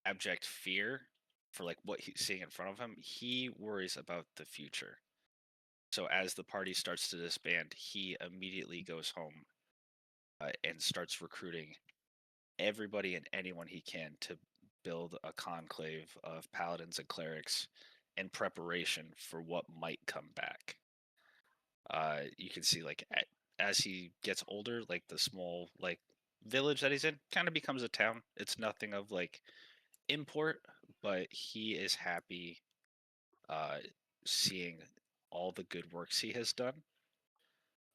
[SPEAKER 4] abject fear for like what he's seeing in front of him, he worries about the future. So as the party starts to disband, he immediately goes home and starts recruiting everybody and anyone he can to build a conclave of paladins and clerics in preparation for what might come back. You can see like as he gets older, like the small like village that he's in kind of becomes a town. It's nothing of like import, but he is happy seeing all the good works he has done.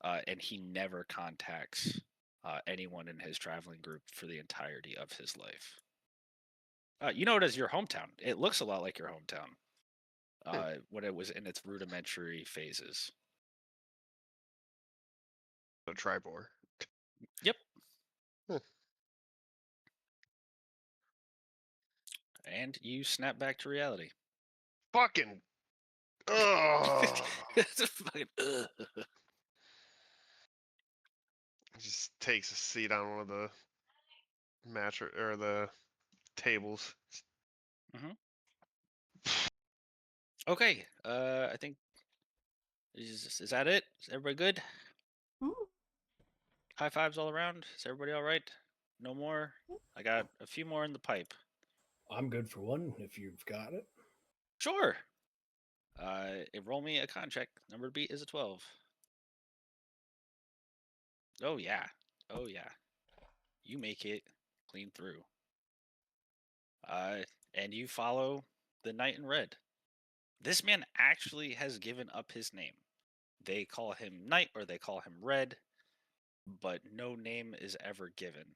[SPEAKER 4] And he never contacts anyone in his traveling group for the entirety of his life. You know it as your hometown. It looks a lot like your hometown when it was in its rudimentary phases.
[SPEAKER 6] The Tribor.
[SPEAKER 4] Yep.
[SPEAKER 6] Hmm.
[SPEAKER 4] And you snap back to reality.
[SPEAKER 6] Fucking... Ugh.
[SPEAKER 4] It's a fucking, ugh.
[SPEAKER 6] Just takes a seat on one of the mattress or the tables.
[SPEAKER 4] Okay. I think is that it? Is everybody good? High fives all around. Is everybody all right? No more. I got a few more in the pipe.
[SPEAKER 2] I'm good for one if you've got it.
[SPEAKER 4] Sure. Roll me a con check. Number to beat is a 12. Oh yeah. Oh yeah. You make it clean through. And you follow the knight in red. This man actually has given up his name. They call him Knight or they call him Red, but no name is ever given.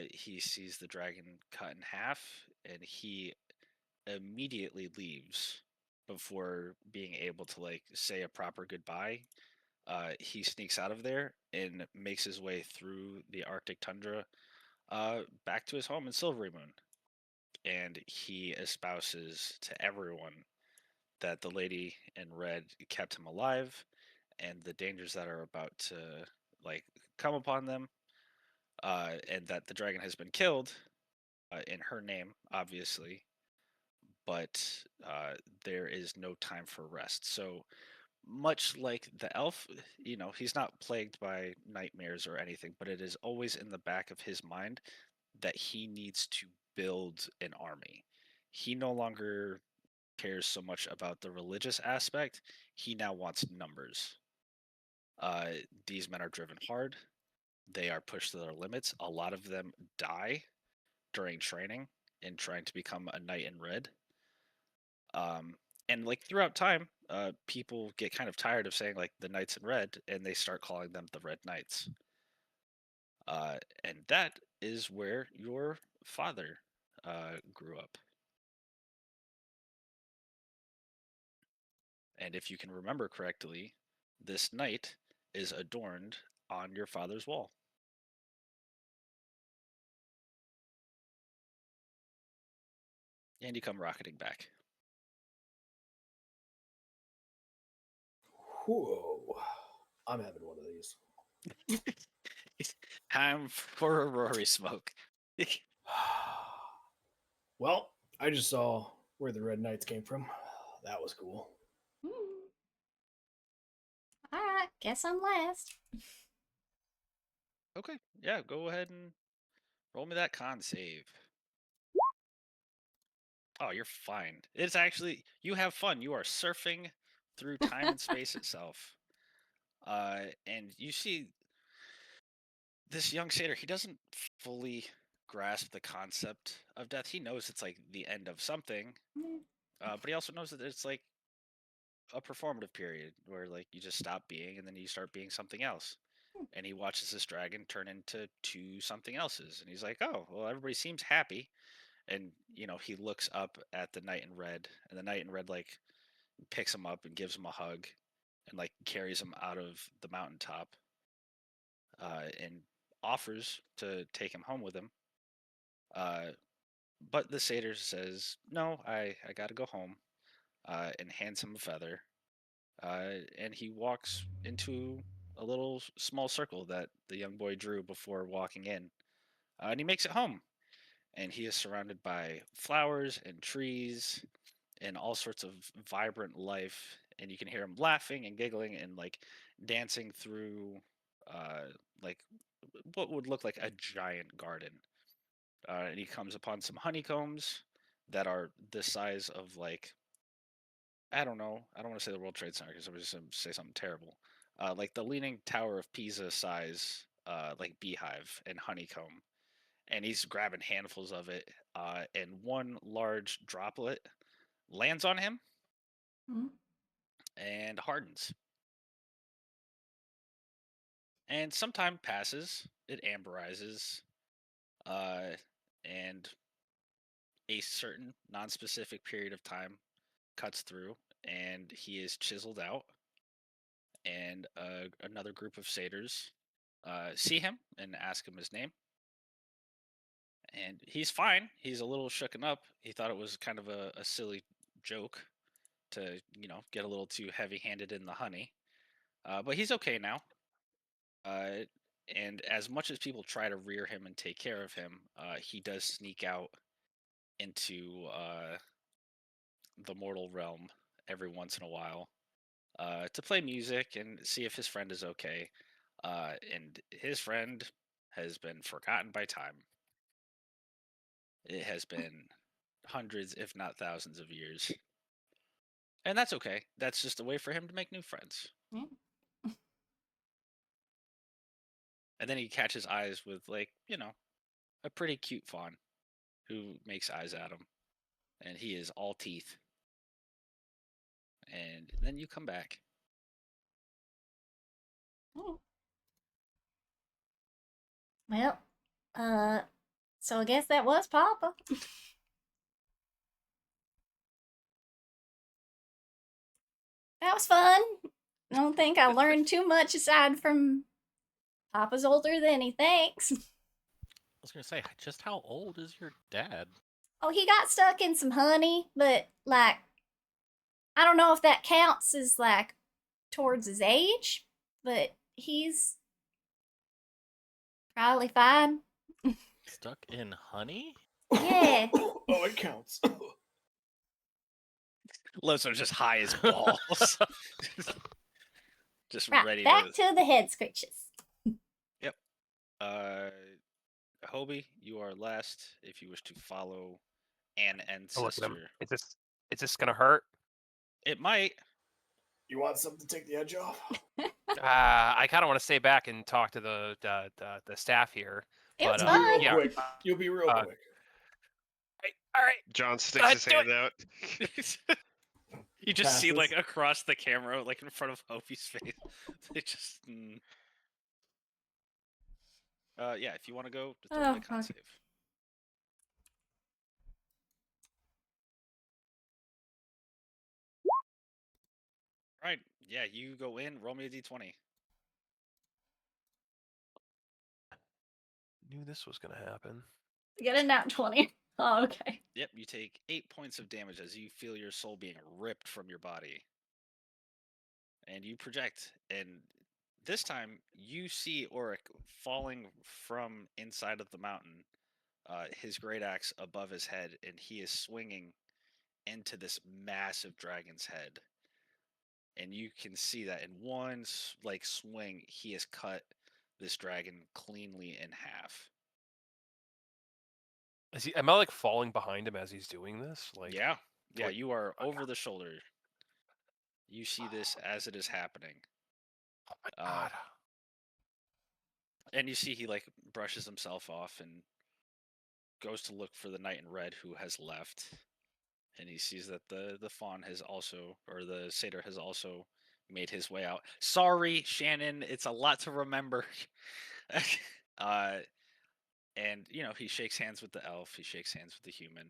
[SPEAKER 4] He sees the dragon cut in half and he immediately leaves before being able to like say a proper goodbye. He sneaks out of there and makes his way through the Arctic tundra back to his home in Silvery Moon. And he espouses to everyone that the lady in red kept him alive and the dangers that are about to like come upon them, and that the dragon has been killed in her name, obviously, but there is no time for rest. So much like the elf, he's not plagued by nightmares or anything, but it is always in the back of his mind that he needs to build an army. He no longer cares so much about the religious aspect. He now wants numbers. These men are driven hard. They are pushed to their limits. A lot of them die during training and trying to become a knight in red. And like throughout time, people get kind of tired of saying like the knights in red, and they start calling them the Red Knights. And that is where your father grew up. And if you can remember correctly, this knight is adorned on your father's wall. And you come rocketing back.
[SPEAKER 2] Whoa. I'm having one of these.
[SPEAKER 4] Time for a Rory smoke.
[SPEAKER 2] Well, I just saw where the Red Knights came from. That was cool.
[SPEAKER 7] Alright, guess I'm last.
[SPEAKER 4] Okay, yeah, go ahead and roll me that con save. Oh, you're fine. It's actually, you have fun. You are surfing through time and space itself. And you see this young satyr, he doesn't fully grasp the concept of death. He knows it's like the end of something, but he also knows that it's like a performative period where like you just stop being and then you start being something else. And he watches this dragon turn into two something else's, and he's like, "Oh, well, everybody seems happy." And he looks up at the knight in red, and the knight in red like picks him up and gives him a hug, and like carries him out of the mountaintop, and offers to take him home with him. Uh, but the satyr says, "No, I got to go home," and hands him a feather. And he walks into a little small circle that the young boy drew before walking in, and he makes it home. And he is surrounded by flowers and trees and all sorts of vibrant life. And you can hear him laughing and giggling and like dancing through, uh, like what would look like a giant garden. And he comes upon some honeycombs that are the size of like, I don't know. I don't want to say the World Trade Center because I was just going to say something terrible. Like the Leaning Tower of Pisa size, like beehive and honeycomb. And he's grabbing handfuls of it. And one large droplet lands on him and hardens. And some time passes, it amberizes, and a certain non-specific period of time cuts through, and he is chiseled out. And another group of satyrs see him and ask him his name. And he's fine. He's a little shooken up. He thought it was kind of a silly joke to, get a little too heavy-handed in the honey. But he's okay now. And as much as people try to rear him and take care of him, he does sneak out into the mortal realm every once in a while to play music and see if his friend is okay. And his friend has been forgotten by time. It has been hundreds, if not thousands of years. And that's okay. That's just a way for him to make new friends. And then he catches eyes with, like, a pretty cute fawn who makes eyes at him. And he is all teeth. And then you come back.
[SPEAKER 7] Well, so I guess that was Papa. That was fun. I don't think I learned too much aside from Papa's older than he thinks.
[SPEAKER 1] I was gonna say, just how old is your dad?
[SPEAKER 7] Oh, he got stuck in some honey, but like, I don't know if that counts as like towards his age, but he's probably fine.
[SPEAKER 1] Stuck in honey?
[SPEAKER 7] Yeah.
[SPEAKER 2] Oh, it counts.
[SPEAKER 4] Loso just high as balls. Just
[SPEAKER 7] Right,
[SPEAKER 4] ready
[SPEAKER 7] back
[SPEAKER 4] to...
[SPEAKER 7] to the head scratches.
[SPEAKER 4] Yep. Hobie, you are last if you wish to follow an
[SPEAKER 5] Oh, look at him.
[SPEAKER 4] ancestor.
[SPEAKER 5] Is this gonna hurt?
[SPEAKER 4] It might.
[SPEAKER 2] You want something to take the edge off?
[SPEAKER 5] I kind of want to stay back and talk to the staff here.
[SPEAKER 7] It was
[SPEAKER 5] But,
[SPEAKER 2] You'll be real
[SPEAKER 7] fun.
[SPEAKER 5] yeah.
[SPEAKER 2] quick. You'll be real quick.
[SPEAKER 5] All right.
[SPEAKER 6] John sticks his
[SPEAKER 5] do
[SPEAKER 6] hand out.
[SPEAKER 4] You just see like
[SPEAKER 2] Passes.
[SPEAKER 4] across the camera, like in front of Hobie's face. They just. Yeah. If you want to go, just throw
[SPEAKER 3] Oh,
[SPEAKER 4] the con
[SPEAKER 3] fuck.
[SPEAKER 4] save. Right. Yeah. You go in. Roll me a d20.
[SPEAKER 5] Knew this was gonna happen.
[SPEAKER 3] Get a nat 20. Oh, okay.
[SPEAKER 4] Yep, you take 8 points of damage as you feel your soul being ripped from your body. And you project, and this time you see Auric falling from inside of the mountain, his great axe above his head, and he is swinging into this massive dragon's head. And you can see that in one swing, he has cut this dragon cleanly in half.
[SPEAKER 5] Am I like falling behind him as he's doing this? Like,
[SPEAKER 4] Yeah,
[SPEAKER 5] like,
[SPEAKER 4] you are
[SPEAKER 5] oh
[SPEAKER 4] over the shoulder. You see this as it is happening.
[SPEAKER 5] my god.
[SPEAKER 4] And you see he like brushes himself off and goes to look for the knight in red who has left. And he sees that the fawn has also, or the satyr has also made his way out. Sorry, Shannon, it's a lot to remember. uh, and he shakes hands with the elf, he shakes hands with the human,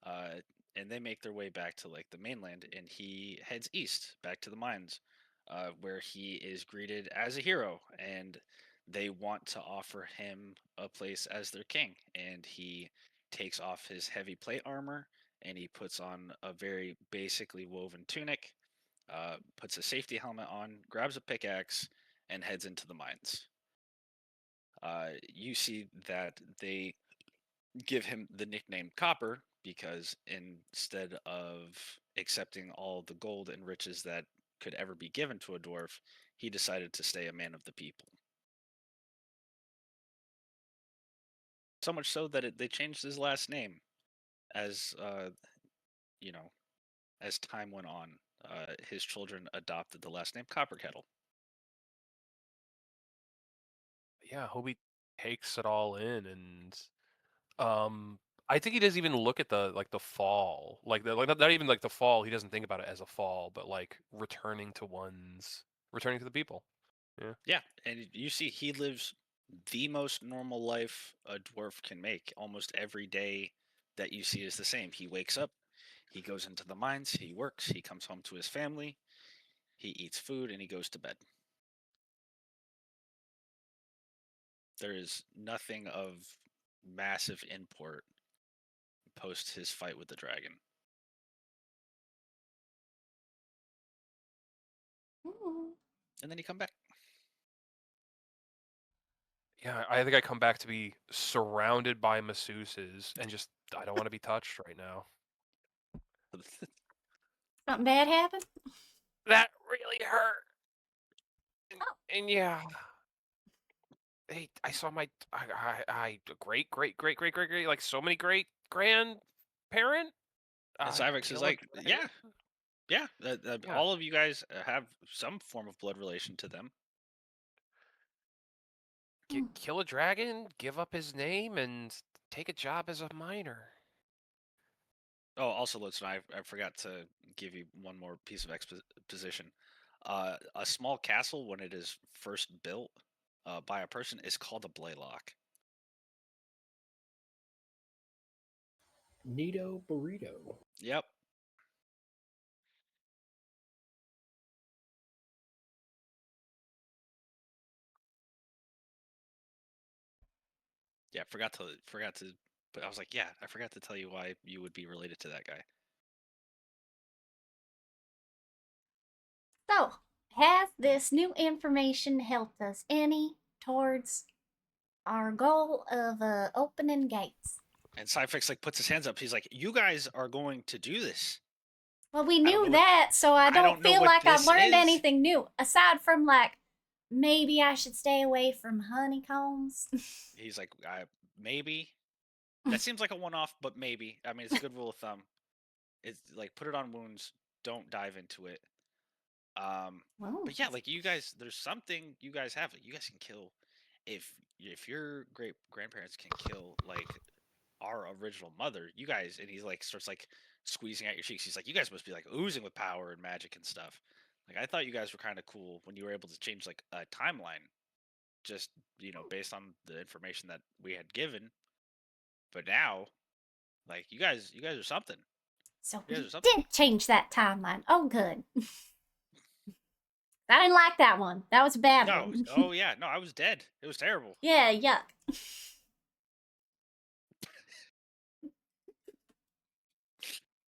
[SPEAKER 4] uh, and they make their way back to like the mainland, and he heads east back to the mines, where he is greeted as a hero, and they want to offer him a place as their king, and he takes off his heavy plate armor and he puts on a very basically woven tunic, puts a safety helmet on, grabs a pickaxe, and heads into the mines. You see that they give him the nickname Copper because instead of accepting all the gold and riches that could ever be given to a dwarf, he decided to stay a man of the people. So much so that they changed his last name as you know as time went on. His children adopted the last name Copperkettle.
[SPEAKER 5] Yeah, Hobie takes it all in, and I think he doesn't even look at the fall, like not even like the fall. He doesn't think about it as a fall, but like returning to the people. Yeah.
[SPEAKER 4] Yeah, and you see he lives the most normal life a dwarf can make. Almost every day that you see is the same. He wakes up, he goes into the mines, he works, he comes home to his family, he eats food, and he goes to bed. There is nothing of massive import post his fight with the dragon.
[SPEAKER 3] Ooh.
[SPEAKER 4] And then he come back.
[SPEAKER 5] Yeah, I think I come back to be surrounded by masseuses and just I don't want to be touched right now.
[SPEAKER 7] Something bad happened?
[SPEAKER 5] That really hurt.
[SPEAKER 7] Oh.
[SPEAKER 5] And yeah, hey, I saw my great like so many great grandparent.
[SPEAKER 4] And Cyrix is
[SPEAKER 5] kill a
[SPEAKER 4] like,
[SPEAKER 5] dragon?
[SPEAKER 4] yeah,
[SPEAKER 5] Yeah.
[SPEAKER 4] all of you guys have some form of blood relation to them.
[SPEAKER 5] Kill a dragon, give up his name, and take a job as a miner.
[SPEAKER 4] Oh, also, listen, I forgot to give you one more piece of exposition. A small castle, when it is first built by a person, is called a blaylock.
[SPEAKER 2] Neato burrito.
[SPEAKER 4] Yep. Yeah, forgot to. But I was like, yeah, I forgot to tell you why you would be related to that guy.
[SPEAKER 7] So, has this new information helped us any towards our goal of opening gates?
[SPEAKER 4] And Cyfix like puts his hands up. He's like, "You guys are going to do this."
[SPEAKER 7] Well, we
[SPEAKER 4] I don't
[SPEAKER 7] knew
[SPEAKER 4] know
[SPEAKER 7] that, so I
[SPEAKER 4] I don't
[SPEAKER 7] don't
[SPEAKER 4] know
[SPEAKER 7] feel
[SPEAKER 4] what
[SPEAKER 7] like I've
[SPEAKER 4] this
[SPEAKER 7] learned
[SPEAKER 4] is.
[SPEAKER 7] anything new aside from like maybe I should stay away from honeycombs.
[SPEAKER 4] He's like, maybe. That seems like a one-off, but maybe. I mean, it's a good rule of thumb. It's like put it on wounds. Don't dive into it.
[SPEAKER 7] Whoa.
[SPEAKER 4] But yeah, like you guys, there's something you guys have. Like you guys can kill if your great grandparents can kill like our original mother. You guys, and he's like starts like squeezing at your cheeks. He's like, you guys must be like oozing with power and magic and stuff. Like I thought you guys were kind of cool when you were able to change like a timeline, just based on the information that we had given. But now, like you guys are something.
[SPEAKER 7] So
[SPEAKER 4] You guys
[SPEAKER 7] we
[SPEAKER 4] are something.
[SPEAKER 7] did change that timeline. Oh, good. I didn't like that one. That was a bad
[SPEAKER 4] No,
[SPEAKER 7] one.
[SPEAKER 4] oh yeah, no, I was dead. It was terrible.
[SPEAKER 7] Yeah, yuck.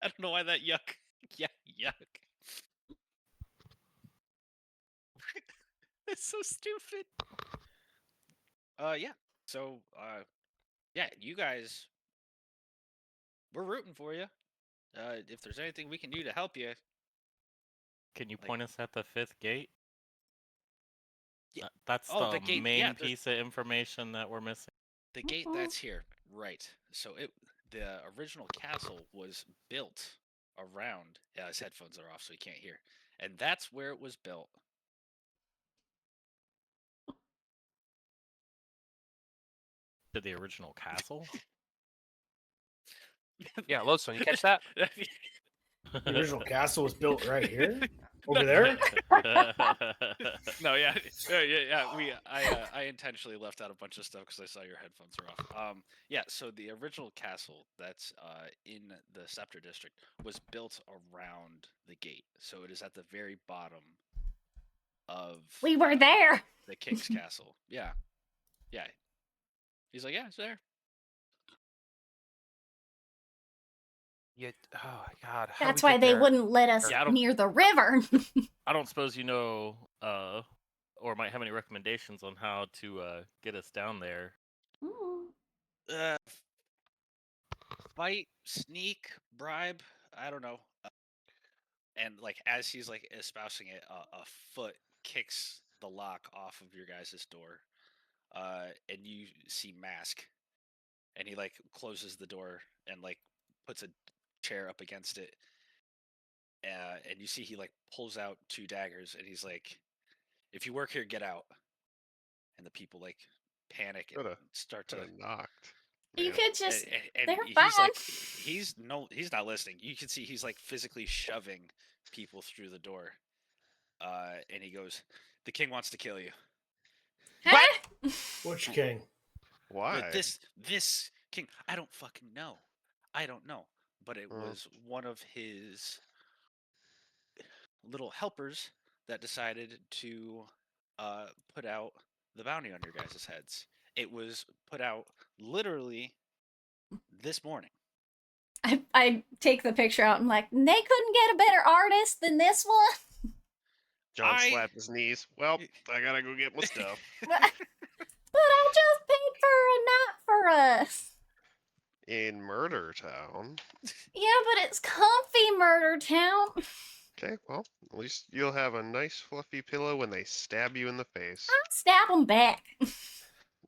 [SPEAKER 4] I don't know why that yuck. Yeah, yuck. It's so stupid. Yeah. So, yeah, you guys, we're rooting for you. If there's anything we can do to help you,
[SPEAKER 1] Can you
[SPEAKER 4] Like-
[SPEAKER 1] point us at the 5th gate?
[SPEAKER 4] Yeah.
[SPEAKER 1] That's
[SPEAKER 4] Oh,
[SPEAKER 1] the
[SPEAKER 4] the gate,
[SPEAKER 1] main
[SPEAKER 4] yeah, there's-
[SPEAKER 1] piece of information that we're missing.
[SPEAKER 4] the gate that's here, right? So the original castle was built around. Yeah, his headphones are off, so he can't hear. And that's where it was built.
[SPEAKER 1] To the original castle?
[SPEAKER 5] Yeah, Lodestone, you catch that?
[SPEAKER 2] The original castle was built right here, over there.
[SPEAKER 4] No, yeah, yeah. I intentionally left out a bunch of stuff because I saw your headphones are off. Yeah. So the original castle that's in the Scepter District was built around the gate. So it is at the very bottom of.
[SPEAKER 7] We were there.
[SPEAKER 4] The King's Castle. Yeah, yeah. He's like, yeah, it's there.
[SPEAKER 5] Yeah. Oh my God. How do
[SPEAKER 7] That's
[SPEAKER 5] we
[SPEAKER 7] why
[SPEAKER 5] get
[SPEAKER 7] they
[SPEAKER 5] there?
[SPEAKER 7] wouldn't let us
[SPEAKER 1] Yeah, I don't-
[SPEAKER 7] near the river.
[SPEAKER 1] I don't suppose you know, or might have any recommendations on how to get us down there.
[SPEAKER 7] Mm.
[SPEAKER 4] Fight, sneak, bribe. I don't know. And like as he's like espousing it, a foot kicks the lock off of your guys' door, and you see Mask, and he like closes the door and like puts a chair up against it, and you see he like pulls out 2 daggers, and he's like, "If you work here, get out." And the people like panic and
[SPEAKER 6] Coulda-
[SPEAKER 4] start to.
[SPEAKER 6] Coulda knocked.
[SPEAKER 7] You
[SPEAKER 6] man.
[SPEAKER 7] could just.
[SPEAKER 4] And
[SPEAKER 7] they're
[SPEAKER 4] he's
[SPEAKER 7] fine.
[SPEAKER 4] like, he's not listening. You can see he's like physically shoving people through the door. And he goes, "The king wants to kill you."
[SPEAKER 7] Huh?
[SPEAKER 2] Which king?
[SPEAKER 6] Why?
[SPEAKER 4] This king, I don't fucking know. I don't know, but it
[SPEAKER 6] Mm.
[SPEAKER 4] was one of his little helpers that decided to put out the bounty on your guys' heads. It was put out literally this morning.
[SPEAKER 7] I take the picture out and I'm like, they couldn't get a better artist than this one.
[SPEAKER 6] John
[SPEAKER 4] I-
[SPEAKER 6] slapped his knees. Well, I gotta go get my stuff.
[SPEAKER 7] But I just paid for a night for us.
[SPEAKER 6] In Murder Town.
[SPEAKER 7] Yeah, but it's comfy, Murder Town.
[SPEAKER 6] Okay, well, at least you'll have a nice fluffy pillow when they stab you in the face.
[SPEAKER 7] I'll stab them back.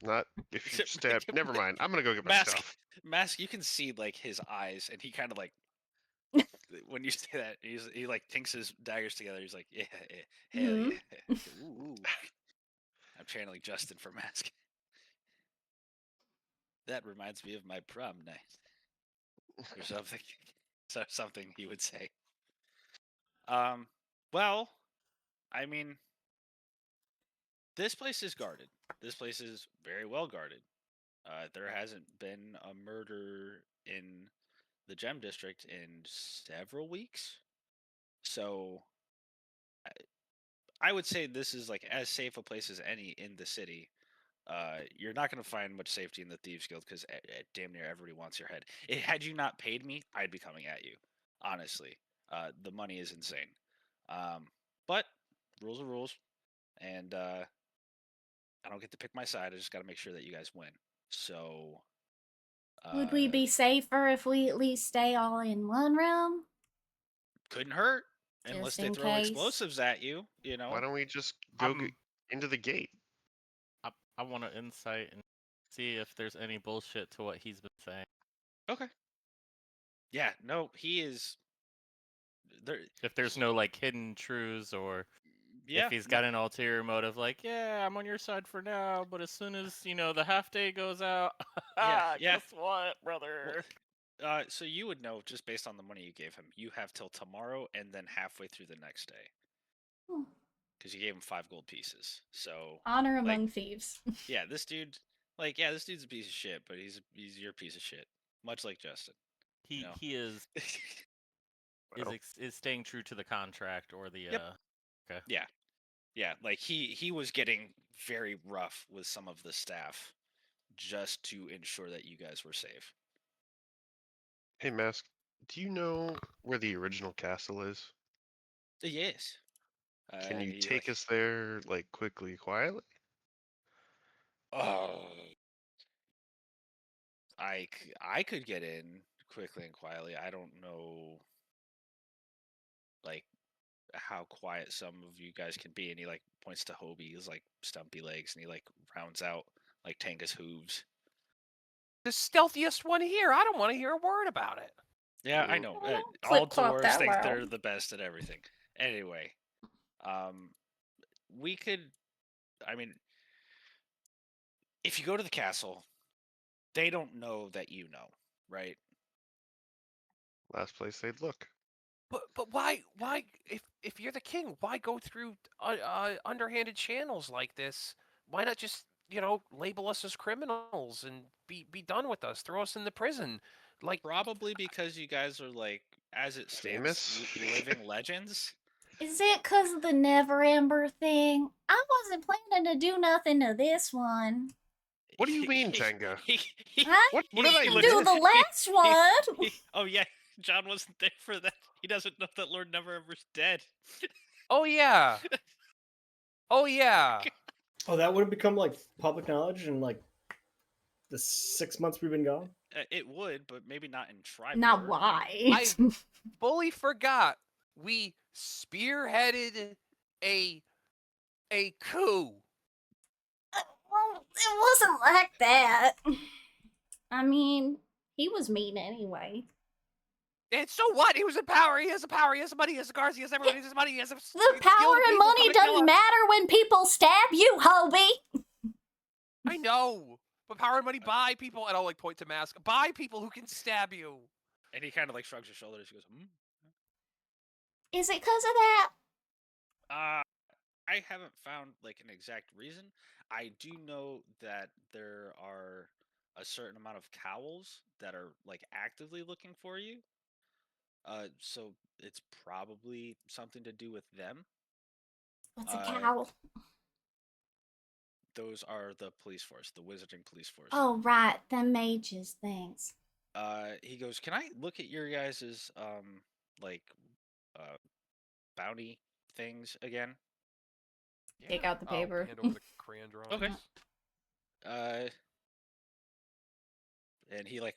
[SPEAKER 6] Not if you stab. Never mind. I'm gonna go get my
[SPEAKER 4] Mask,
[SPEAKER 6] stuff.
[SPEAKER 4] Mask, you can see like his eyes, and he kind of like when you say that, he like tinks his daggers together. He's like, yeah, hell
[SPEAKER 7] Mhm.
[SPEAKER 4] yeah. Ooh. I'm channeling Justin for Mask. That reminds me of my prom night, or something. Something he would say. Well, I mean, this place is guarded. This place is very well guarded. There hasn't been a murder in the Gem District in several weeks. So I would say this is like as safe a place as any in the city. You're not going to find much safety in the Thieves Guild because damn near everybody wants your head. Had you not paid me, I'd be coming at you. Honestly, the money is insane. But rules are rules, and I don't get to pick my side. I just got to make sure that you guys win. So,
[SPEAKER 7] Would we be safer if we at least stay all in one room?
[SPEAKER 4] couldn't hurt unless
[SPEAKER 7] Just
[SPEAKER 4] they
[SPEAKER 7] in
[SPEAKER 4] throw
[SPEAKER 7] case.
[SPEAKER 4] explosives at you. You know.
[SPEAKER 6] Why don't we just go
[SPEAKER 1] I'm-
[SPEAKER 6] into the gate?
[SPEAKER 1] I want to insight and see if there's any bullshit to what he's been saying.
[SPEAKER 4] Okay. Yeah. No, he is. There.
[SPEAKER 1] If there's no like hidden truths, or
[SPEAKER 4] Yeah.
[SPEAKER 1] if he's got an ulterior motive, like, yeah, I'm on your side for now, but as soon as the half day goes out,
[SPEAKER 4] Yeah, yeah.
[SPEAKER 1] guess what, brother?
[SPEAKER 4] So you would know just based on the money you gave him. You have till tomorrow and then halfway through the next day.
[SPEAKER 7] Hmm.
[SPEAKER 4] Because you gave him 5 gold pieces. So
[SPEAKER 7] Honor
[SPEAKER 4] Like-
[SPEAKER 7] among thieves.
[SPEAKER 4] yeah, this dude, like, yeah, this dude's a piece of shit, but he's your piece of shit, much like Justin.
[SPEAKER 1] He
[SPEAKER 4] No.
[SPEAKER 1] he is
[SPEAKER 6] Well,
[SPEAKER 1] is staying true to the contract or the
[SPEAKER 4] Yep. Yeah, like he was getting very rough with some of the staff just to ensure that you guys were safe.
[SPEAKER 6] hey, Mask. Do you know where the original castle is?
[SPEAKER 4] Yes.
[SPEAKER 6] Can you
[SPEAKER 4] He
[SPEAKER 6] take us there, like, quickly, quietly?
[SPEAKER 4] Oh, I could get in quickly and quietly. I don't know, like, how quiet some of you guys can be. And he like points to Hobie's like stumpy legs, and he like rounds out like Tanga's hooves.
[SPEAKER 5] The stealthiest one here. I don't want to hear a word about it.
[SPEAKER 4] Yeah, I know.
[SPEAKER 3] Don't
[SPEAKER 4] All
[SPEAKER 3] clip-clop
[SPEAKER 4] dwarves
[SPEAKER 3] that
[SPEAKER 4] think
[SPEAKER 3] loud.
[SPEAKER 4] they're the best at everything. Anyway, we could. I mean, if you go to the castle, they don't know that you know, right?
[SPEAKER 6] Last place they'd look.
[SPEAKER 5] But why if you're the king, why go through underhanded channels like this? Why not just label us as criminals and be done with us? Throw us in the prison, like
[SPEAKER 4] Probably because you guys are like, as it stands,
[SPEAKER 6] Famous?
[SPEAKER 4] living legends.
[SPEAKER 7] Is it because of the Never Ember thing? I wasn't planning to do nothing to this one.
[SPEAKER 6] What do you mean, Tenga?
[SPEAKER 7] I
[SPEAKER 6] What did I
[SPEAKER 7] didn't
[SPEAKER 6] miss?
[SPEAKER 7] do the last one.
[SPEAKER 4] Oh yeah, John wasn't there for that. He doesn't know that Lord Neverember's dead.
[SPEAKER 5] oh yeah, oh yeah.
[SPEAKER 2] Oh, that would have become like public knowledge in like the 6 months we've been gone.
[SPEAKER 4] It would, but maybe not in Tribor.
[SPEAKER 3] Not why.
[SPEAKER 5] I fully forgot we spearheaded a coup.
[SPEAKER 7] Well, it wasn't like that. I mean, he was mean anyway.
[SPEAKER 5] And so what? He was in power. He has the power. He has the money. He has the cars. He has everybody. He has money. He has
[SPEAKER 7] The
[SPEAKER 5] skilled
[SPEAKER 7] power and
[SPEAKER 5] people
[SPEAKER 7] money
[SPEAKER 5] come and kill
[SPEAKER 7] doesn't
[SPEAKER 5] us.
[SPEAKER 7] matter when people stab you, Hobie.
[SPEAKER 5] I know, but power and money buy people, and I'll like point to Mask. Buy people who can stab you.
[SPEAKER 4] And he kind of like shrugs his shoulders. He goes,
[SPEAKER 7] Is it because of that?
[SPEAKER 4] I haven't found like an exact reason. I do know that there are a certain amount of cowls that are like actively looking for you. So it's probably something to do with them.
[SPEAKER 7] What's a cowl?
[SPEAKER 4] Those are the police force, the wizarding police force.
[SPEAKER 7] Oh, right. The mages. Thanks.
[SPEAKER 4] He goes, "Can I look at your guys's like bounty things again?"
[SPEAKER 3] Take out the
[SPEAKER 5] I'll
[SPEAKER 3] paper.
[SPEAKER 5] hand over the crayon drawings.
[SPEAKER 4] Okay. And he like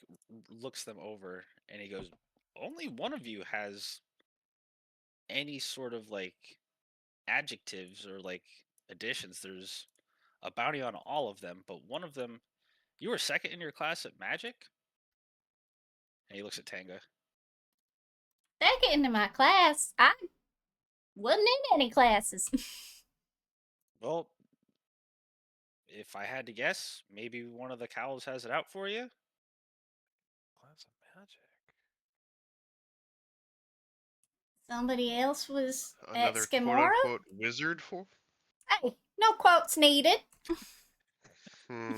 [SPEAKER 4] looks them over, and he goes, "Only one of you has any sort of like adjectives or like additions. There's a bounty on all of them, but one of them, you were second in your class at magic." And he looks at Tanga.
[SPEAKER 7] Second into my class, I wasn't in any classes.
[SPEAKER 4] Well, if I had to guess, maybe one of the cows has it out for you.
[SPEAKER 5] Class of magic.
[SPEAKER 7] Somebody else was
[SPEAKER 6] Another
[SPEAKER 7] at Skimora?
[SPEAKER 6] quote-unquote wizard for?
[SPEAKER 7] Hey, no quotes needed.
[SPEAKER 6] Hmm.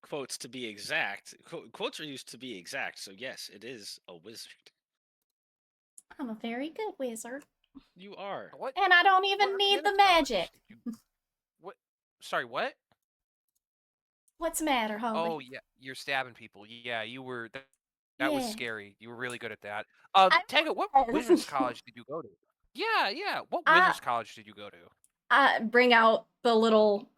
[SPEAKER 4] Quotes to be exact. Quotes are used to be exact, so yes, it is a wizard.
[SPEAKER 7] I'm a very good wizard.
[SPEAKER 4] You are.
[SPEAKER 5] What?
[SPEAKER 7] And I don't
[SPEAKER 5] What
[SPEAKER 7] even need the
[SPEAKER 5] Arcana college
[SPEAKER 7] magic.
[SPEAKER 5] did you- What? Sorry, what?
[SPEAKER 7] What's the matter, Hobie?
[SPEAKER 5] Oh yeah, you're stabbing people. Yeah, you were. That was
[SPEAKER 7] Yeah.
[SPEAKER 5] scary. You were really good at that.
[SPEAKER 7] I
[SPEAKER 5] Tanga, what
[SPEAKER 7] was.
[SPEAKER 5] wizards college did you go to? Yeah. What
[SPEAKER 7] Uh,
[SPEAKER 5] wizards college did you go to?
[SPEAKER 3] Bring out the little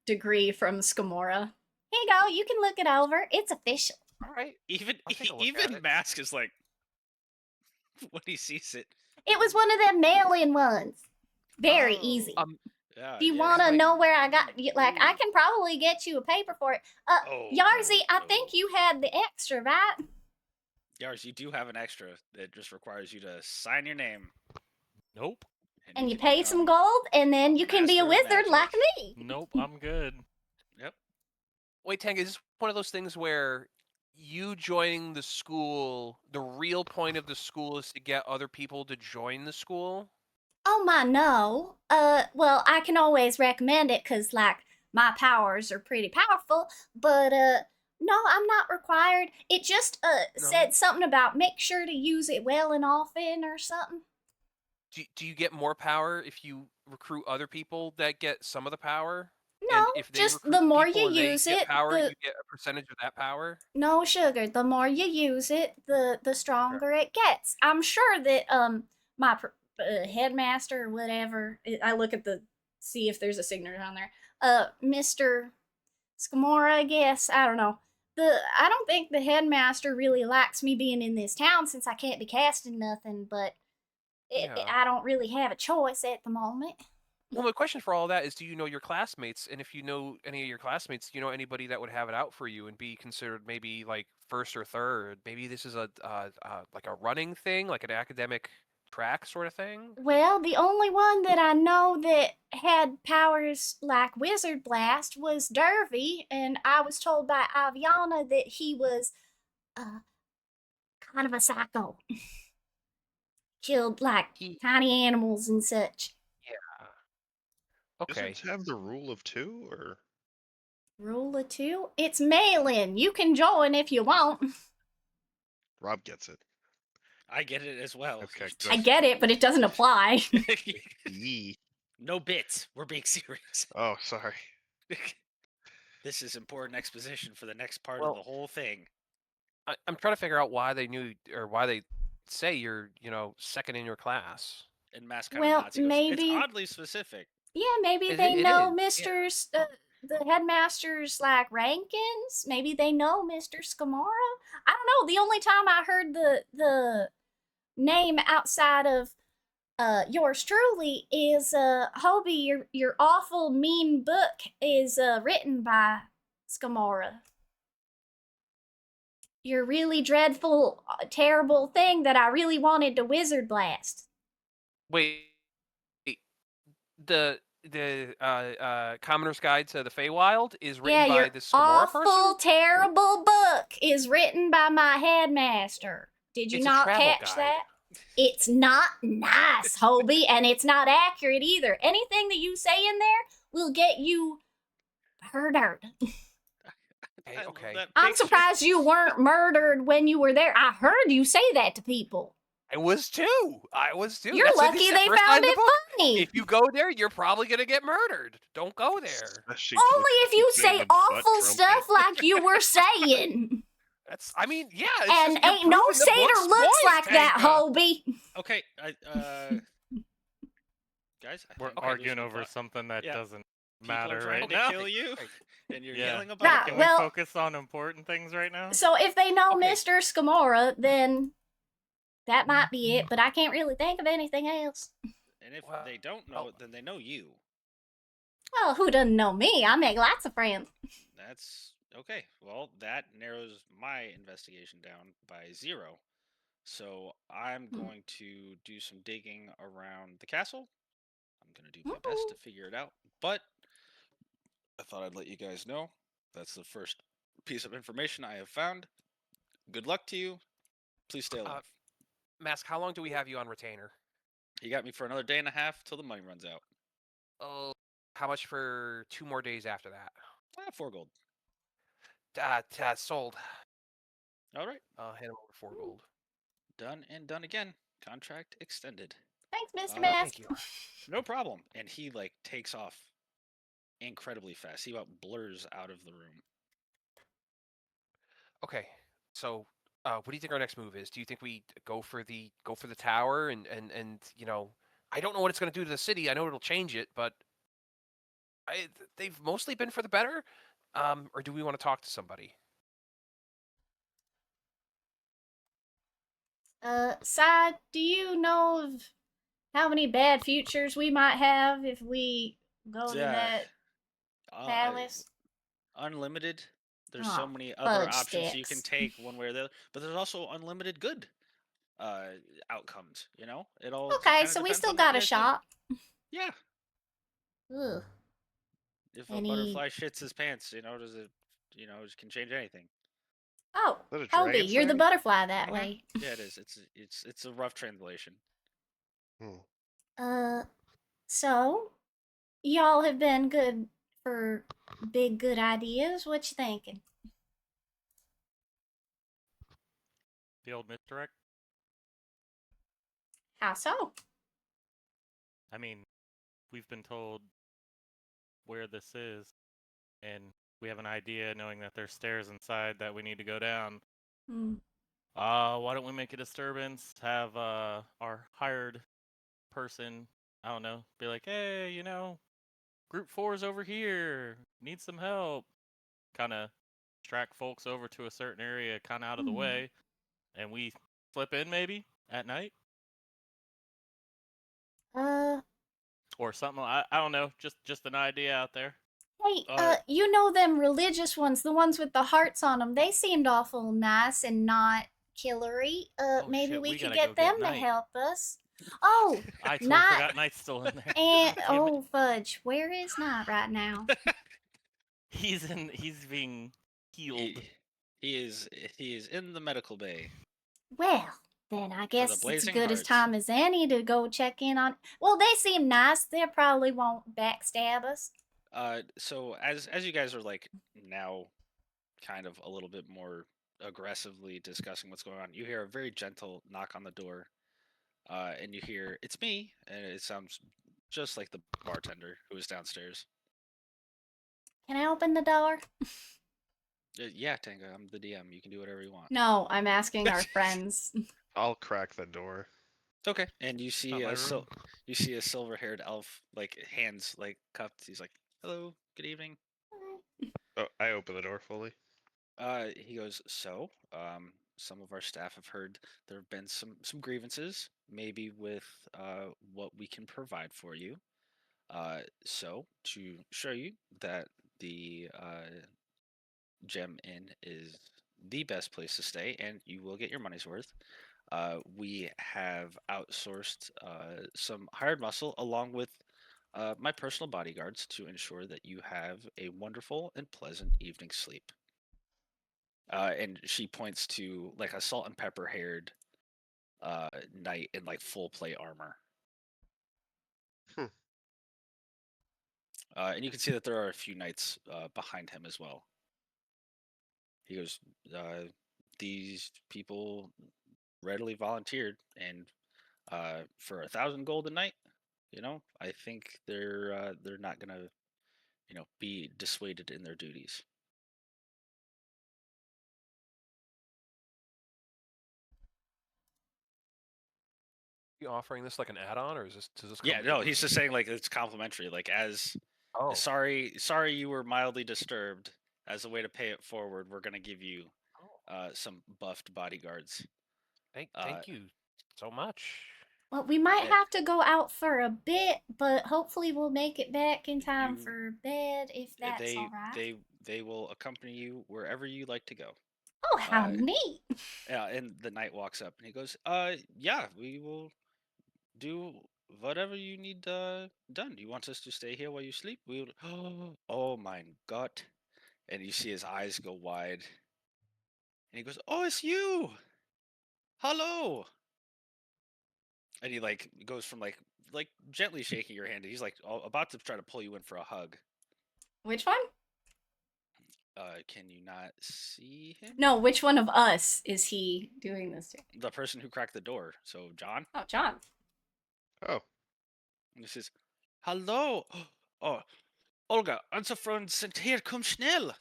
[SPEAKER 3] degree from Skimora.
[SPEAKER 7] Here you go. You can look it over. It's official.
[SPEAKER 5] All right.
[SPEAKER 4] Even
[SPEAKER 5] I'll take a look at
[SPEAKER 4] even
[SPEAKER 5] it.
[SPEAKER 4] Mask is like, when he sees it.
[SPEAKER 7] It was one of them mail-in ones. Very easy.
[SPEAKER 4] Yeah,
[SPEAKER 7] Do you
[SPEAKER 4] yeah,
[SPEAKER 7] want to
[SPEAKER 5] like-
[SPEAKER 7] know where I got? Like, I can probably get you a paper for it.
[SPEAKER 4] Oh,
[SPEAKER 7] Yarzy, I
[SPEAKER 4] no.
[SPEAKER 7] think you had the extra, right?
[SPEAKER 4] Yars, you do have an extra that just requires you to sign your name.
[SPEAKER 1] Nope.
[SPEAKER 7] And you
[SPEAKER 4] can
[SPEAKER 7] pay
[SPEAKER 4] become-
[SPEAKER 7] some gold, and then you can be a
[SPEAKER 4] Master of
[SPEAKER 7] wizard like
[SPEAKER 4] magic.
[SPEAKER 7] me.
[SPEAKER 1] Nope, I'm good.
[SPEAKER 4] Yep.
[SPEAKER 5] Wait, Tanga, is this one of those things where you joining the school, the real point of the school is to get other people to join the school?
[SPEAKER 7] Oh my, no. Well, I can always recommend it because, like, my powers are pretty powerful, but, no, I'm not required. It just, said something about make sure to use it well and often or something.
[SPEAKER 5] Do you get more power if you recruit other people that get some of the power?
[SPEAKER 7] No,
[SPEAKER 5] And if they
[SPEAKER 7] just
[SPEAKER 5] recruit
[SPEAKER 7] the more
[SPEAKER 5] people
[SPEAKER 7] you
[SPEAKER 5] and they
[SPEAKER 7] use
[SPEAKER 5] get
[SPEAKER 7] it,
[SPEAKER 5] power,
[SPEAKER 7] the
[SPEAKER 5] you get a percentage of that power.
[SPEAKER 7] no sugar. The more you use it, the stronger it gets. I'm sure that my headmaster or whatever. I look at the see if there's a signature on there. Mister Scamora, I guess. I don't know. I don't think the headmaster really likes me being in this town since I can't be casting nothing. But
[SPEAKER 5] Yeah.
[SPEAKER 7] I don't really have a choice at the moment.
[SPEAKER 5] Well, my question for all that is, do you know your classmates? And if you know any of your classmates, do you know anybody that would have it out for you and be considered maybe like first or third? Maybe this is a like a running thing, like an academic track sort of thing.
[SPEAKER 7] Well, the only one that I know that had powers like Wizard Blast was Dervy, and I was told by Aviana that he was uh, kind of a psycho. Killed like
[SPEAKER 5] He,
[SPEAKER 7] tiny animals and such.
[SPEAKER 5] yeah. Okay.
[SPEAKER 6] Wizards have the rule of 2, or
[SPEAKER 7] Rule of 2? It's mail-in. You can join if you want.
[SPEAKER 6] Rob gets it.
[SPEAKER 4] I get it as well.
[SPEAKER 6] Okay,
[SPEAKER 7] I
[SPEAKER 6] good.
[SPEAKER 7] get it, but it doesn't apply.
[SPEAKER 6] Yee.
[SPEAKER 4] No bits. We're being serious.
[SPEAKER 6] Oh, sorry.
[SPEAKER 4] This is important exposition for the next part
[SPEAKER 5] Well-
[SPEAKER 4] of the whole thing.
[SPEAKER 5] I'm trying to figure out why they knew or why they say you're, second in your class.
[SPEAKER 4] And Mass kind
[SPEAKER 7] Well,
[SPEAKER 4] of nods. He goes,
[SPEAKER 7] maybe-
[SPEAKER 4] it's oddly specific.
[SPEAKER 7] Yeah, maybe
[SPEAKER 5] It-
[SPEAKER 7] they
[SPEAKER 5] it
[SPEAKER 7] know
[SPEAKER 5] is, yeah.
[SPEAKER 7] the headmaster's like rankings. Maybe they know Mr. Scamara. I don't know. The only time I heard the name outside of yours truly is Hobie. Your awful mean book is written by Scamara. Your really dreadful, terrible thing that I really wanted to Wizard Blast.
[SPEAKER 5] Wait, the Commoner's Guide to the Feywild is written by
[SPEAKER 7] Your
[SPEAKER 5] this Scamora
[SPEAKER 7] awful,
[SPEAKER 5] person?
[SPEAKER 7] terrible book is written by my headmaster. Did you
[SPEAKER 5] It's a
[SPEAKER 7] not
[SPEAKER 5] travel
[SPEAKER 7] catch
[SPEAKER 5] guide.
[SPEAKER 7] that? It's not nice, Hobie, and it's not accurate either. Anything that you say in there will get you murdered.
[SPEAKER 5] Okay,
[SPEAKER 4] I love
[SPEAKER 5] okay.
[SPEAKER 4] that
[SPEAKER 7] I'm
[SPEAKER 4] picture.
[SPEAKER 7] surprised you weren't murdered when you were there. I heard you say that to people.
[SPEAKER 5] I was too.
[SPEAKER 7] You're
[SPEAKER 5] That's
[SPEAKER 7] lucky
[SPEAKER 5] the
[SPEAKER 7] they
[SPEAKER 5] first line
[SPEAKER 7] found
[SPEAKER 5] of the
[SPEAKER 7] it
[SPEAKER 5] book.
[SPEAKER 7] funny.
[SPEAKER 5] If you go there, you're probably gonna get murdered. Don't go there.
[SPEAKER 6] Especially
[SPEAKER 7] Only if you
[SPEAKER 6] playing
[SPEAKER 7] say
[SPEAKER 6] the butt
[SPEAKER 7] awful
[SPEAKER 6] trumpet.
[SPEAKER 7] stuff like you were saying.
[SPEAKER 5] That's. I mean, yeah. It's
[SPEAKER 7] And
[SPEAKER 5] just, you're
[SPEAKER 7] ain't no
[SPEAKER 5] proving the
[SPEAKER 7] satyr
[SPEAKER 5] book's
[SPEAKER 7] looks
[SPEAKER 5] point,
[SPEAKER 7] like that,
[SPEAKER 5] Tanka.
[SPEAKER 7] Hobie.
[SPEAKER 4] Okay, guys, I
[SPEAKER 1] We're
[SPEAKER 4] think
[SPEAKER 1] arguing
[SPEAKER 4] losing
[SPEAKER 1] over
[SPEAKER 4] plot.
[SPEAKER 1] something that
[SPEAKER 4] Yeah.
[SPEAKER 1] doesn't
[SPEAKER 4] People are
[SPEAKER 1] matter
[SPEAKER 4] trying
[SPEAKER 1] right
[SPEAKER 4] to
[SPEAKER 1] now.
[SPEAKER 4] kill you,
[SPEAKER 5] Okay.
[SPEAKER 4] and you're
[SPEAKER 1] Yeah.
[SPEAKER 4] yelling about
[SPEAKER 7] Right,
[SPEAKER 4] it.
[SPEAKER 1] Can
[SPEAKER 7] well-
[SPEAKER 1] we focus on important things right now?
[SPEAKER 7] So if they know
[SPEAKER 5] Okay.
[SPEAKER 7] Mr. Scamora, then that might be it, but I can't really think of anything else.
[SPEAKER 4] And if
[SPEAKER 5] Well,
[SPEAKER 4] they don't know it, then they know you.
[SPEAKER 7] Well, who doesn't know me? I make lots of friends.
[SPEAKER 4] That's okay. Well, that narrows my investigation down by 0. So I'm going to do some digging around the castle. I'm going to do my best to figure it out. But I thought I'd let you guys know. That's the first piece of information I have found. Good luck to you. Please stay alive.
[SPEAKER 5] Mask, how long do we have you on retainer?
[SPEAKER 4] You got me for another day and a half till the money runs out.
[SPEAKER 5] Oh, how much for 2 more days after that?
[SPEAKER 4] 4 gold.
[SPEAKER 5] Sold.
[SPEAKER 4] All right.
[SPEAKER 5] Hand him over 4 gold.
[SPEAKER 4] Done and done again. Contract extended.
[SPEAKER 7] Thanks, Mr.
[SPEAKER 4] Uh,
[SPEAKER 7] Mask.
[SPEAKER 5] Thank you.
[SPEAKER 4] No problem. And he takes off incredibly fast. He about blurs out of the room.
[SPEAKER 5] Okay, so what do you think our next move is? Do you think we go for the tower and I don't know what it's going to do to the city. I know it'll change it, but they've mostly been for the better. Or do we want to talk to somebody?
[SPEAKER 7] Side, do you know of how many bad futures we might have if we go to
[SPEAKER 4] Yeah.
[SPEAKER 7] that palace?
[SPEAKER 4] Unlimited. There's
[SPEAKER 7] Aw,
[SPEAKER 4] so many other
[SPEAKER 7] fudge
[SPEAKER 4] options you can
[SPEAKER 7] sticks.
[SPEAKER 4] take one way or the other. But there's also unlimited good outcomes, It all
[SPEAKER 7] Okay,
[SPEAKER 4] kinda
[SPEAKER 7] so we
[SPEAKER 4] depends
[SPEAKER 7] still
[SPEAKER 4] on what
[SPEAKER 7] got
[SPEAKER 4] you
[SPEAKER 7] a
[SPEAKER 4] guys think.
[SPEAKER 7] shot.
[SPEAKER 4] Yeah.
[SPEAKER 7] Ugh.
[SPEAKER 4] If a
[SPEAKER 7] Any-
[SPEAKER 4] butterfly shits his pants, does it it can change anything.
[SPEAKER 7] Oh,
[SPEAKER 6] Is that a dragon
[SPEAKER 7] Hobie, you're the
[SPEAKER 6] thing?
[SPEAKER 7] butterfly that
[SPEAKER 4] Mhm.
[SPEAKER 7] way.
[SPEAKER 4] Yeah, it is. It's a rough translation.
[SPEAKER 6] Hmm.
[SPEAKER 7] So y'all have been good for big good ideas. What you thinking?
[SPEAKER 1] The old misdirect?
[SPEAKER 7] How so?
[SPEAKER 1] I mean, we've been told where this is, and we have an idea, knowing that there's stairs inside that we need to go down.
[SPEAKER 3] Hmm.
[SPEAKER 1] Why don't we make a disturbance? Have our hired person, I don't know, be like, hey, Group 4's over here. Need some help. Kind of distract folks over to a certain area, kind of out of the way, and we slip in maybe at night
[SPEAKER 7] Uh,
[SPEAKER 1] or something. I don't know. Just an idea out there.
[SPEAKER 7] hey,
[SPEAKER 4] Uh,
[SPEAKER 7] you know them religious ones, the ones with the hearts on them. They seemed awful nice and not killery.
[SPEAKER 1] Oh
[SPEAKER 7] Maybe
[SPEAKER 1] shit,
[SPEAKER 7] we
[SPEAKER 1] we
[SPEAKER 7] could
[SPEAKER 1] gotta
[SPEAKER 7] get
[SPEAKER 1] go
[SPEAKER 7] them
[SPEAKER 1] get
[SPEAKER 7] to
[SPEAKER 1] Knight.
[SPEAKER 7] help us. Oh,
[SPEAKER 1] I totally
[SPEAKER 7] Knight
[SPEAKER 1] forgot Knight's still in there.
[SPEAKER 7] and
[SPEAKER 1] God damn it.
[SPEAKER 7] oh fudge, where is Knight right now?
[SPEAKER 1] He's being healed.
[SPEAKER 4] he is in the medical bay.
[SPEAKER 7] Well, then I guess it's as
[SPEAKER 4] Blazing
[SPEAKER 7] good as
[SPEAKER 4] Hearts.
[SPEAKER 7] time as any to go check in on. Well, they seem nice. They probably won't backstab us.
[SPEAKER 4] So as you guys are like now kind of a little bit more aggressively discussing what's going on, you hear a very gentle knock on the door, and you hear, "It's me," and it sounds just like the bartender who was downstairs.
[SPEAKER 7] Can I open the door?
[SPEAKER 4] Yeah, Tango, I'm the DM. You can do whatever you want.
[SPEAKER 3] No, I'm asking our friends.
[SPEAKER 6] I'll crack the door.
[SPEAKER 4] Okay. And you see
[SPEAKER 1] Not my
[SPEAKER 4] a
[SPEAKER 1] room.
[SPEAKER 4] silver-haired elf, like hands like cupped. He's like, "Hello, good evening."
[SPEAKER 6] Oh, I open the door fully.
[SPEAKER 4] He goes, "So, some of our staff have heard there have been some grievances, maybe with what we can provide for you. So to show you that the Gem Inn is the best place to stay, and you will get your money's worth. We have outsourced some hired muscle along with my personal bodyguards to ensure that you have a wonderful and pleasant evening's sleep." And she points to like a salt and pepper haired knight in like full plate armor.
[SPEAKER 6] Hmm.
[SPEAKER 4] And you can see that there are a few knights behind him as well. He goes, "These people readily volunteered, and for 1,000 gold a night, I think they're not gonna, be dissuaded in their duties."
[SPEAKER 5] You offering this like an add-on, or does this come
[SPEAKER 4] Yeah,
[SPEAKER 5] with
[SPEAKER 4] no,
[SPEAKER 5] the
[SPEAKER 4] he's
[SPEAKER 5] room?
[SPEAKER 4] just saying like it's complimentary. Like as
[SPEAKER 5] Oh,
[SPEAKER 4] sorry you were mildly disturbed. As a way to pay it forward, we're gonna give you some buffed bodyguards.
[SPEAKER 5] thank you so much.
[SPEAKER 7] Well, we might
[SPEAKER 4] Eh,
[SPEAKER 7] have to go out for a bit, but hopefully we'll make it back in time
[SPEAKER 4] You-
[SPEAKER 7] for bed if that's
[SPEAKER 4] they
[SPEAKER 7] all right.
[SPEAKER 4] they will accompany you wherever you like to go.
[SPEAKER 7] Oh, how neat!
[SPEAKER 4] Yeah, and the knight walks up and he goes, yeah, we will do whatever you need done. You want us to stay here while you sleep? We'll." Oh my god! And you see his eyes go wide, and he goes, "Oh, it's you! Hello!" And he like goes from like gently shaking your hand. He's like about to try to pull you in for a hug.
[SPEAKER 3] Which one?
[SPEAKER 4] Can you not see him?
[SPEAKER 3] No, which one of us is he doing this to?
[SPEAKER 4] The person who cracked the door. So John.
[SPEAKER 3] Oh, John.
[SPEAKER 6] Oh,
[SPEAKER 4] And he says, "Hello! Oh, Olga, unser Freund sind hier, komm schnell!"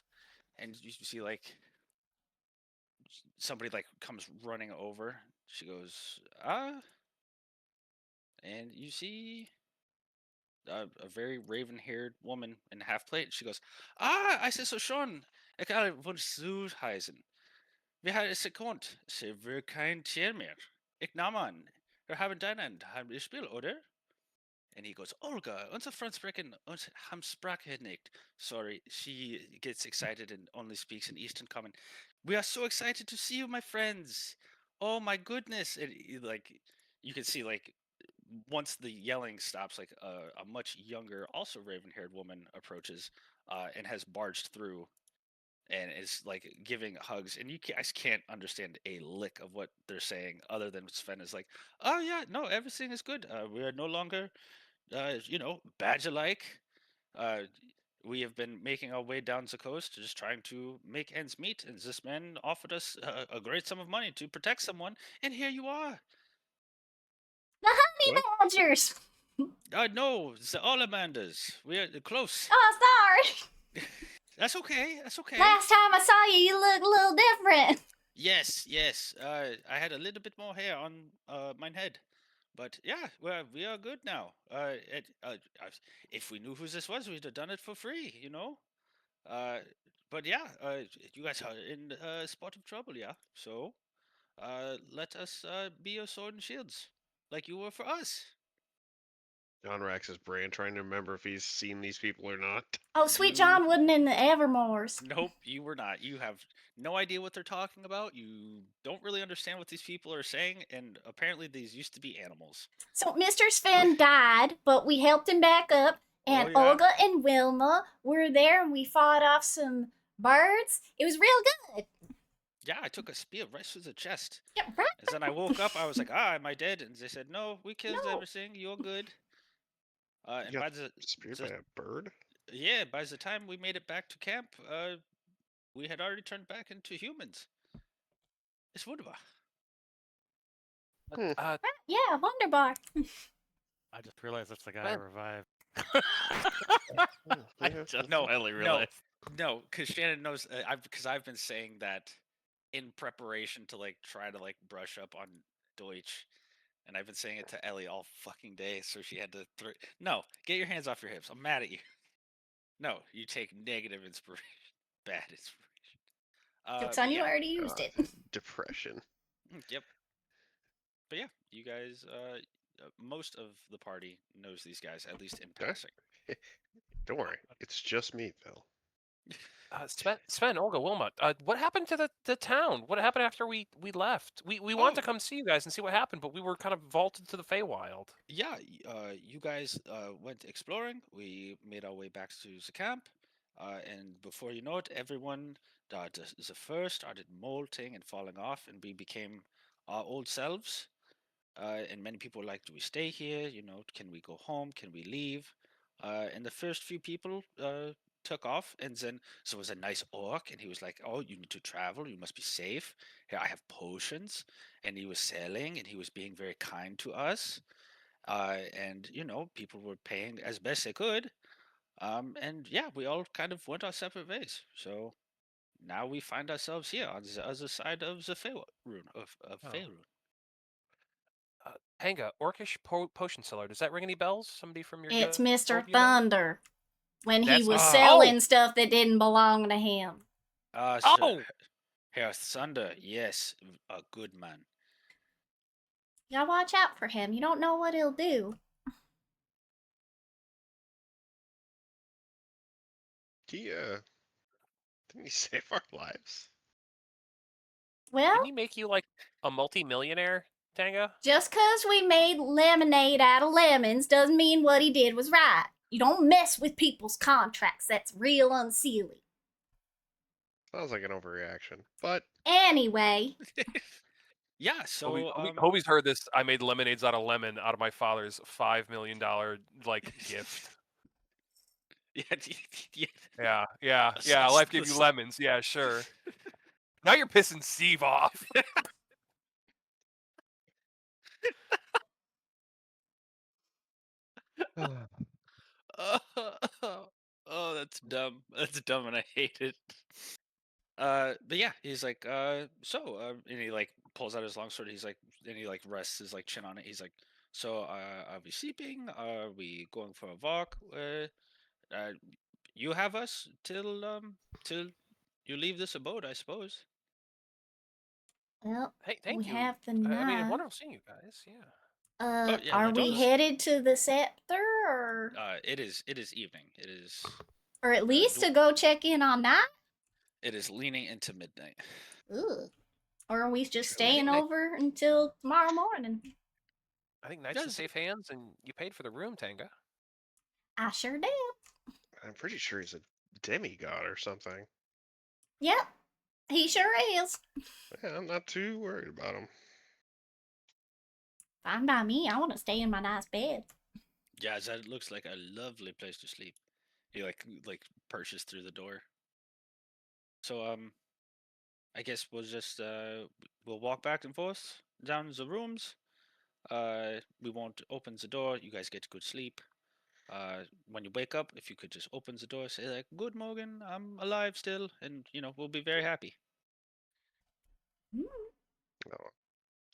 [SPEAKER 4] And you see like somebody like comes running over. She goes, and you see a very raven-haired woman in half plate. She goes, "I sehe so schon. Egal, von Zuheisen. Wir haben es gekonnt. Sie will kein Tier mehr. Ich nahm an, wir haben deinen Heimspiel, oder?" And he goes, "Olga, unser Freund sprechen uns ham Sprache nicht." Sorry, she gets excited and only speaks in Eastern Common. "We are so excited to see you, my friends. Oh my goodness." And like you can see like once the yelling stops, like a much younger, also raven-haired woman approaches and has barged through and is like giving hugs, and you guys can't understand a lick of what they're saying other than Sven is like, "Oh yeah, no, everything is good. We are no longer badge alike. Uh, we have been making our way down the coast, just trying to make ends meet, and this man offered us a great sum of money to protect someone, and here you are."
[SPEAKER 7] The honey
[SPEAKER 6] What?
[SPEAKER 7] badgers!
[SPEAKER 4] No, the Olamanders. We are close.
[SPEAKER 3] Oh, sorry.
[SPEAKER 4] That's okay. That's okay.
[SPEAKER 3] Last time I saw you, you looked a little different.
[SPEAKER 4] Yes, yes. I had a little bit more hair on my head, but yeah, we are good now. If we knew who this was, we'd have done it for free, you know. Uh, but yeah, you guys are in a spot of trouble, yeah. So, let us be your sword and shields, like you were for us.
[SPEAKER 6] John racks his brain trying to remember if he's seen these people or not.
[SPEAKER 3] Oh, Sweet
[SPEAKER 4] You-
[SPEAKER 3] John wasn't in the Evermores.
[SPEAKER 4] Nope, you were not. You have no idea what they're talking about. You don't really understand what these people are saying, and apparently these used to be animals.
[SPEAKER 3] So Mr. Sven died, but we helped him back up, and
[SPEAKER 4] Oh, yeah.
[SPEAKER 3] Olga and Wilma were there, and we fought off some birds. It was real good.
[SPEAKER 4] Yeah, I took a spear right through the chest.
[SPEAKER 3] Yeah, right.
[SPEAKER 4] And then I woke up, I was like, am I dead? And they said, no, we killed
[SPEAKER 3] No.
[SPEAKER 4] everything, you're good. And
[SPEAKER 6] You
[SPEAKER 4] by
[SPEAKER 6] got
[SPEAKER 4] the
[SPEAKER 6] speared by a bird?
[SPEAKER 4] by the time we made it back to camp, we had already turned back into humans. It's wunderbar.
[SPEAKER 6] Hmm.
[SPEAKER 3] Yeah, Wonderbar.
[SPEAKER 1] I just realized that's the guy I
[SPEAKER 5] Man.
[SPEAKER 1] revived.
[SPEAKER 6] Oh,
[SPEAKER 1] I
[SPEAKER 6] yeah.
[SPEAKER 1] just
[SPEAKER 4] No,
[SPEAKER 1] finally
[SPEAKER 4] no.
[SPEAKER 1] realized.
[SPEAKER 4] No, because Shannon knows. Because I've been saying that in preparation to like try to like brush up on Deutsch, and I've been saying it to Ellie all fucking day. So she had to. No, get your hands off your hips. I'm mad at you. No, you take negative inspiration, bad inspiration.
[SPEAKER 3] Joke's
[SPEAKER 4] But
[SPEAKER 3] on you, I
[SPEAKER 4] yeah,
[SPEAKER 3] already used
[SPEAKER 6] God.
[SPEAKER 3] it.
[SPEAKER 6] Depression.
[SPEAKER 4] yep. But yeah, you guys. Most of the party knows these guys at least in
[SPEAKER 6] Okay.
[SPEAKER 4] passing.
[SPEAKER 6] Don't worry, it's just me, Phil.
[SPEAKER 5] Sven, Olga, Wilma, what happened to the town? What happened after we left? We wanted to
[SPEAKER 4] Oh.
[SPEAKER 5] come see you guys and see what happened, but we were kind of vaulted to the Feywild.
[SPEAKER 4] Yeah, you guys went exploring. We made our way back to the camp, and before you know it, everyone, the fur started molting and falling off, and we became our old selves. And many people were like, "Do we stay here? You know, can we go home? Can we leave?" And the first few people took off, and then so it was a nice orc, and he was like, "Oh, you need to travel. You must be safe. Here, I have potions." And he was selling, and he was being very kind to us. And you know, people were paying as best they could. And yeah, we all kind of went our separate ways. So now we find ourselves here on the other side of the Faerun of
[SPEAKER 5] Oh.
[SPEAKER 4] Faerun.
[SPEAKER 5] Hanga, orcish potion seller. Does that ring any bells? Somebody from your
[SPEAKER 3] It's
[SPEAKER 5] guild
[SPEAKER 3] Mr.
[SPEAKER 5] told you that?
[SPEAKER 3] Thunder. When he
[SPEAKER 5] That's-
[SPEAKER 3] was
[SPEAKER 5] oh!
[SPEAKER 3] selling stuff that didn't belong to him.
[SPEAKER 5] Oh!
[SPEAKER 4] Herr Thunder, yes, a good man.
[SPEAKER 3] You gotta watch out for him. You don't know what he'll do.
[SPEAKER 6] He didn't he save our lives?
[SPEAKER 3] Well,
[SPEAKER 5] Didn't he make you like a multi-millionaire, Tanga?
[SPEAKER 3] just 'cause we made lemonade out of lemons doesn't mean what he did was right. You don't mess with people's contracts. That's real unseelie.
[SPEAKER 6] Sounds like an overreaction, but
[SPEAKER 3] Anyway,
[SPEAKER 4] Yeah, so
[SPEAKER 5] Hobie's heard this. I made lemonades out of lemon out of my father's $5 million like gift.
[SPEAKER 4] yeah,
[SPEAKER 5] Yeah. Life gave you lemons. Yeah, sure. Now you're pissing Steve off.
[SPEAKER 4] oh, that's dumb. That's dumb, and I hate it. But yeah, he's like, and he like pulls out his longsword. He's like, and he like rests his like chin on it. He's like, so, are we sleeping? Are we going for a walk? You have us till you leave this abode, I suppose.
[SPEAKER 3] well,
[SPEAKER 5] Hey, thank
[SPEAKER 3] we
[SPEAKER 5] you.
[SPEAKER 3] have the
[SPEAKER 5] I mean,
[SPEAKER 3] knife.
[SPEAKER 5] wonderful seeing you guys. Yeah.
[SPEAKER 4] yeah,
[SPEAKER 3] Are
[SPEAKER 4] my
[SPEAKER 3] we
[SPEAKER 4] daughter's-
[SPEAKER 3] headed to the scepter, or
[SPEAKER 4] It is evening. It is
[SPEAKER 3] at least to go check in on that?
[SPEAKER 4] it is leaning into midnight.
[SPEAKER 3] Ugh. Or are we just
[SPEAKER 6] Sure,
[SPEAKER 3] staying
[SPEAKER 6] night.
[SPEAKER 3] over until tomorrow morning?
[SPEAKER 5] I think night's in
[SPEAKER 4] Yes.
[SPEAKER 5] safe hands, and you paid for the room, Tanga.
[SPEAKER 3] I sure did.
[SPEAKER 6] I'm pretty sure he's a demigod or something.
[SPEAKER 3] Yep, he sure is.
[SPEAKER 6] Yeah, I'm not too worried about him.
[SPEAKER 3] Fine by me. I want to stay in my nice bed.
[SPEAKER 4] Yeah, that looks like a lovely place to sleep. He like perches through the door. So I guess we'll just we'll walk back and forth down the rooms. We won't open the door. You guys get good sleep. When you wake up, if you could just open the door, say like, "Good Morgan, I'm alive still," and we'll be very happy.
[SPEAKER 6] Oh,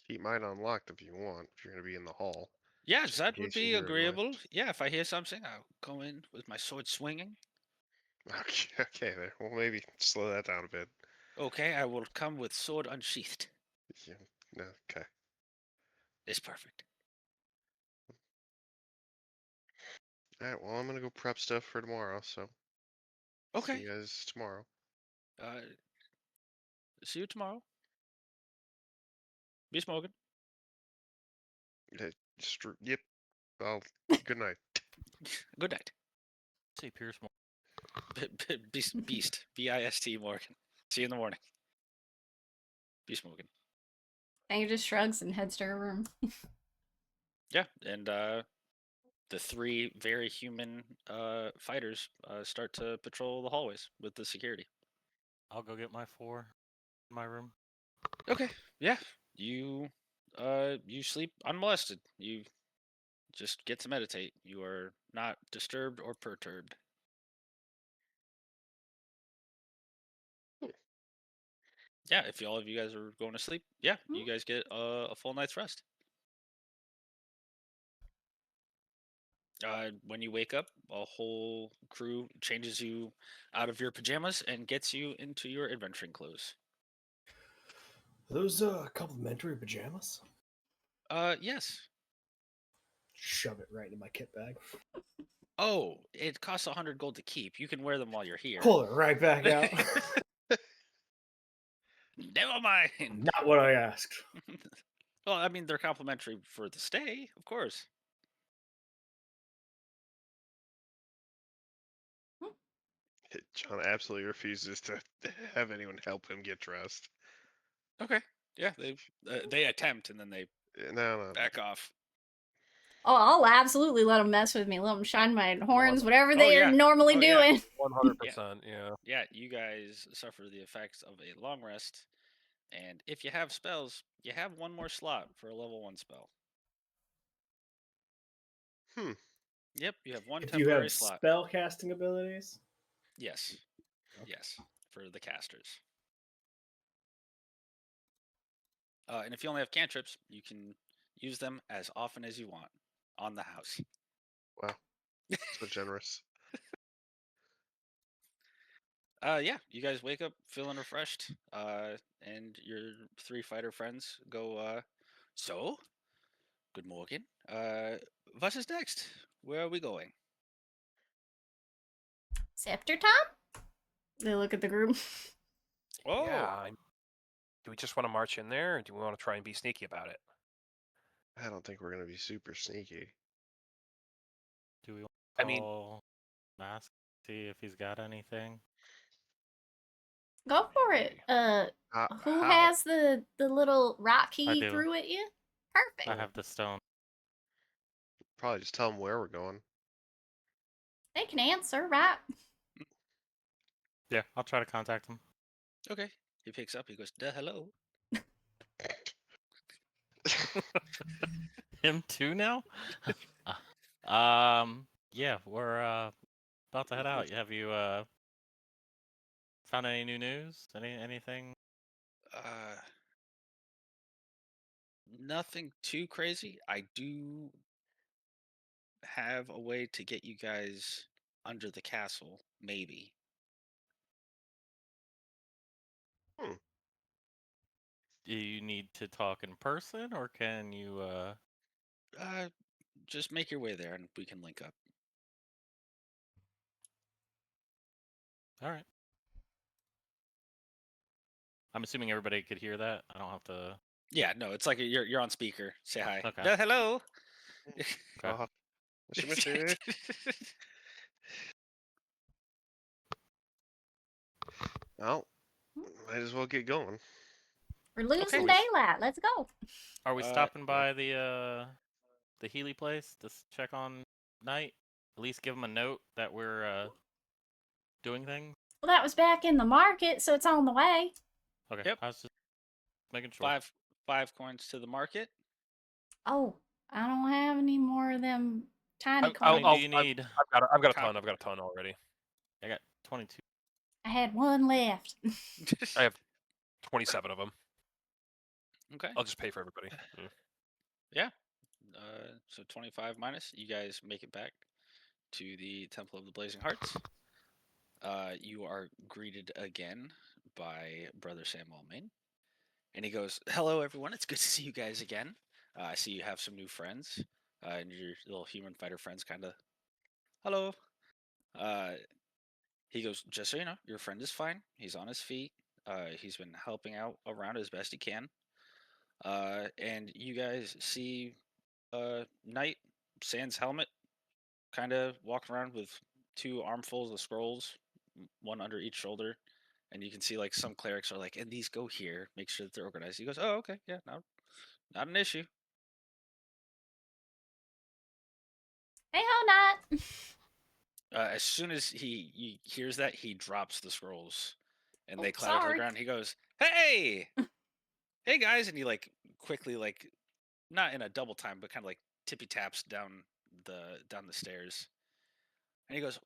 [SPEAKER 6] keep mine unlocked if you want. If you're gonna be in the hall.
[SPEAKER 4] Yeah,
[SPEAKER 6] Just in
[SPEAKER 4] that would
[SPEAKER 6] case you
[SPEAKER 4] be
[SPEAKER 6] hear a noise.
[SPEAKER 4] agreeable. Yeah, if I hear something, I'll go in with my sword swinging.
[SPEAKER 6] Okay, okay there. Well, maybe slow that down a bit.
[SPEAKER 4] Okay, I will come with sword unsheathed.
[SPEAKER 6] Yeah, no, okay.
[SPEAKER 4] It's perfect.
[SPEAKER 6] All right. Well, I'm gonna go prep stuff for tomorrow. So see
[SPEAKER 4] Okay.
[SPEAKER 6] you guys tomorrow.
[SPEAKER 4] Uh, see you tomorrow. Be smoking.
[SPEAKER 6] Yep. Well, good night.
[SPEAKER 4] Good night.
[SPEAKER 1] See Pierce more.
[SPEAKER 4] Beast. B-I-S-T Morgan. See you in the morning. Be smoking.
[SPEAKER 3] Tanga just shrugs and heads to her room.
[SPEAKER 4] Yeah, and the three very human fighters start to patrol the hallways with the security.
[SPEAKER 1] I'll go get my 4 in my room.
[SPEAKER 4] Okay. Yeah. You sleep unmolested. You just get to meditate. You are not disturbed or perturbed. Yeah, if all of you guys are going to sleep, yeah, you guys get a full night's rest. When you wake up, a whole crew changes you out of your pajamas and gets you into your adventuring clothes.
[SPEAKER 2] Are those complimentary pajamas?
[SPEAKER 4] Yes.
[SPEAKER 2] Shove it right into my kit bag.
[SPEAKER 4] Oh, it costs 100 gold to keep. You can wear them while you're here.
[SPEAKER 2] Pull it right back out.
[SPEAKER 4] Never mind.
[SPEAKER 2] Not what I asked.
[SPEAKER 4] Well, I mean, they're complimentary for the stay, of course.
[SPEAKER 6] John absolutely refuses to have anyone help him get dressed.
[SPEAKER 4] Okay. Yeah, they attempt and then they
[SPEAKER 6] No.
[SPEAKER 4] back off.
[SPEAKER 3] Oh, I'll absolutely let them mess with me. Let them shine my horns, whatever
[SPEAKER 4] Oh,
[SPEAKER 3] they're
[SPEAKER 4] yeah.
[SPEAKER 3] normally
[SPEAKER 4] Oh, yeah.
[SPEAKER 3] doing.
[SPEAKER 5] 100%. Yeah.
[SPEAKER 4] Yeah, you guys suffer the effects of a long rest, and if you have spells, you have one more slot for a level 1 spell.
[SPEAKER 6] Hmm.
[SPEAKER 4] Yep, you have one
[SPEAKER 2] If you
[SPEAKER 4] temporary
[SPEAKER 2] have
[SPEAKER 4] slot.
[SPEAKER 2] spell casting abilities,
[SPEAKER 4] Yes.
[SPEAKER 2] Okay.
[SPEAKER 4] Yes, for the casters. And if you only have cantrips, you can use them as often as you want on the house.
[SPEAKER 6] Wow. So generous.
[SPEAKER 4] Yeah, you guys wake up feeling refreshed, and your 3 fighter friends go, so, good morning. What is next? Where are we going?
[SPEAKER 3] Scepter time? They look at the group.
[SPEAKER 4] Oh,
[SPEAKER 5] Yeah. Do we just want to march in there, or do we want to try and be sneaky about it?
[SPEAKER 6] I don't think we're gonna be super sneaky.
[SPEAKER 1] Do we want
[SPEAKER 5] I
[SPEAKER 1] to
[SPEAKER 5] mean-
[SPEAKER 1] call Mask, see if he's got anything?
[SPEAKER 3] Go for it. Who
[SPEAKER 6] How?
[SPEAKER 3] has the little rock he
[SPEAKER 1] do.
[SPEAKER 3] threw at you? Perfect.
[SPEAKER 1] I have the stone.
[SPEAKER 6] Probably just tell them where we're going.
[SPEAKER 3] They can answer, right?
[SPEAKER 1] Yeah, I'll try to contact him.
[SPEAKER 4] okay. He picks up. He goes, hello.
[SPEAKER 1] Him too now? Yeah, we're about to head out. Have you found any new news? Anything?
[SPEAKER 4] Nothing too crazy. I do have a way to get you guys under the castle, maybe.
[SPEAKER 1] Do you need to talk in person, or can you
[SPEAKER 4] Just make your way there and we can link up.
[SPEAKER 1] All right. I'm assuming everybody could hear that. I don't have to.
[SPEAKER 4] Yeah, no, it's like you're on speaker. Say hi.
[SPEAKER 1] Okay.
[SPEAKER 4] Hello.
[SPEAKER 1] Okay.
[SPEAKER 6] God. Mister. Well, might as well get going.
[SPEAKER 3] We're losing
[SPEAKER 4] Okay.
[SPEAKER 3] daylight. Let's go.
[SPEAKER 1] Are we
[SPEAKER 4] Uh,
[SPEAKER 1] stopping by the Healy place to check on Knight? At least give him a note that we're doing things.
[SPEAKER 3] Well, that was back in the market, so it's on the way.
[SPEAKER 1] Okay.
[SPEAKER 4] Yep.
[SPEAKER 1] I was just making sure.
[SPEAKER 4] five coins to the market.
[SPEAKER 3] Oh, I don't have any more of them tiny
[SPEAKER 1] How
[SPEAKER 3] coins.
[SPEAKER 1] many do you need?
[SPEAKER 5] I've got a
[SPEAKER 4] Con-
[SPEAKER 5] ton. I've got a ton already.
[SPEAKER 1] I got 22.
[SPEAKER 3] I had one left.
[SPEAKER 5] I have 27 of them.
[SPEAKER 4] Okay.
[SPEAKER 5] I'll just pay for everybody. Yeah.
[SPEAKER 4] Yeah. So 25 minus. You guys make it back to the Temple of the Blazing Hearts. You are greeted again by Brother Samuel Main. And he goes, "Hello, everyone. It's good to see you guys again. I see you have some new friends. And your little human fighter friends kind of, hello. Uh, he goes, just so you know, your friend is fine. He's on his feet. He's been helping out around as best he can. And you guys see Knight, sans helmet, kind of walking around with two armfuls of scrolls, one under each shoulder. And you can see like some clerics are like, and these go here. Make sure that they're organized." He goes, "Oh, okay, yeah, not an issue."
[SPEAKER 3] Hey, ho, not.
[SPEAKER 4] As soon as he hears that, he drops the scrolls, and
[SPEAKER 3] Oh,
[SPEAKER 4] they clatter to the
[SPEAKER 3] sorry.
[SPEAKER 4] ground. He goes, "Hey, hey guys!" And he like quickly, like not in a double time, but kind of like tippy taps down the stairs. And he goes,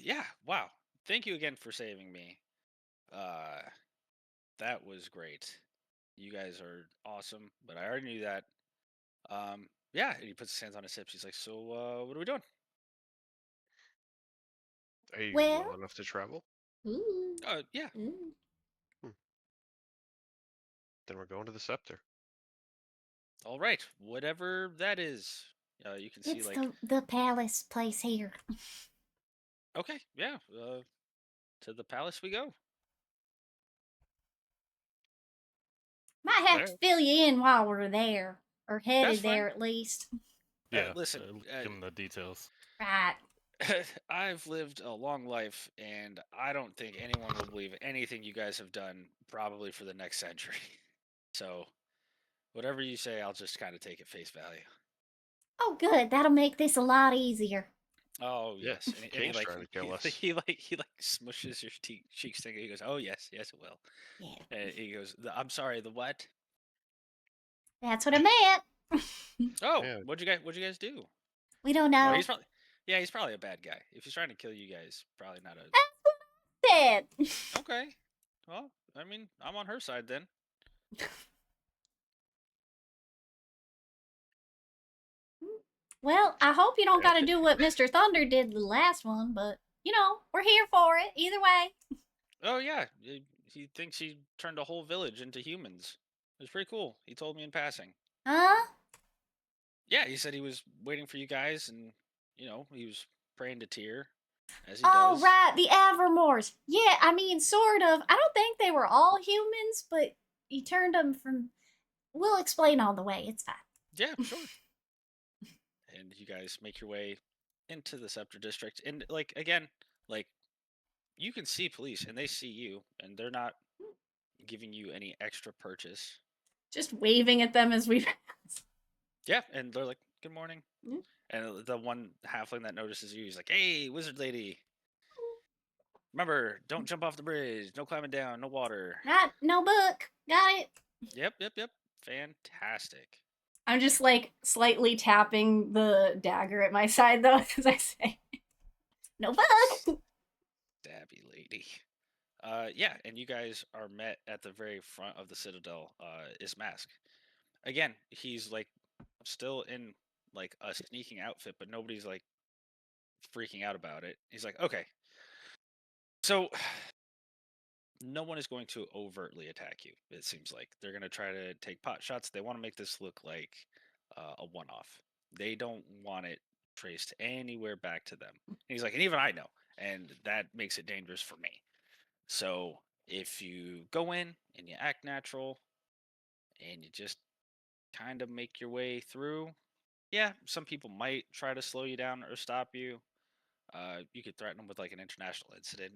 [SPEAKER 4] yeah, wow, thank you again for saving me. Uh, that was great. You guys are awesome, but I already knew that. Yeah." And he puts his hands on his hips. He's like, "So, what are we doing?"
[SPEAKER 6] Are you
[SPEAKER 7] Well,
[SPEAKER 6] well enough to travel?
[SPEAKER 3] Ooh.
[SPEAKER 4] Yeah.
[SPEAKER 3] Ooh.
[SPEAKER 6] Then we're going to the scepter.
[SPEAKER 4] All right, whatever that is. You can see
[SPEAKER 7] it's
[SPEAKER 4] like,
[SPEAKER 7] the palace place here.
[SPEAKER 4] okay, yeah, to the palace we go.
[SPEAKER 7] Might have to
[SPEAKER 6] There.
[SPEAKER 7] fill you in while we're there, or
[SPEAKER 4] That's
[SPEAKER 7] headed
[SPEAKER 4] fine.
[SPEAKER 7] there at least.
[SPEAKER 5] Yeah.
[SPEAKER 4] Listen,
[SPEAKER 1] Give him the details.
[SPEAKER 7] Right.
[SPEAKER 4] I've lived a long life, and I don't think anyone will believe anything you guys have done, probably for the next century. So, whatever you say, I'll just kind of take at face value.
[SPEAKER 7] Oh, good. That'll make this a lot easier.
[SPEAKER 4] Oh
[SPEAKER 6] Yeah,
[SPEAKER 4] yes, and he
[SPEAKER 6] King's
[SPEAKER 4] like
[SPEAKER 6] trying to kill us.
[SPEAKER 4] he like smushes your cheeks. Thing. He goes, "Oh yes, yes it will."
[SPEAKER 7] Yeah,
[SPEAKER 4] And he goes, "I'm sorry, the what?"
[SPEAKER 7] that's what I meant.
[SPEAKER 4] Oh,
[SPEAKER 6] Yeah.
[SPEAKER 4] what'd you guys do?
[SPEAKER 7] We don't
[SPEAKER 4] Oh,
[SPEAKER 7] know.
[SPEAKER 4] he's probably, yeah, he's probably a bad guy. If he's trying to kill you guys, probably not a.
[SPEAKER 7] Dead.
[SPEAKER 4] Okay, well, I mean, I'm on her side then.
[SPEAKER 7] Well, I hope you don't got to
[SPEAKER 6] Gotcha.
[SPEAKER 7] do what Mr. Thunder did the last one, but you know, we're here for it either way.
[SPEAKER 4] Oh yeah, he thinks he turned a whole village into humans. It was pretty cool. He told me in passing.
[SPEAKER 7] Huh?
[SPEAKER 4] Yeah, he said he was waiting for you guys, and he was praying to Tyr, as he
[SPEAKER 7] Oh,
[SPEAKER 4] does.
[SPEAKER 7] right, the Avermores. Yeah, I mean, sort of. I don't think they were all humans, but he turned them from. We'll explain on the way. It's fine.
[SPEAKER 4] Yeah, sure. And you guys make your way into the Scepter District, and like again, like you can see police, and they see you, and they're not giving you any extra purchase.
[SPEAKER 3] Just waving at them as we pass.
[SPEAKER 4] Yeah, and they're like, "Good morning."
[SPEAKER 3] Yeah.
[SPEAKER 4] And the one halfling that notices you, he's like, "Hey, wizard lady, remember, don't jump off the bridge. No climbing down. No water."
[SPEAKER 7] Right, no book. Got it.
[SPEAKER 4] Yep, yep, yep. Fantastic.
[SPEAKER 3] I'm just like slightly tapping the dagger at my side though, as I say,
[SPEAKER 7] No book.
[SPEAKER 4] Dabby lady. Yeah, and you guys are met at the very front of the citadel. Is Mask. Again, he's like still in like a sneaking outfit, but nobody's like freaking out about it. He's like, okay, so no one is going to overtly attack you. It seems like they're going to try to take pot shots. They want to make this look like a one-off. They don't want it traced anywhere back to them. And he's like, and even I know, and that makes it dangerous for me. So if you go in and you act natural and you just kind of make your way through, yeah, some people might try to slow you down or stop you. You could threaten them with like an international incident,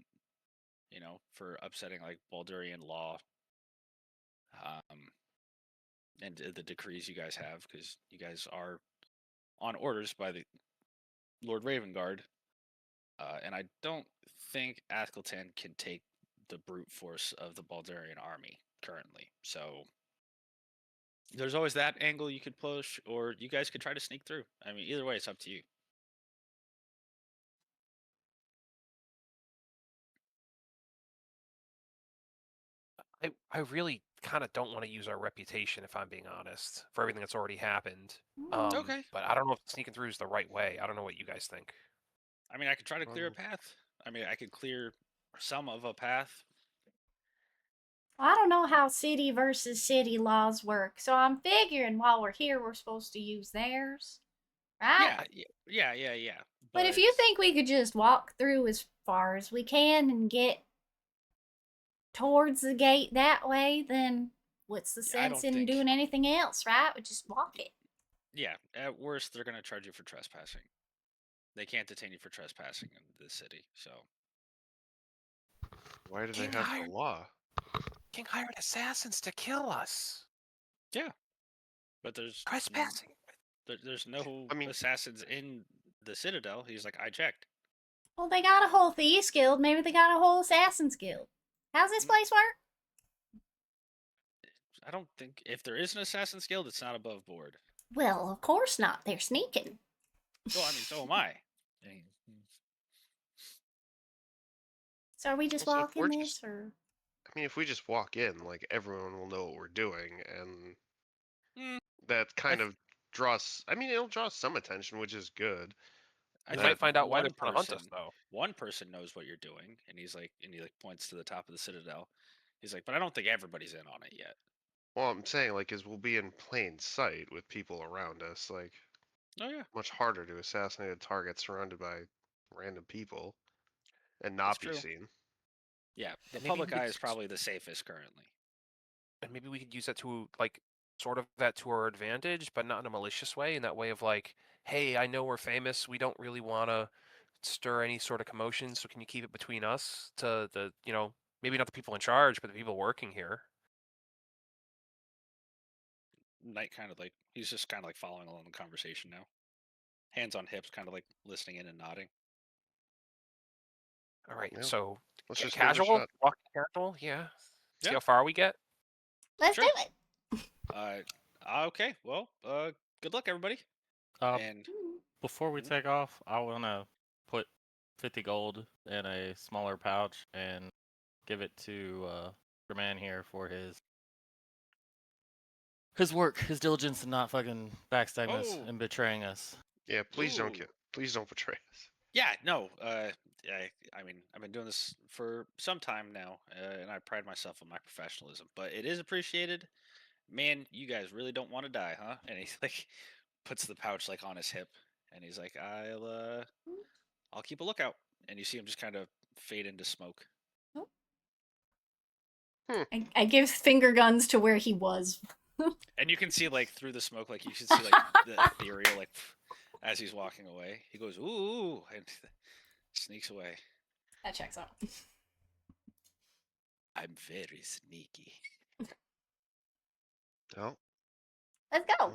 [SPEAKER 4] for upsetting like Baldurian law, um, and the decrees you guys have, because you guys are on orders by the Lord Ravengard, and I don't think Athkatla can take the brute force of the Baldurian army currently. So there's always that angle you could push, or you guys could try to sneak through. I mean, either way, it's up to you.
[SPEAKER 5] I really kind of don't want to use our reputation, if I'm being honest, for everything that's already happened.
[SPEAKER 4] Okay.
[SPEAKER 5] But I don't know if sneaking through is the right way. I don't know what you guys think.
[SPEAKER 4] I mean, I could try to clear a path. I mean, I could clear some of a path.
[SPEAKER 7] I don't know how city versus city laws work, so I'm figuring while we're here, we're supposed to use theirs, right?
[SPEAKER 4] Yeah.
[SPEAKER 7] But if you think we could just walk through as far as we can and get towards the gate that way, then what's the
[SPEAKER 4] I
[SPEAKER 7] sense
[SPEAKER 4] don't
[SPEAKER 7] in
[SPEAKER 4] think-
[SPEAKER 7] doing anything else, right? We just walk it.
[SPEAKER 4] Yeah, at worst, they're going to charge you for trespassing. They can't detain you for trespassing in the city, so.
[SPEAKER 6] Why do they
[SPEAKER 5] King
[SPEAKER 6] have
[SPEAKER 5] hired-
[SPEAKER 6] the law?
[SPEAKER 5] King hired assassins to kill us.
[SPEAKER 4] But there's
[SPEAKER 5] Trespassing.
[SPEAKER 4] there's no
[SPEAKER 6] I mean-
[SPEAKER 4] assassins in the Citadel. He's like, I checked.
[SPEAKER 7] Well, they got a whole Thieves Guild. Maybe they got a whole Assassin's Guild. How's this place work?
[SPEAKER 4] I don't think if there is an Assassin's Guild, it's not above board.
[SPEAKER 7] Well, of course not. They're sneaking.
[SPEAKER 4] Well, I mean, so am I.
[SPEAKER 7] So are we just
[SPEAKER 6] Also, if
[SPEAKER 7] walking
[SPEAKER 6] we're
[SPEAKER 7] this,
[SPEAKER 6] just-
[SPEAKER 7] or?
[SPEAKER 6] I mean, if we just walk in, like everyone will know what we're doing, and
[SPEAKER 4] Mm,
[SPEAKER 6] that kind
[SPEAKER 4] th-
[SPEAKER 6] of draws. I mean, it'll draw some attention, which is good.
[SPEAKER 4] I
[SPEAKER 5] We
[SPEAKER 4] think
[SPEAKER 5] might find out why
[SPEAKER 4] one
[SPEAKER 5] they're trying to hunt us,
[SPEAKER 4] person-
[SPEAKER 5] though.
[SPEAKER 4] One person knows what you're doing, and he points to the top of the Citadel. He's like, but I don't think everybody's in on it yet.
[SPEAKER 6] Well, I'm saying, like, is we'll be in plain sight with people around us. Like,
[SPEAKER 4] Oh yeah,
[SPEAKER 6] much harder to assassinate a target surrounded by random people and not
[SPEAKER 4] That's
[SPEAKER 6] be
[SPEAKER 4] true.
[SPEAKER 6] seen.
[SPEAKER 4] yeah. The
[SPEAKER 5] And maybe
[SPEAKER 4] public
[SPEAKER 5] we
[SPEAKER 4] eye
[SPEAKER 5] could
[SPEAKER 4] is probably the safest currently.
[SPEAKER 5] And maybe we could use that to like sort of that to our advantage, but not in a malicious way. In that way of like, hey, I know we're famous. We don't really want to stir any sort of commotion. So can you keep it between us to the maybe not the people in charge, but the people working here.
[SPEAKER 4] Knight he's just kind of like following along the conversation now. Hands on hips, kind of like listening in and nodding.
[SPEAKER 5] All right,
[SPEAKER 6] Yeah.
[SPEAKER 5] so
[SPEAKER 6] Let's
[SPEAKER 5] get
[SPEAKER 6] just give it a
[SPEAKER 5] casual,
[SPEAKER 6] shot.
[SPEAKER 5] walk casual, yeah. See
[SPEAKER 4] Yeah.
[SPEAKER 5] how far we get.
[SPEAKER 7] Let's
[SPEAKER 4] Sure.
[SPEAKER 7] do it.
[SPEAKER 4] Okay. Well, good luck, everybody. And
[SPEAKER 1] Before we
[SPEAKER 4] Mhm.
[SPEAKER 1] take off, I want to put 50 gold in a smaller pouch and give it to your man here for his work, his diligence, and not fucking backstabbing us
[SPEAKER 4] Oh.
[SPEAKER 1] and betraying us.
[SPEAKER 6] Yeah, please don't
[SPEAKER 4] Ooh.
[SPEAKER 6] please don't betray us.
[SPEAKER 4] yeah, no. I mean, I've been doing this for some time now, and I pride myself on my professionalism. But it is appreciated. Man, you guys really don't want to die, huh? And he's like, puts the pouch like on his hip, and he's like, I'll keep a lookout. And you see him just kind of fade into smoke.
[SPEAKER 3] I give finger guns to where he was.
[SPEAKER 4] And you can see like through the smoke, like you can see like the ethereal, like as he's walking away. He goes, ooh, and sneaks away.
[SPEAKER 3] That checks out.
[SPEAKER 4] I'm very sneaky.
[SPEAKER 6] Well,
[SPEAKER 7] Let's go.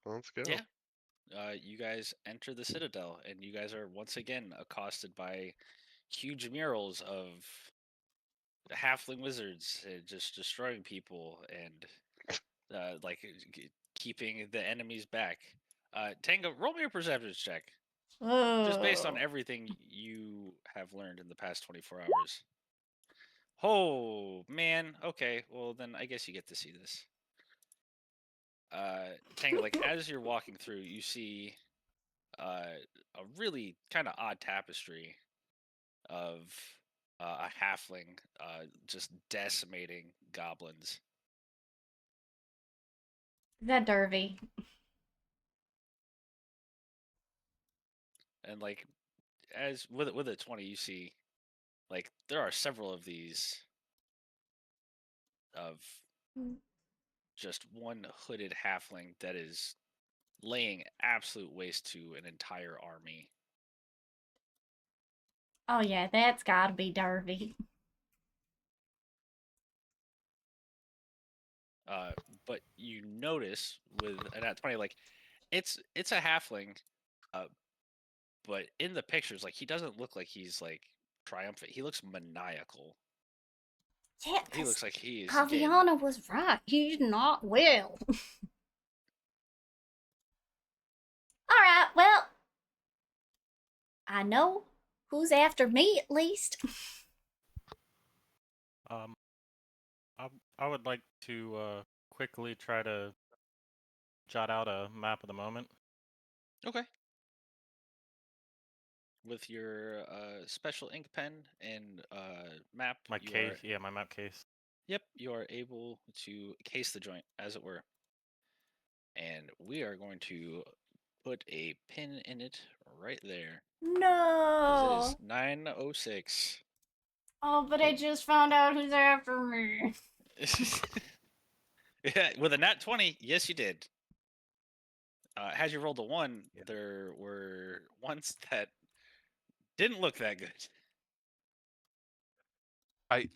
[SPEAKER 6] let's go.
[SPEAKER 4] Yeah. You guys enter the Citadel, and you guys are once again accosted by huge murals of halfling wizards just destroying people and keeping the enemies back. Tango, roll me a perception check, just based on
[SPEAKER 3] Whoa.
[SPEAKER 4] everything you have learned in the past 24 hours. Oh man, okay, well then I guess you get to see this. Tango, like as you're walking through, you see a really kind of odd tapestry of a halfling just decimating goblins.
[SPEAKER 3] Is that Dervy?
[SPEAKER 4] And like as with a 20, you see like there are several of these of
[SPEAKER 3] Mm.
[SPEAKER 4] just one hooded halfling that is laying absolute waste to an entire army.
[SPEAKER 3] Oh yeah, that's gotta be Dervy.
[SPEAKER 4] But you notice with an at 20, like it's a halfling, but in the pictures, like he doesn't look like he's like triumphant. He looks maniacal.
[SPEAKER 7] Yeah,
[SPEAKER 4] He looks like he is.
[SPEAKER 7] Kaviana was right. He's not well. right, well, I know who's after me at least.
[SPEAKER 1] Um, I would like to quickly try to jot out a map of the moment.
[SPEAKER 4] Okay. With your special ink pen and map,
[SPEAKER 1] My
[SPEAKER 4] you
[SPEAKER 1] case,
[SPEAKER 4] are
[SPEAKER 1] yeah, my map case.
[SPEAKER 4] yep, you are able to case the joint, as it were. And we are going to put a pin in it right there. Because it is
[SPEAKER 7] No.
[SPEAKER 4] 9:06.
[SPEAKER 3] Oh, but I just found out who's after me.
[SPEAKER 4] Yeah, with a nat 20, yes, you did. Had you rolled a 1,
[SPEAKER 5] Yeah.
[SPEAKER 4] there were ones that didn't look that good.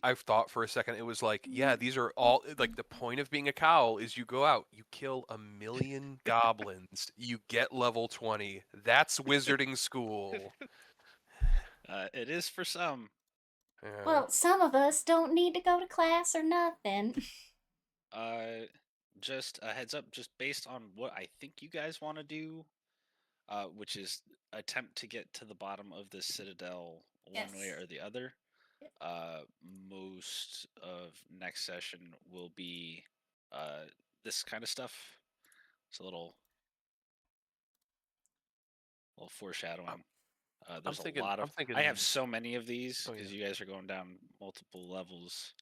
[SPEAKER 5] I've thought for a second. It was like, yeah, these are all like the point of being a cowl is you go out, you kill 1,000,000 goblins, you get level 20. That's wizarding school.
[SPEAKER 4] It is for some.
[SPEAKER 5] Yeah.
[SPEAKER 7] Well, some of us don't need to go to class or nothing.
[SPEAKER 4] Just a heads up, just based on what I think you guys want to do, which is attempt to get to the bottom of this citadel one way
[SPEAKER 3] Yes.
[SPEAKER 4] or the other. Most of next session will be this kind of stuff. It's a little foreshadowing. There's a lot of.
[SPEAKER 5] I'm thinking
[SPEAKER 4] I have so many of these
[SPEAKER 5] Oh,
[SPEAKER 4] because
[SPEAKER 5] yeah.
[SPEAKER 4] you guys are going down multiple levels.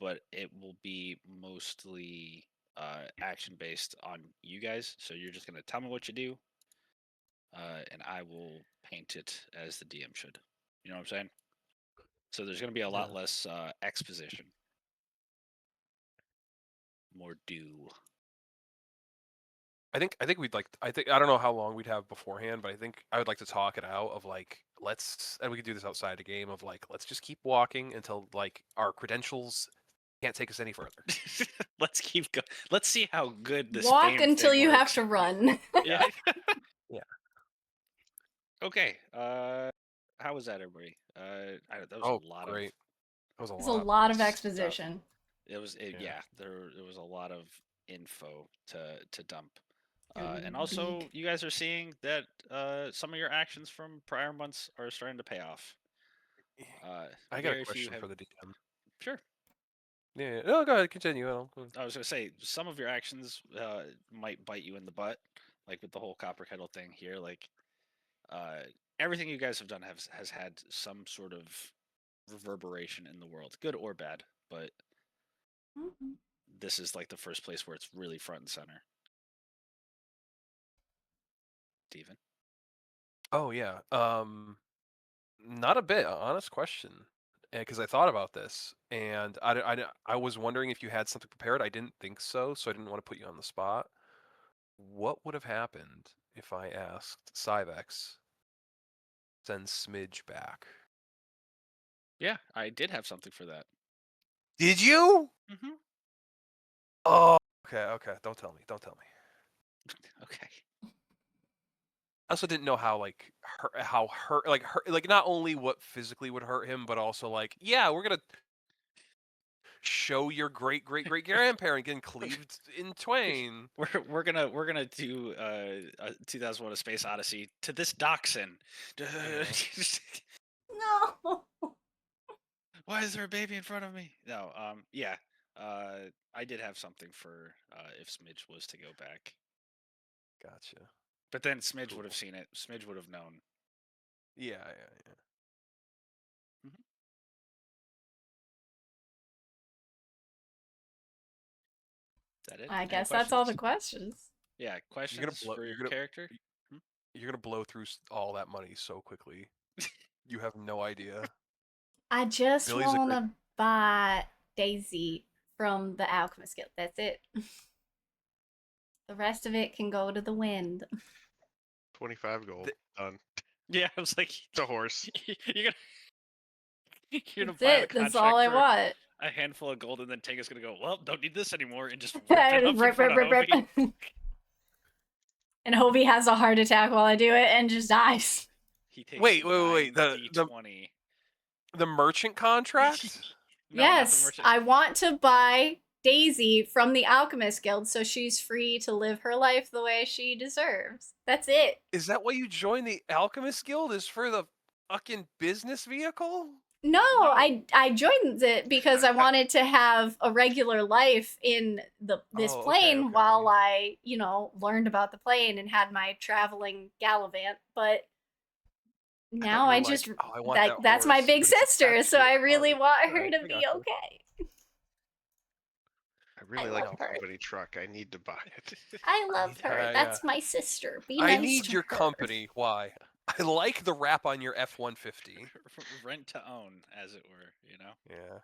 [SPEAKER 4] But it will be mostly action based on you guys. So you're just gonna tell me what you do, and I will paint it as the DM should. You know what I'm saying? So there's gonna be a lot
[SPEAKER 5] Yeah.
[SPEAKER 4] less exposition, more do.
[SPEAKER 5] I think we'd like I don't know how long we'd have beforehand, but I think I would like to talk it out of like and we could do this outside a game of like let's just keep walking until like our credentials can't take us any further.
[SPEAKER 4] Let's keep going. Let's see how good this
[SPEAKER 3] Walk
[SPEAKER 4] fame
[SPEAKER 3] until
[SPEAKER 4] thing
[SPEAKER 3] you have
[SPEAKER 4] works.
[SPEAKER 3] to run.
[SPEAKER 4] Yeah.
[SPEAKER 5] Yeah.
[SPEAKER 4] Okay. How was that, everybody? That was
[SPEAKER 5] Oh,
[SPEAKER 4] a lot
[SPEAKER 5] great. That was a
[SPEAKER 3] There's a
[SPEAKER 5] lot.
[SPEAKER 3] lot of
[SPEAKER 4] stuff.
[SPEAKER 3] exposition.
[SPEAKER 4] It was
[SPEAKER 5] Yeah.
[SPEAKER 4] yeah. There was a lot of info to dump. And
[SPEAKER 3] And
[SPEAKER 4] also,
[SPEAKER 3] big.
[SPEAKER 4] you guys are seeing that some of your actions from prior months are starting to pay off.
[SPEAKER 5] I got a
[SPEAKER 4] Very few
[SPEAKER 5] question
[SPEAKER 4] have.
[SPEAKER 5] for the DM.
[SPEAKER 4] Sure.
[SPEAKER 5] Yeah. Oh, go ahead. Continue.
[SPEAKER 4] I was gonna say some of your actions might bite you in the butt, like with the whole copper kettle thing here. Like everything you guys have done has had some sort of reverberation in the world, good or bad. But
[SPEAKER 3] Mhm.
[SPEAKER 4] this is like the first place where it's really front and center. Steven?
[SPEAKER 5] Oh yeah. Not a bit. Honest question. Because I thought about this, and I was wondering if you had something prepared. I didn't think so, so I didn't want to put you on the spot. What would have happened if I asked Cyvex send Smidge back?
[SPEAKER 4] Yeah, I did have something for that.
[SPEAKER 5] Did you?
[SPEAKER 4] Mm-hmm.
[SPEAKER 5] Oh, okay. Don't tell me.
[SPEAKER 4] Okay.
[SPEAKER 5] I also didn't know how hurt not only what physically would hurt him, but also like, yeah, we're gonna show your great grandparent getting cleaved in twain.
[SPEAKER 4] We're gonna do 2001: A Space Odyssey to this dachshund.
[SPEAKER 3] No.
[SPEAKER 4] Why is there a baby in front of me? No, yeah. I did have something for if Smidge was to go back.
[SPEAKER 5] Gotcha.
[SPEAKER 4] But then Smidge
[SPEAKER 5] Cool.
[SPEAKER 4] would have seen it. Smidge would have known.
[SPEAKER 5] Yeah.
[SPEAKER 4] Mhm. Is that it?
[SPEAKER 3] I
[SPEAKER 4] Any
[SPEAKER 3] guess that's all the
[SPEAKER 4] questions?
[SPEAKER 3] questions.
[SPEAKER 4] Yeah, questions for your character?
[SPEAKER 5] You're gonna blow through all that money so quickly. You have no idea.
[SPEAKER 3] I just
[SPEAKER 5] Billy's a
[SPEAKER 3] want
[SPEAKER 5] great-
[SPEAKER 3] to buy Daisy from the Alchemist Guild. That's it. The rest of it can go to the wind.
[SPEAKER 6] 25 gold. Done.
[SPEAKER 4] Yeah, I was like,
[SPEAKER 6] It's a horse.
[SPEAKER 4] you're gonna
[SPEAKER 3] That's
[SPEAKER 4] buy the
[SPEAKER 3] it. That's
[SPEAKER 4] contract
[SPEAKER 3] all I
[SPEAKER 4] for
[SPEAKER 3] want.
[SPEAKER 4] a handful of gold, and then Tanga's gonna go, well, don't need this anymore, and just rip it up in front of Hobie.
[SPEAKER 3] And Hobie has a heart attack while I do it and just dies.
[SPEAKER 4] He takes
[SPEAKER 5] Wait.
[SPEAKER 4] 9d20.
[SPEAKER 5] The merchant contract?
[SPEAKER 4] No, not the
[SPEAKER 3] Yes,
[SPEAKER 4] merchant.
[SPEAKER 3] I want to buy Daisy from the Alchemist Guild, so she's free to live her life the way she deserves. That's it.
[SPEAKER 5] Is that why you joined the Alchemist Guild? Is for the fucking business vehicle?
[SPEAKER 3] No,
[SPEAKER 4] No.
[SPEAKER 3] I joined it because I wanted to have a regular life in this
[SPEAKER 5] Oh, okay,
[SPEAKER 3] plane
[SPEAKER 5] okay.
[SPEAKER 3] while I, learned about the plane and had my traveling gallivant. But now I
[SPEAKER 5] you were
[SPEAKER 3] just
[SPEAKER 5] like, oh, I want that
[SPEAKER 3] that's my
[SPEAKER 5] horse,
[SPEAKER 3] big
[SPEAKER 5] but it's
[SPEAKER 3] sister,
[SPEAKER 5] attached
[SPEAKER 3] so
[SPEAKER 5] to your
[SPEAKER 3] I really
[SPEAKER 5] party.
[SPEAKER 3] want her
[SPEAKER 5] Alright,
[SPEAKER 3] to
[SPEAKER 5] I
[SPEAKER 3] be
[SPEAKER 5] gotcha.
[SPEAKER 3] okay.
[SPEAKER 6] I really
[SPEAKER 3] I
[SPEAKER 6] like
[SPEAKER 3] love
[SPEAKER 6] the
[SPEAKER 3] her.
[SPEAKER 6] company truck. I need to buy it.
[SPEAKER 3] I love her.
[SPEAKER 5] Yeah.
[SPEAKER 3] That's my sister. Be
[SPEAKER 5] I
[SPEAKER 3] nice
[SPEAKER 5] need
[SPEAKER 3] to
[SPEAKER 5] your
[SPEAKER 3] her.
[SPEAKER 5] company. Why? I like the wrap on your F-150.
[SPEAKER 4] Rent to own, as it were.
[SPEAKER 5] Yeah.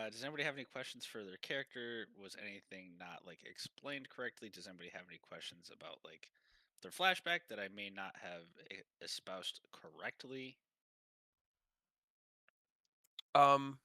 [SPEAKER 4] Does anybody have any questions for their character? Was anything not like explained correctly? Does anybody have any questions about like their flashback that I may not have espoused correctly?
[SPEAKER 5] Um.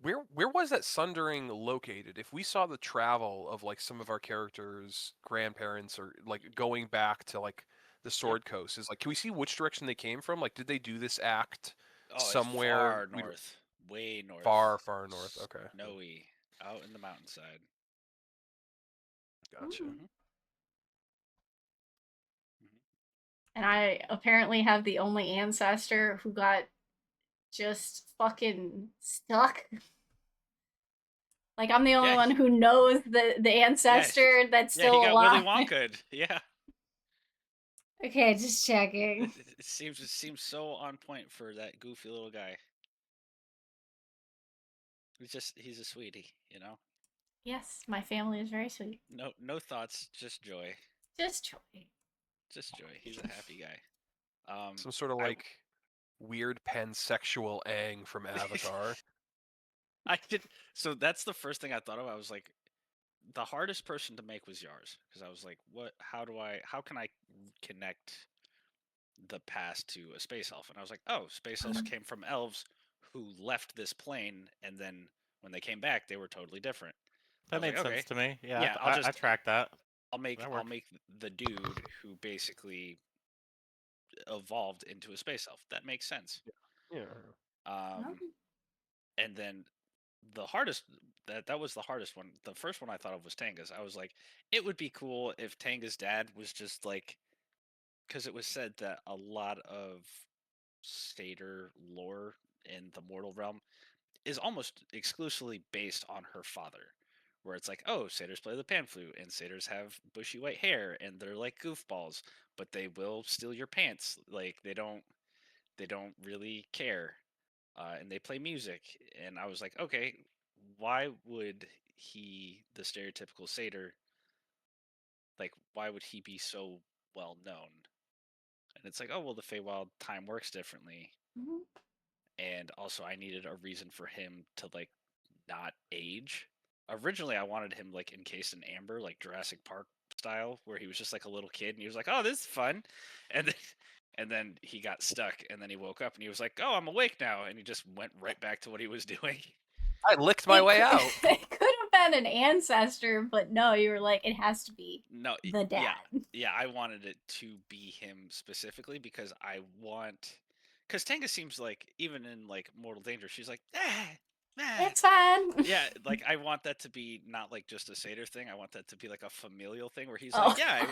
[SPEAKER 5] Where was that sundering located? If we saw the travel of like some of our characters' grandparents or like going back to like the Sword Coast, is like, can we see which direction they came from? Like, did they do this act
[SPEAKER 4] Oh,
[SPEAKER 5] somewhere
[SPEAKER 4] it's far north, way north,
[SPEAKER 5] far north? Okay,
[SPEAKER 4] snowy, out in the mountainside.
[SPEAKER 5] gotcha.
[SPEAKER 3] Mm. And I apparently have the only ancestor who got just fucking stuck. Like I'm the only
[SPEAKER 4] Yeah,
[SPEAKER 3] one who knows the ancestor that's
[SPEAKER 4] Yeah,
[SPEAKER 3] still
[SPEAKER 4] he got
[SPEAKER 3] alive.
[SPEAKER 4] Willy Wonka. Yeah,
[SPEAKER 3] Okay, just checking.
[SPEAKER 4] it seems so on point for that goofy little guy. He's a sweetie,
[SPEAKER 3] Yes, my family is very sweet.
[SPEAKER 4] No thoughts, just joy.
[SPEAKER 3] Just joy.
[SPEAKER 4] Just joy. He's a happy guy.
[SPEAKER 5] Some sort of like weird pansexual Aang from Avatar.
[SPEAKER 4] I did. So that's the first thing I thought of. I was like, the hardest person to make was Yars, because I was like, what? How can I connect the past to a space elf? And I was like, oh, space elves came from elves who left this plane, and then when they came back, they were totally different.
[SPEAKER 1] That made sense to me. Yeah,
[SPEAKER 4] Yeah,
[SPEAKER 1] I tracked that.
[SPEAKER 4] I'll make
[SPEAKER 1] That
[SPEAKER 4] I'll
[SPEAKER 1] worked.
[SPEAKER 4] make the dude who basically evolved into a space elf. That makes sense.
[SPEAKER 5] Yeah.
[SPEAKER 4] And then the hardest that was the hardest one. The first one I thought of was Tanga's. I was like, it would be cool if Tanga's dad was just like, because it was said that a lot of satyr lore in the mortal realm is almost exclusively based on her father, where it's like, oh, satyrs play the pan flute, and satyrs have bushy white hair, and they're like goofballs, but they will steal your pants. Like they don't really care, and they play music. And I was like, okay, why would the stereotypical satyr, like, why would he be so well known? And it's like, oh well, the Feywild time works differently, and also I needed a reason for him to like not age. Originally, I wanted him like encased in amber, like Jurassic Park style, where he was just like a little kid and he was like, "Oh, this is fun," and then he got stuck, and then he woke up and he was like, "Oh, I'm awake now," and he just went right back to what he was doing.
[SPEAKER 5] I licked my way out.
[SPEAKER 3] It could have been an ancestor, but no, you were like, it has to be the dad.
[SPEAKER 4] Yeah, I wanted it to be him specifically because because Tenga seems like, even in like Mortal Danger, she's like,
[SPEAKER 3] it's fine.
[SPEAKER 4] Yeah, like I want that to be not like just a satyr thing. I want that to be like a familial thing where he's
[SPEAKER 3] Oh.
[SPEAKER 4] like, yeah,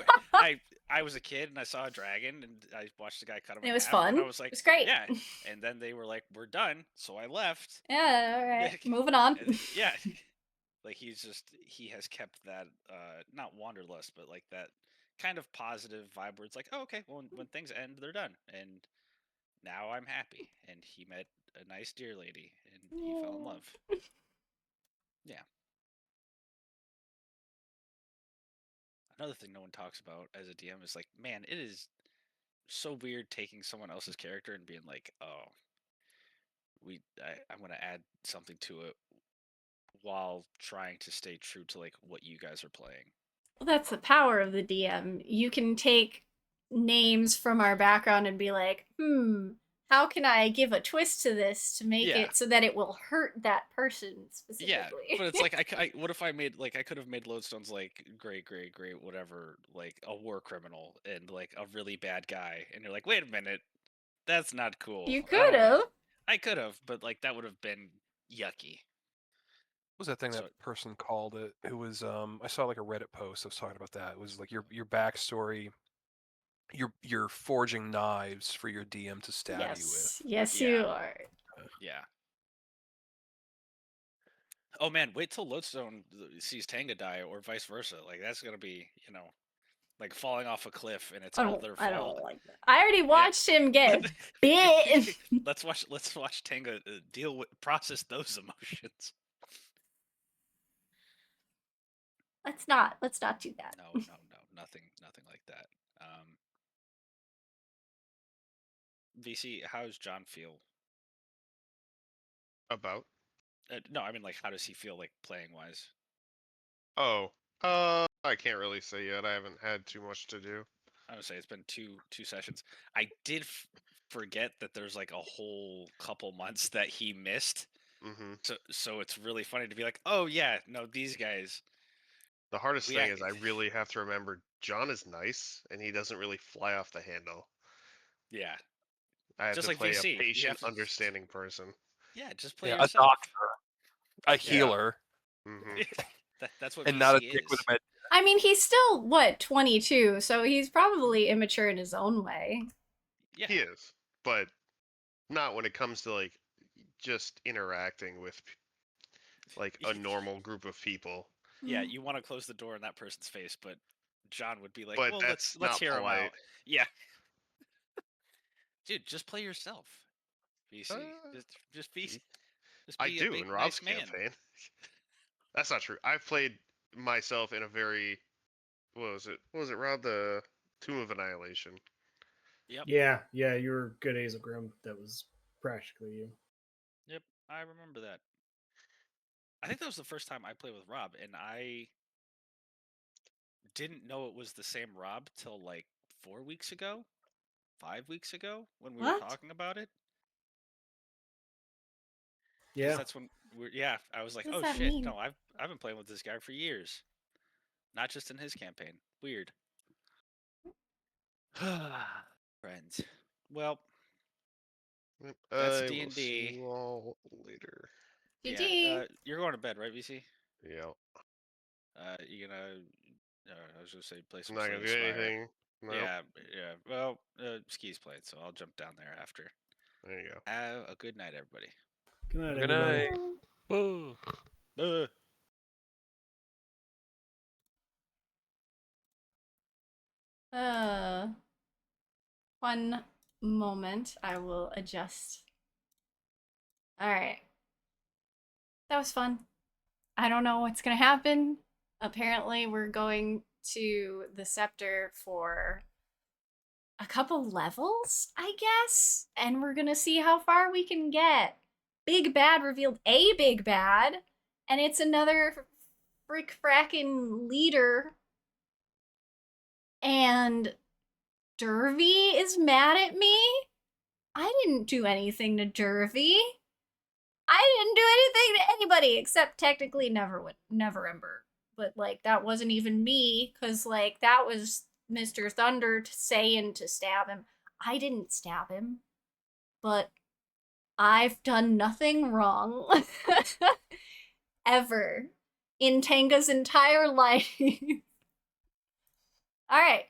[SPEAKER 4] I was a kid and I saw a dragon and I watched the guy cut him.
[SPEAKER 3] It
[SPEAKER 4] in
[SPEAKER 3] was
[SPEAKER 4] half,
[SPEAKER 3] fun.
[SPEAKER 4] And I was like,
[SPEAKER 3] it was great.
[SPEAKER 4] Yeah, and then they were like, we're done, so I left.
[SPEAKER 3] Yeah, all right, moving on.
[SPEAKER 4] Yeah, like he has kept that not wanderlust, but like that kind of positive vibe where it's like, oh, okay, well, when things end, they're done, and now I'm happy. And he met a nice deer lady, and he fell in love. Yeah. Another thing no one talks about as a DM is like, man, it is so weird taking someone else's character and being like, oh, I'm gonna add something to it while trying to stay true to like what you guys are playing.
[SPEAKER 3] Well, that's the power of the DM. You can take names from our background and be like, how can I give a twist to this to make it so that it will hurt that person specifically?
[SPEAKER 4] Yeah, but it's like, what if I made, like, I could have made Lodestone's like great, whatever, like a war criminal and like a really bad guy, and you're like, wait a minute, that's not cool.
[SPEAKER 3] You could have.
[SPEAKER 4] I could have, but like that would have been yucky.
[SPEAKER 5] What was that thing
[SPEAKER 4] So-
[SPEAKER 5] that person called it? It was I saw like a Reddit post that was talking about that. It was like your backstory. You're forging knives for your DM to stab you with.
[SPEAKER 3] Yes,
[SPEAKER 4] Yeah.
[SPEAKER 3] you are.
[SPEAKER 4] Yeah. Oh man, wait till Lodestone sees Tanga die, or vice versa. Like that's gonna be, like falling off a cliff, and it's all their
[SPEAKER 3] I
[SPEAKER 4] fault.
[SPEAKER 3] don't like that. I already watched him get bit.
[SPEAKER 4] Let's watch Tanga process those emotions.
[SPEAKER 3] Let's not do that.
[SPEAKER 4] No, nothing like that. VC, how does John feel?
[SPEAKER 6] About?
[SPEAKER 4] No, I mean like how does he feel like playing wise?
[SPEAKER 6] Oh, I can't really say yet. I haven't had too much to do.
[SPEAKER 4] I would say it's been two sessions. I did forget that there's like a whole couple months that he missed.
[SPEAKER 6] Mm-hmm.
[SPEAKER 4] So it's really funny to be like, oh yeah, no, these guys.
[SPEAKER 6] The hardest
[SPEAKER 4] We
[SPEAKER 6] thing
[SPEAKER 4] act-
[SPEAKER 6] is I really have to remember John is nice and he doesn't really fly off the handle.
[SPEAKER 4] Yeah,
[SPEAKER 6] I have
[SPEAKER 4] just
[SPEAKER 6] to
[SPEAKER 4] like
[SPEAKER 6] play
[SPEAKER 4] VC,
[SPEAKER 6] a
[SPEAKER 4] you
[SPEAKER 6] patient,
[SPEAKER 4] have to-
[SPEAKER 6] understanding person.
[SPEAKER 4] yeah, just play
[SPEAKER 5] Yeah, a
[SPEAKER 4] yourself.
[SPEAKER 5] doctor, a healer,
[SPEAKER 6] Mm-hmm.
[SPEAKER 4] That's what
[SPEAKER 5] and
[SPEAKER 4] VC
[SPEAKER 5] not a
[SPEAKER 4] is.
[SPEAKER 5] dick with a med.
[SPEAKER 3] I mean, he's still 22, so he's probably immature in his own way.
[SPEAKER 4] Yeah,
[SPEAKER 6] He is, but not when it comes to like just interacting with like a normal group of people.
[SPEAKER 4] yeah. You want to close the door in that person's face, but John would be like,
[SPEAKER 6] But
[SPEAKER 4] well,
[SPEAKER 6] that's
[SPEAKER 4] let's
[SPEAKER 6] not
[SPEAKER 4] hear him
[SPEAKER 6] polite.
[SPEAKER 4] out. Yeah, dude, just play yourself. VC, just be. Just
[SPEAKER 6] I
[SPEAKER 4] be a
[SPEAKER 6] do
[SPEAKER 4] big,
[SPEAKER 6] in Rob's
[SPEAKER 4] nice man.
[SPEAKER 6] campaign. That's not true. I've played myself in a very what was it, Rob? The Tomb of Annihilation.
[SPEAKER 4] Yep.
[SPEAKER 2] Yeah, you were good Hazel Grim. That was practically you.
[SPEAKER 4] Yep, I remember that. I think that was the first time I played with Rob, and I didn't know it was the same Rob till like 4 weeks ago, 5 weeks ago when we were
[SPEAKER 3] What?
[SPEAKER 4] talking about it.
[SPEAKER 2] Yeah.
[SPEAKER 4] That's when yeah, I was like,
[SPEAKER 3] What does
[SPEAKER 4] oh
[SPEAKER 3] that
[SPEAKER 4] shit,
[SPEAKER 3] mean?
[SPEAKER 4] no, I've been playing with this guy for years, not just in his campaign. Weird. Friends. Well, that's
[SPEAKER 6] I will see
[SPEAKER 4] D&D.
[SPEAKER 6] you all later.
[SPEAKER 4] Yeah,
[SPEAKER 3] GG.
[SPEAKER 4] you're going to bed, right, VC?
[SPEAKER 6] Yeah.
[SPEAKER 4] You gonna? I was gonna say play
[SPEAKER 6] I'm
[SPEAKER 4] some
[SPEAKER 6] not
[SPEAKER 4] Slay
[SPEAKER 6] gonna
[SPEAKER 4] the
[SPEAKER 6] do
[SPEAKER 4] Spire.
[SPEAKER 6] anything. No.
[SPEAKER 4] Yeah. Well, Ski's played, so I'll jump down there after.
[SPEAKER 6] There you go.
[SPEAKER 4] Have a good night, everybody.
[SPEAKER 2] Good night,
[SPEAKER 5] Good
[SPEAKER 2] everybody.
[SPEAKER 5] night.
[SPEAKER 1] Boo.
[SPEAKER 3] One moment. I will adjust. All right. That was fun. I don't know what's going to happen. Apparently, we're going to the scepter for a couple levels, I guess, and we're going to see how far we can get. Big Bad revealed a big bad, and it's another frick frackin' leader. And Dervy is mad at me? I didn't do anything to Dervy. I didn't do anything to anybody except technically Neverember. But like that wasn't even me, cause like that was Mr. Thunder saying to stab him. I didn't stab him, but I've done nothing wrong ever in Tanga's entire life. All right,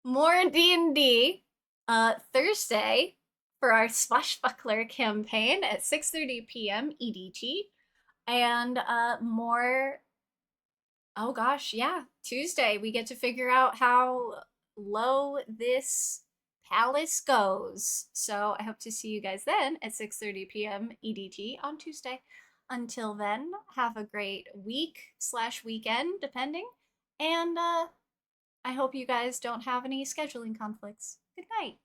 [SPEAKER 3] more D&D. Thursday for our Swashbuckler campaign at 6:30 p.m. EDT. And more. Oh gosh, yeah. Tuesday, we get to figure out how low this palace goes. So I hope to see you guys then at 6:30 p.m. EDT on Tuesday. Until then, have a great week/weekend, depending. And I hope you guys don't have any scheduling conflicts. Good night.